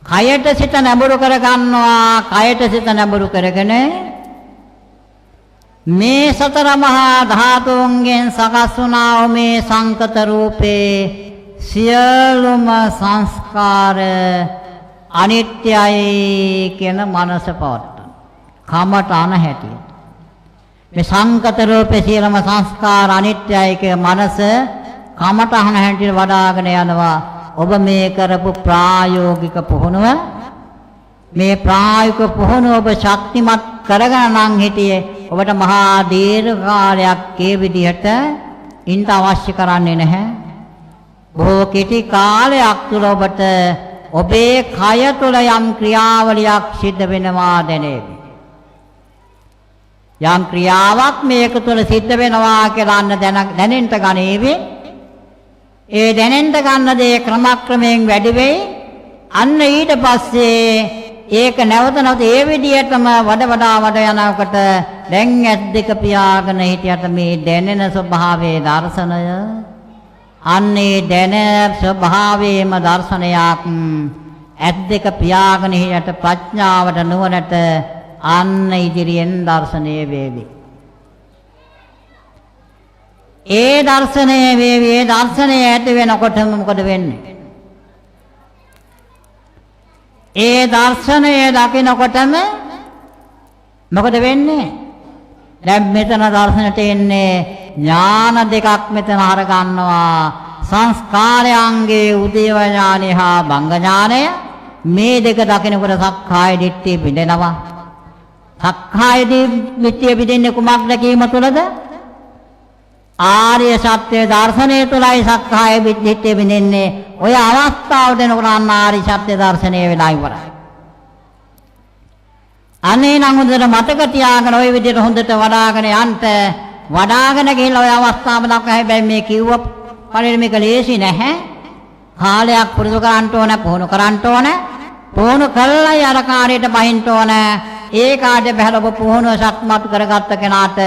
කයට සිත නැඹුරු කරගන්නවා. කයට සිත නැඹුරු කරගෙන මේ සතර මහා ධාතුන්ගෙන් සකස් වුණා මේ සංකත රූපේ සියලුම සංස්කාර අනිත්‍යයි කියන මනස පවත්තන. කමට අනහැටියට. මේ සංකත රූපේ සියලුම සංස්කාර අනිත්‍යයි කියන මනස කමට අනහැටියට වඩාගෙන යනවා. ඔබ මේ කරපු ප්‍රායෝගික පුහුණුව මේ ප්‍රායෝගික පුහුණුව ඔබ ශක්තිමත් කරගෙන නම් හිටියේ ඔබට මහා දීර්ඝ කාලයක් ඒ විදිහට ඉන්න අවශ්‍ය කරන්නේ නැහැ. බොහෝ කෙටි කාලයක් තුළ ඔබට ඔබේ කය තුළ යම් ක්‍රියාවලියක් සිද්ධ වෙනවා දැනේවි. යම් ක්‍රියාවක් මේක තුළ සිද්ධ වෙනවා කියලා දැනෙන්න ගනේවි. ඒ දැනෙන්න ගන්න දේ ක්‍රමක්‍රමයෙන් වැඩි වෙයි. අන්න ඊට පස්සේ ඒක නැවත නැවත ඒ විදිහටම වඩ යනකොට දැන් ඇස් දෙක පියාගෙන හිටියට මේ දැනෙන ස්වභාවයේ දර්ශනය අන්නේ දැන ස්වභාවයේම දර්ශනයක් ඇස් දෙක පියාගෙන හිටියට ප්‍රඥාවට නුවණට අන්න ඉදිරියෙන් දර්ශනය වේවි. ඒ දර්ශනය වේවි. ඒ දර්ශනය ඇති වෙනකොට මොකද වෙන්නේ? ඒ දර්ශනය දකිනකොටම මොකද වෙන්නේ? දැන් මෙතන දර්ශනට එන්නේ ඥාන දෙකක් මෙතන අර ගන්නවා. සංස්කාරයන්ගේ උදේව ඥානය හා භංග ඥානය. මේ දෙක දකිනකොට සක්කාය දිට්ඨිය බිඳෙනවා. සක්කාය දිට්ඨිය බිඳෙන්නේ කුමක්ද කීම තුලද? ආර්ය සත්‍ය දර්ශනය තුලයි සක්කාය දිට්ඨිය බිඳෙන්නේ. ඔය අවස්ථාව දෙනකොට ආර්ය සත්‍ය දර්ශනය වෙලා ඉවරයි. අනේ නම් හොඳට මතක තියාගෙන ওই විදිහට හොඳට වඩාගෙන ගිහිල්ලා ඔය අවස්ථාව දක්වා හැබැයි මේ කිව්ව පරිදි මේක ලේසි නැහැ. කාලයක් පුරුදු කරන්න ඕන, පුහුණු කරන්න ඕන. පුහුණු කළායි අර කාර්යයට බහින්න ඕන. ඒ කාර්යය බහලා ඔබ පුහුණුව ශක්තිමත් කරගත්ත කෙනාට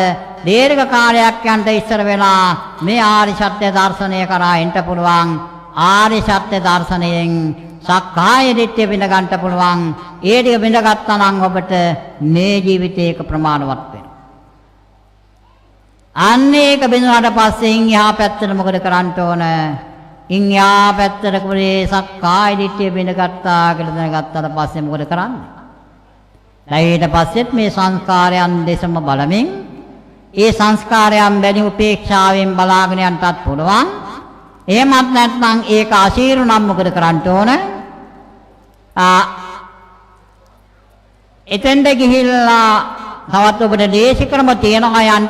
දීර්ඝ කාලයක් යන්න ඉස්සර වෙලා මේ ආර්ය සත්‍ය දර්ශනය කරා එන්න පුළුවන්. ආර්ය සත්‍ය දර්ශනයෙන් සක්කාය දිට්ඨිය බිඳ ගන්න පුළුවන්. ඒ ටික බිඳ ගත්තා නම් ඔබට මේ ජීවිතේක ප්‍රමාණවත් වෙනවා. අන්න ඒක බිඳුනාට පස්සේ ඉන්හා පැත්තට මොකද කරන්න ඕන? ඉන්හා පැත්තට කුලේ සක්කාය දිට්ඨිය බිඳ ගත්තා කියලා දැනගත්තාට පස්සේ මොකද කරන්නේ? ඊට පස්සෙත් මේ සංස්කාරයන් දෙසම බලමින් ඒ සංස්කාරයන් බැරි උපේක්ෂාවෙන් බලාගෙන යන්නත් පුළුවන්. එහෙමත් නැත්නම් ඒක අසීරු නම් මොකද කරන්න ඕන? එතෙන්ද ගිහිල්ලා තවත් ඔබට දේශ ක්‍රම තියෙනවා යන්න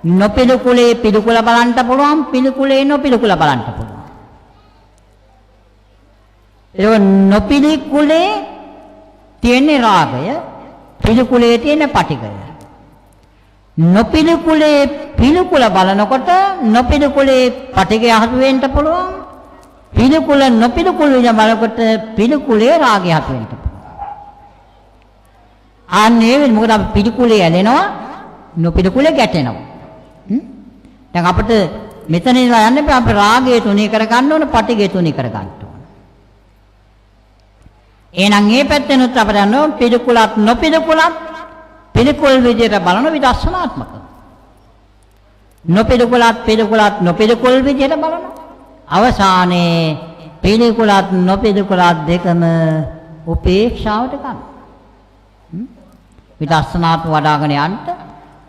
නොපිළිකුලේ පිළිකුල බලන්න පුළුවන්, පිළිකුලේ නොපිළිකුල බලන්න පුළුවන්. ඒ නොපිළිකුලේ තියෙන රාගය, පිළිකුලේ තියෙන පටිඝය. නොපිළිකුලේ පිළිකුල බලනකොට නොපිළිකුලේ පටිඝය හසු වෙන්න පුළුවන්. පිළිකුල නොපිළිකුල බලනකොට පිළිකුලේ රාගය හසු වෙන්න පුළුවන්. අනේ මොකද පිළිකුලේ ඇලෙනවා, නොපිළිකුලේ ගැටෙනවා. දැන් අපිට මෙතන ඉඳලා යන්න බෑ. අපි රාගය තුනී කර ගන්න ඕන, පටිඝය තුනී කර ගන්න ඕන. එහෙනම් මේ පැත්තෙනුත් අපිට යන්න පිළිකුලත් නොපිළිකුලත් පිළිකුල් විදියට බලන විදර්ශනාත්මක. නොපිළිකුලත් නොපිළිකුල් විදියට බලන. අවසානයේ පිළිකුලත් නොපිළිකුලත් දෙකම උපේක්ෂාවට ගන්න. විදර්ශනාත් වඩාගෙන යන්න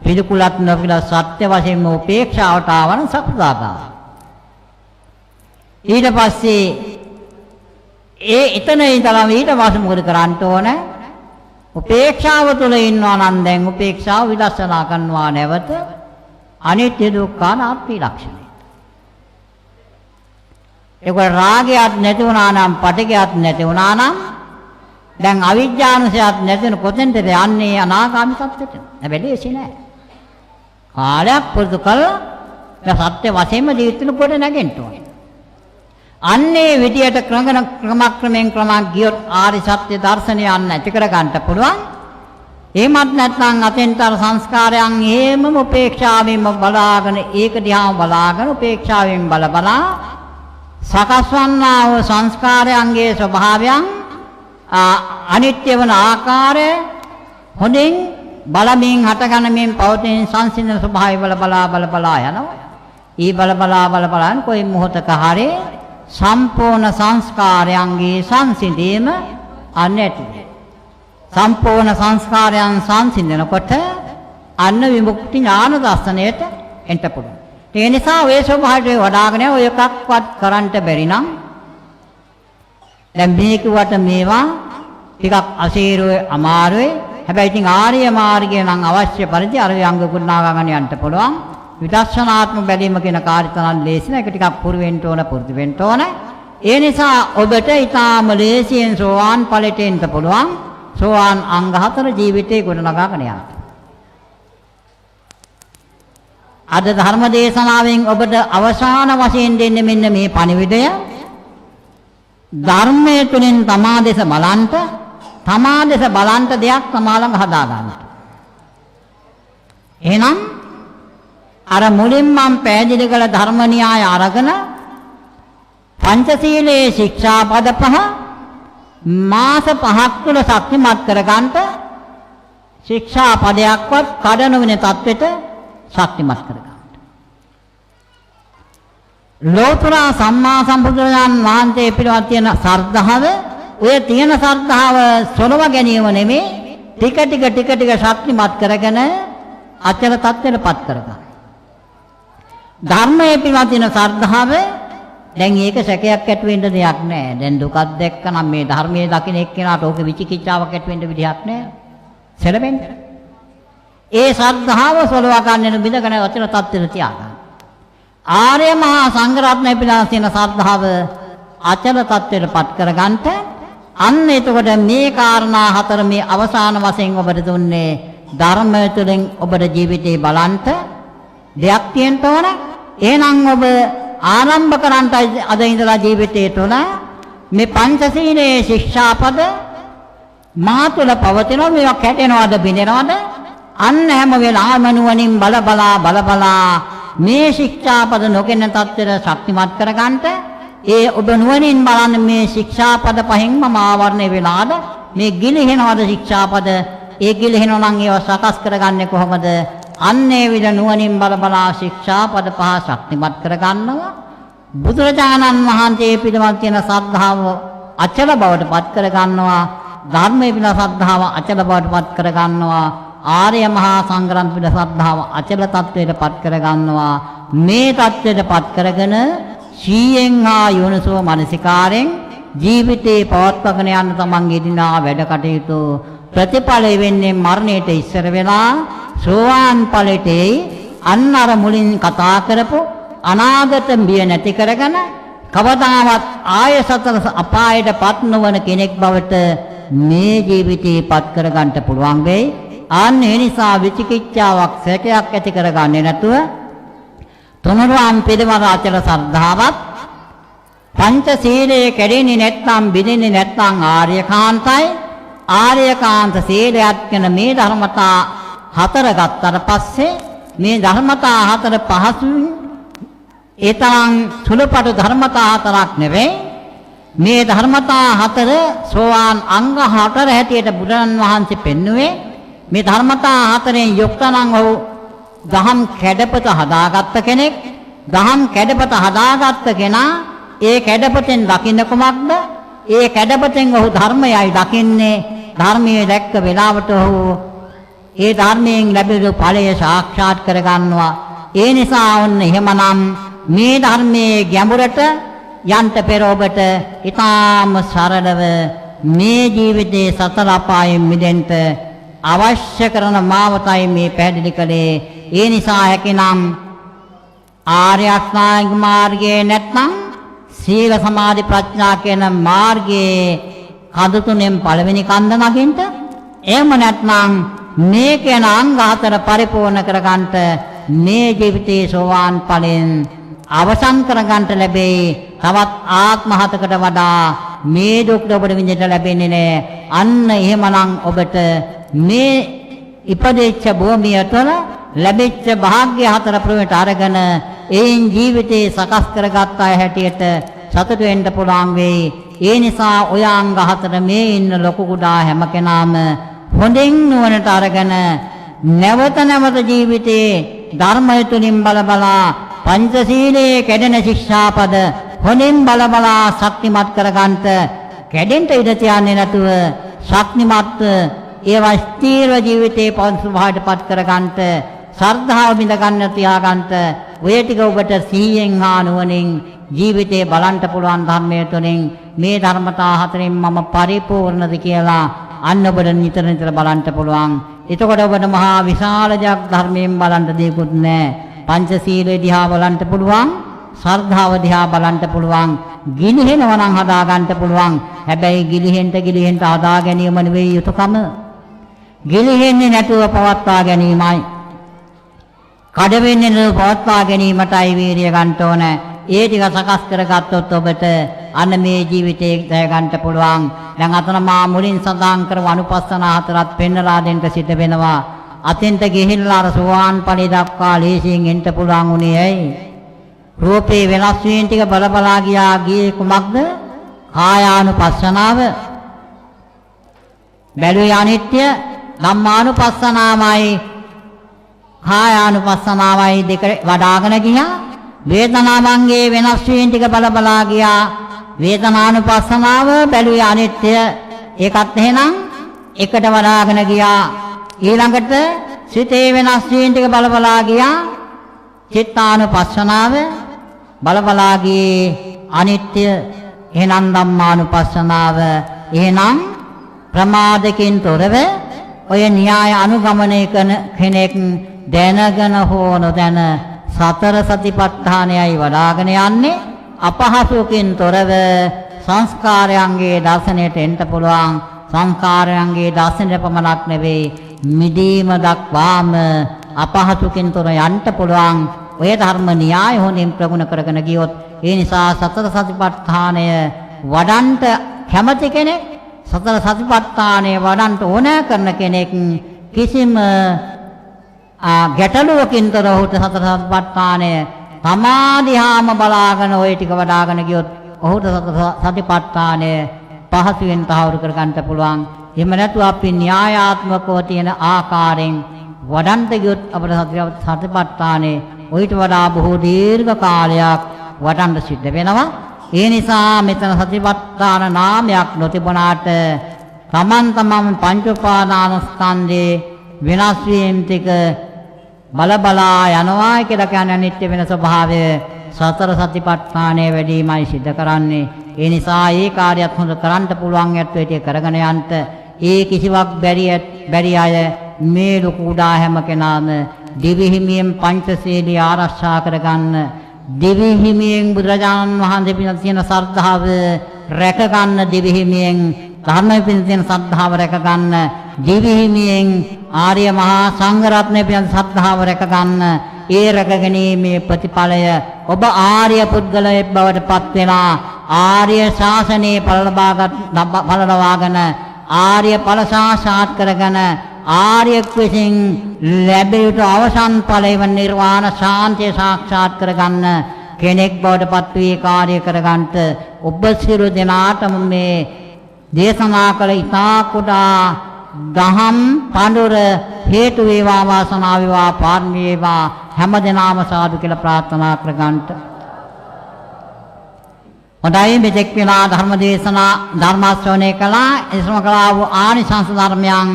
පිළිකුලත් නොපිළිකුලත් සත්‍ය වශයෙන්ම උපේක්ෂාවට ආවන සක්‍රියතාව. ඊට පස්සේ එතන ඉඳලා ඊට පස්සේ මොකද කරන්න ඕන? උපේක්ෂාව තුළ ඉන්නවා නම් දැන් උපේක්ෂාව විදර්ශනා කරනවා නැවත අනිත්‍ය දුක්ඛ අනාත්ම ලක්ෂණය. ඒක රාගයත් නැති වුණා නම්, පටිඝයත් නැති වුණා නම් දැන් අවිජ්ජානුසයත් නැති වෙන කොතෙන්ද යන්නේ? අනාගාමී සත්‍යෙට. හැබැයි ලේසි නෑ. කාලයක් පුරුදු කළා සත්‍ය වශයෙන්ම ජීවිතේ කොට නැගෙන්න ඕනේ. අන්නේ විදියට ක්‍රමක්‍රමයෙන් ගියොත් ආරි සත්‍ය දර්ශනය යන්න ඇති කර ගන්න පුළුවන්. එහෙමත් නැත්නම් අතෙන්තර සංස්කාරයන් හේමම උපේක්ෂාවෙන්ම බලාගෙන ඒක දිහාම බලාගෙන උපේක්ෂාවෙන් බලා සකස් වන්නා වූ සංස්කාරයන්ගේ ස්වභාවයන් අනිත්‍ය වන ආකාරය හොඳින් බලමින් හටගනමින් පවතින සංසිඳන ස්වභාවය බලා යනවා. ඊ බලා කොයි මොහොතක හරි සම්පූර්ණ සංස්කාරයන්ගේ සංසිඳීම අනැති. සම්පූර්ණ සංස්කාරයන් සංසිඳනකොට අන්න විමුක්ති ඥාන දර්ශනයට එන්න පුළුවන්. ඒ නිසා ඔය ස්වභාවයට වඩාගෙන ඔය එකක්වත් කරන්න බැරි නම් දැන් මේ කිව්වට මේවා ටිකක් අසීරුවේ අමාරුවේ. හැබැයි ඉතින් ආර්ය මාර්ගය නම් අවශ්‍ය පරිදි අර අංග ගුණාගමන යන්න පුළුවන්. විදර්ශනාත්මක බැලීම කියන කාර්යතරන් ලේසි නෑ. ඒක ටිකක් පුරු වෙන්න ඕන. ඒ නිසා ඔබට ඊටාම ලේසියෙන් සෝවාන් ඵලයට එන්න පුළුවන්. සෝවාන් අංග 4 ජීවිතේ ගොඩනගාගෙන යන්න. අද ධර්ම දේශනාවෙන් ඔබට අවසාන වශයෙන් දෙන්නේ මෙන්න මේ පණිවිඩය. ධර්මයේ තුලින් තමා දෙස බලන්ට දෙයක් තමා ළඟ හදා ගන්න. එහෙනම් අර මුලින් මම පැහැදිලි කළ ධර්ම න්‍යාය අරගෙන පංචශීලයේ ශික්ෂාපද 5 මාස 5ක් තුළ ශක්තිමත් කරගන්න ශික්ෂාපදයක්වත් කඩන වෙන තත්වෙට ශක්තිමත් කරගන්න. ලෝතර සම්මා සම්බුදුරජාණන් වහන්සේ පිළිබඳ තියෙන ශ්‍රද්ධාව ඔය තියෙන ශ්‍රද්ධාව සොලව ගැනීම නෙමෙයි ටික ටික ශක්තිමත් කරගෙන අචල තත්ත්වයටපත් කරගන්න. ධර්මයේ පිළිබඳ තියෙන ශ්‍රද්ධාව දැන් ඒක සැකයක් ඇති වෙන්න දෙයක් නැහැ. දැන් දුකක් දැක්කනම් මේ ධර්මයේ දකින්න එක්කෙනාට ඕක විචිකිච්ඡාවක් ඇති වෙන්න විදිහක් නැහැ. සැලෙන්න. ඒ ශ්‍රද්ධාව සොලව ගන්න බිඳගෙන අචල තත්ත්වෙට තියාගන්න. ආර්ය මහා සංඝරත්නය පිළිබඳ තියෙන ශ්‍රද්ධාව අචල තත්ත්වයටපත් කරගන්නට අන්න එතකොට මේ කාරණා 4 මේ අවසාන වශයෙන් ඔබට දුන්නේ ධර්මය තුළින් ඔබට ජීවිතේ බලන්ට දෙයක් තියෙන්න ඕන. එහෙනම් ඔබ ආරම්භ කරන්ට අද ඉඳලා ජීවිතේ තුළ මේ පංචශීලයේ ශික්ෂාපද මා තුළ පවතින මේවා කැටෙනවද බිඳෙනවද අන්න හැම වෙලාවෙම නුවණින් බලා මේ ශික්ෂාපද නොගෙන තත්ත්වයට ශක්තිමත් කරගන්නට ඒ ඔබ නුවණින් බලන්න මේ ශික්ෂාපද පහෙන්ම ආවරණය වෙලාද මේ ගිලිහෙනවද ශික්ෂාපද ඒ ගිලිහෙනවා නම් ඒව සකස් කරගන්නේ කොහොමද අන්නේ විද නුවණින් බලා ශික්ෂාපද 5 ශක්තිමත් කරගන්නවා බුදුරජාණන් වහන්සේ පිළිබඳ තියෙන ශ්‍රද්ධාව අචල බවට පත් කරගන්නවා ධර්මයේ පිළිබඳ ශ්‍රද්ධාව අචල බවට පත් කරගන්නවා ආර්ය මහා සංඝරත්නය පිළිබඳ ශ්‍රද්ධාව අචල තත්වයට පත් කරගන්නවා මේ තත්වයට පත් කරගෙන සීයෙන් හා යෝනිසෝ මනසිකාරෙන් ජීවිතේ පවත්වාගෙන යන්න තමන්ගේ දිනා වැඩ කටයුතු ප්‍රතිඵලය වෙන්නේ මරණයට ඉස්සර වෙලා සෝවාන් ඵලයටයි අන්න අර මුලින් කතා කරපු අනාගත බිය නැති කරගෙන කවදාවත් ආය සතර අපායටපත් නොවන කෙනෙක් බවට මේ ජීවිතේ පත් කරගන්න පුළුවන් වෙයි. අන්න ඒ නිසා විචිකිච්ඡාවක් සැකයක් ඇති කරගන්නේ නැතුව තුනුරුවන් පිළිවර අචල ශ්‍රද්ධාවත් පංචශීලයේ කැඩෙන්නේ නැත්නම් බිඳෙන්නේ නැත්නම් ආර්යකාන්ත සීලයක් කියන මේ ධර්මතා 4 ගත්තට පස්සේ මේ ධර්මතා 4 පහසුවෙන් ඒ තරම් සුළුපටු ධර්මතා 4ක් නෙවෙයි මේ ධර්මතා 4 සෝවාන් අංග 4 හැටියට බුදුන් වහන්සේ පෙන්වුවේ මේ ධර්මතා 4ෙන් යුක්ත නම් ඔහු දහම් කැඩපත හදාගත්ත කෙනෙක් දහම් කැඩපත හදාගත්ත කෙනා ඒ කැඩපතෙන් දකින්න කුමක්ද ඒ කැඩපතෙන් ඔහු ධර්මයයි දකින්නේ ධර්මයේ දැක්ක වෙලාවට ඔහු ඒ ධර්මයෙන් ලැබෙන ඵලය සාක්ෂාත් කරගන්නවා ඒ නිසා ඔන්න එහෙමනම් මේ ධර්මයේ ගැඹුරට යන්ට පෙර ඔබට ඊටාම සරලව මේ ජීවිතයේ සතර අපායෙන් මිදෙන්න අවශ්‍ය කරන මාවතයි මේ පැහැදිලි කළේ ඒ නිසා හැකිනම් ආර්ය අෂ්ටාංග මාර්ගයේ නැත්නම් සීල සමාධි ප්‍රඥා කියන මාර්ගයේ කඳ තුනෙන් පළවෙනි කන්ද නගින්න එහෙම නැත්නම් මේ කියන අංග 4 පරිපූර්ණ කරගන්නට මේ ජීවිතයේ සෝවාන් ඵලෙන් අවසන් කරගන්නට ලැබෙයි තවත් ආත්ම 7කට වඩා මේ දුක් ඔබට විඳින්න ලැබෙන්නේ නැහැ අන්න එහෙමනම් ඔබට මේ ඉපදෙච්ච භූමිය තුළ ලැබෙච්ච වාග්ය 4 ප්‍රවේට අරගෙන ඒන් ජීවිතේ සකස් කරගත් අය හැටියට සතුට වෙන්න පුළුවන් වෙයි. ඒ නිසා ඔය අංග 4 මේ ඉන්න ලොකු කුඩා හැම කෙනාම හොඳින් නුවණට අරගෙන නැවත නැවත ජීවිතේ ධර්මය තුලින් බලබලා පංචශීලයේ කැඩෙන ශික්ෂාපද හොඳින් බලබලා ශක්තිමත් කරගන්නට කැඩෙන්න ඉඩ තියන්නේ නැතුව ශක්තිමත් ඒවා ස්ථීර ජීවිතේ පෞරුෂභාවයටපත් කරගන්නට ශ්‍රද්ධාව බිඳ ගන්න තියාගන්නට ඔය ටික ඔබට සිහියෙන් හා නුවණින් ජීවිතේ බලන්න පුළුවන් ධර්මයේ තුලින් මේ ධර්මතා හතරෙන් මම පරිපූර්ණද කියලා අන්න ඔබට නිතර නිතර බලන්න පුළුවන්. එතකොට ඔබට මහා විශාල ජග් ධර්මයෙන් බලන්න දෙයක්වත් නැහැ. පංචශීලය දිහා බලන්න පුළුවන්, ශ්‍රද්ධාව දිහා බලන්න පුළුවන්, ගිලිහෙනවා නම් හදා ගන්න පුළුවන්. හැබැයි ගිලිහෙන්න හදා ගැනීම නෙවෙයි යුතුයකම. ගිලිහෙන්නේ නැතුව පවත්වා ගැනීමයි. කඩ වෙන්නේ නැතුව පවත්වා ගැනීමටයි වීරිය ගන්න ඕන. ඒ ටික සකස් කරගත්තොත් ඔබට අන්න මේ ජීවිතේ දැය ගන්න පුළුවන්. දැන් අතන මා මුලින් සඳහන් කරව අනුපස්සනා හතරත් පෙන්නලා දෙන්න සිද්ධ වෙනවා. අතෙන්ට ගිහිල්ලා අර සෝවාන් ඵලයේ දක්වා ලේසියෙන් එන්න පුළුවන් උනේ ඇයි? රූපේ වෙනස් වීම ටික බලබලා ගියේ කුමක්ද? කායානුපස්සනාව. බැලුවේ අනිත්‍ය ධම්මානුපස්සනාවයි කායානුපස්සනාවයි දෙක වඩාගෙන ගියා. වේදනාවන්ගේ වෙනස් වීම ටික බලබලා ගියා. වේදනානුපස්සනාව බැලුවේ අනිත්‍ය ඒකත් එහෙනම් එකට වඩාගෙන ගියා. ඊළඟට සිතේ වෙනස් වීම ටික බලබලා ගියා. චිත්තානුපස්සනාව බලබලා ගියේ අනිත්‍ය එහෙනම් ධම්මානුපස්සනාව එහෙනම් ප්‍රමාදකින් තොරව ඔය න්‍යාය අනුගමනය කරන කෙනෙක් දැනගෙන හෝ නොදැන සතර සතිපට්ඨානයයි වඩාගෙන යන්නේ අපහසුකින් තොරව සංස්කාරයන්ගේ දර්ශනයට එන්න පුළුවන්. සංස්කාරයන්ගේ දර්ශනයට පමණක් නෙවෙයි මිදීම දක්වාම අපහසුකින් තොර යන්න පුළුවන්. ඔය ධර්ම න්‍යාය හොඳින් ප්‍රගුණ කරගෙන ගියොත් ඒ නිසා සතර සතිපට්ඨානය වඩන්ට කැමති කෙනෙක් සතර සතිපට්ඨානය වඩන්ට ඕන කරන කෙනෙක් කිසිම ගැටලුවකින් තොර ඔහුට සතර සතිපට්ඨානය සමාධියාම බලාගෙන ওই ටික වඩාගෙන ගියොත් ඔහුට සතිපට්ඨානය පහසුවෙන් තහවුරු කර ගන්නට පුළුවන්. එහෙම නැතු අපි න්‍යායාත්මකව තියෙන ආකාරයෙන් වඩන්ට ගියොත් අපේ සතිපට්ඨානේ ඔయిత වඩා බොහෝ දීර්ඝ කාලයක් වඩන්න සිද්ධ වෙනවා. ඒ නිසා මෙතන සතිපට්ඨාන නාමයක් නොතිබුණාට තමන් පංච උපාදානස්කන්ධේ වෙනස් වීම ටික බලබලා යනවා කියලා කියන්නේ අනිත්‍ය වෙන ස්වභාවය සතර සතිපට්ඨානයේ වැඩිමයි සිද්ධ කරන්නේ. ඒ නිසා ඒ කාර්යයත් හොඳ කරන්න පුළුවන් යැත්තු ඒක කරගෙන යන්න. ඒ කිසිවක් බැරි අය මේ ලොකු උඩා හැම කෙනාම දිවි හිමියෙන් පංචශීලී ආරක්ෂා කරගන්න, දිවි හිමියෙන් බුදුරජාණන් වහන්සේ පිළිබඳ තියෙන ශ්‍රද්ධාව රැක ගන්න, දිවි හිමියෙන් ධර්මයේ පිළිබඳ තියෙන ශ්‍රද්ධාව රැක ගන්න, දිවි හිමියෙන් ආර්ය මහා සංඝ රත්නයේ පිළිබඳ ශ්‍රද්ධාව රැක ගන්න. ඒ රැකගැනීමේ ප්‍රතිඵලය ඔබ ආර්ය පුද්ගලයෙක් බවට පත් වෙලා ආර්ය ශාසනයේ ඵල ලබාගෙන ආර්ය ඵල සාක්ෂාත් කරගෙන ආර්යෙක් විසින් ලැබිය යුතු අවසන් ඵලය වන නිර්වාණ ශාන්තිය සාක්ෂාත් කරගන්න කෙනෙක් බවට පත් වී කාර්ය කරගන්නට ඔබ සියලු දෙනාටම මේ දේශනා කළ ඉතා කුඩා දහම් පඬුර හේතු වේවා, වාසනාව වේවා, පාරමී වේවා හැම දිනම සාදු කියලා ප්‍රාර්ථනා කරගන්නට. හොඳයි, මෙතෙක් වෙලා ධර්ම දේශනා ධර්ම ශ්‍රවණය කළා. එසම කළා වූ ආනිසංස ධර්මයන්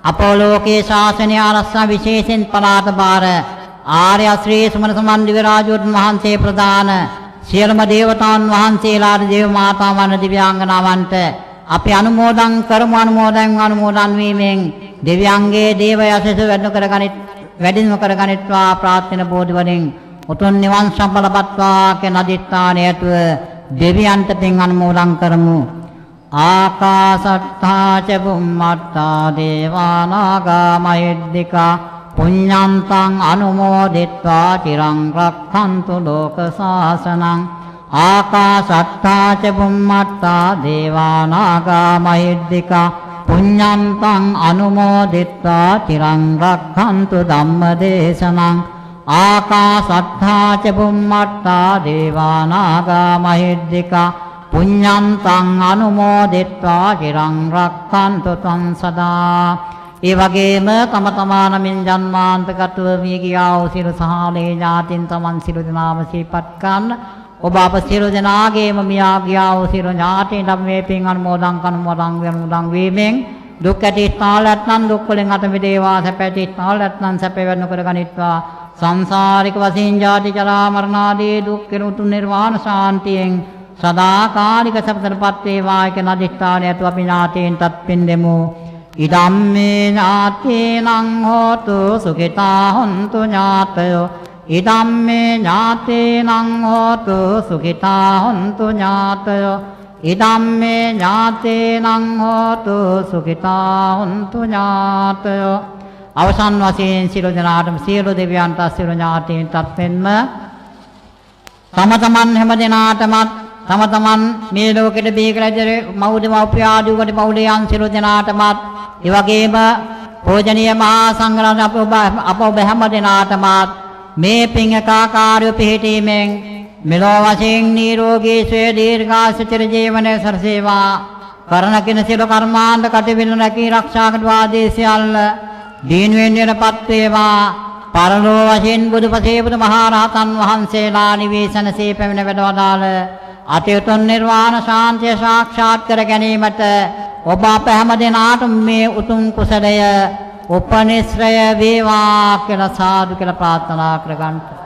අපෝලෝකේ ශාසනය ආරක්ෂා විශේෂයෙන් පලාත බාර ආර්ය ශ්‍රී සමන සමන් දිව්‍ය රාජෝත්තම වහන්සේ ප්‍රදාන සියලුම දේවතාවුන් වහන්සේලාට දේව මාතාවන් දිව්‍යාංගනාවන්ට අපි අනුමෝදන් කරමු. අනුමෝදන් වීමෙන් දෙවියන්ගේ දේව යසස වැඩිම කරගනිත්වා ප්‍රාර්ථන බෝධි වලින් උතුම් නිවන් සම්පලපත්වා කියන අදිස්ථානයට දෙවියන්ට පින් අනුමෝදන් කරමු. ආකාසට්ඨා ච බුම්මට්ඨා දේවානාගා මහිද්దికා පුඤ්ඤන්තං අනුමෝදිත්වා චිරං රක්ඛන්තු ලෝක සාසනං. ආකාසට්ඨා ච බුම්මට්ඨා දේවානාගා මහිද්దికා පුඤ්ඤන්තං අනුමෝදිත්වා චිරං රක්ඛන්තු ධම්මදේශනං. ආකාසට්ඨා ච බුම්මට්ඨා දේවානාගා මහිද්దికා පුඤ්ඤන්තං අනුමෝදිත්වා චිරං රක්ඛන්තු තං සදා. ඒ වගේම තම තමා නමින් ජන්මාන්තගතව මිය ගියා වූ සියලු සහාලේ ඥාතින් තමන් සියලු දෙනාම සිහිපත් කරන්න. ඔබ අප සියලු දෙනාගේම මියා ගියා වූ සියලු ඥාතීන් අපි මේ පින් අනුමෝදන් වීමෙන් දුක් ඇතිස්ථාල නැත්නම් දුක් වලින් අත මිදේවා, සැප ඇතිස්ථාල නැත්නම් සැප වෙන්න කර ගනිත්වා. සංසාරික වශයෙන් ජාති ජරා මරණ ආදී දුක් කෙරුතු නිර්වාණ ශාන්තියෙන් සදාකාලික සපතපත් වේවා කියන අධිෂ්ඨානය ඇතුව අපි ඥාතීන්ටත් පින් දෙමු. ඉදම්මේ ඥාතීනං හෝතු සුඛිතා හොන්තු ඥාතයෝ. ඉදම්මේ ඥාතීනං හෝතු සුඛිතා හොන්තු ඥාතයෝ. ඉදම්මේ ඥාතීනං හෝතු සුඛිතා හොන්තු ඥාතයෝ. අවසන් වශයෙන් සියලු දෙනාටම සියලු දෙවියන්ට සියලු ඥාතීන්ටත් මෙන්ම තම තමන් හැම දෙනාටමත් තම තමන් මේ ලෝකෙට බීකලජරේ මව්දෙමව්පිය ආදී කොට පවුලේ සියලු දෙනාටමත් ඒ වගේම පූජනීය මහා සංඝරත්නය අප ඔබ හැම දෙනාටමත් මේ පින් එකාකාරව පිහිටීමෙන් මෙලොව වශයෙන් නිරෝගී සුවය දීර්ඝායුෂ චිර ජීවනයේ සරසේවා. කරන කින සියලු කර්මාන්ත කටයුතු රැකී ආරක්ෂා කොට වාදී සියල්ල දීනුවෙන් නිරපත් වේවා. පරලෝ වශයෙන් බුදුපසේ බුදු මහා රහතන් වහන්සේලා නිවේසන සේ පැමිණ වැඩවදාළ අතිඋතුම් නිර්වාණ ශාන්තිය සාක්ෂාත් කර ගැනීමට ඔබ අප හැම දෙනාටම මේ උතුම් කුසලය උපනිශ්‍රය වේවා කියලා සාදු කියලා ප්‍රාර්ථනා කරගන්නවා.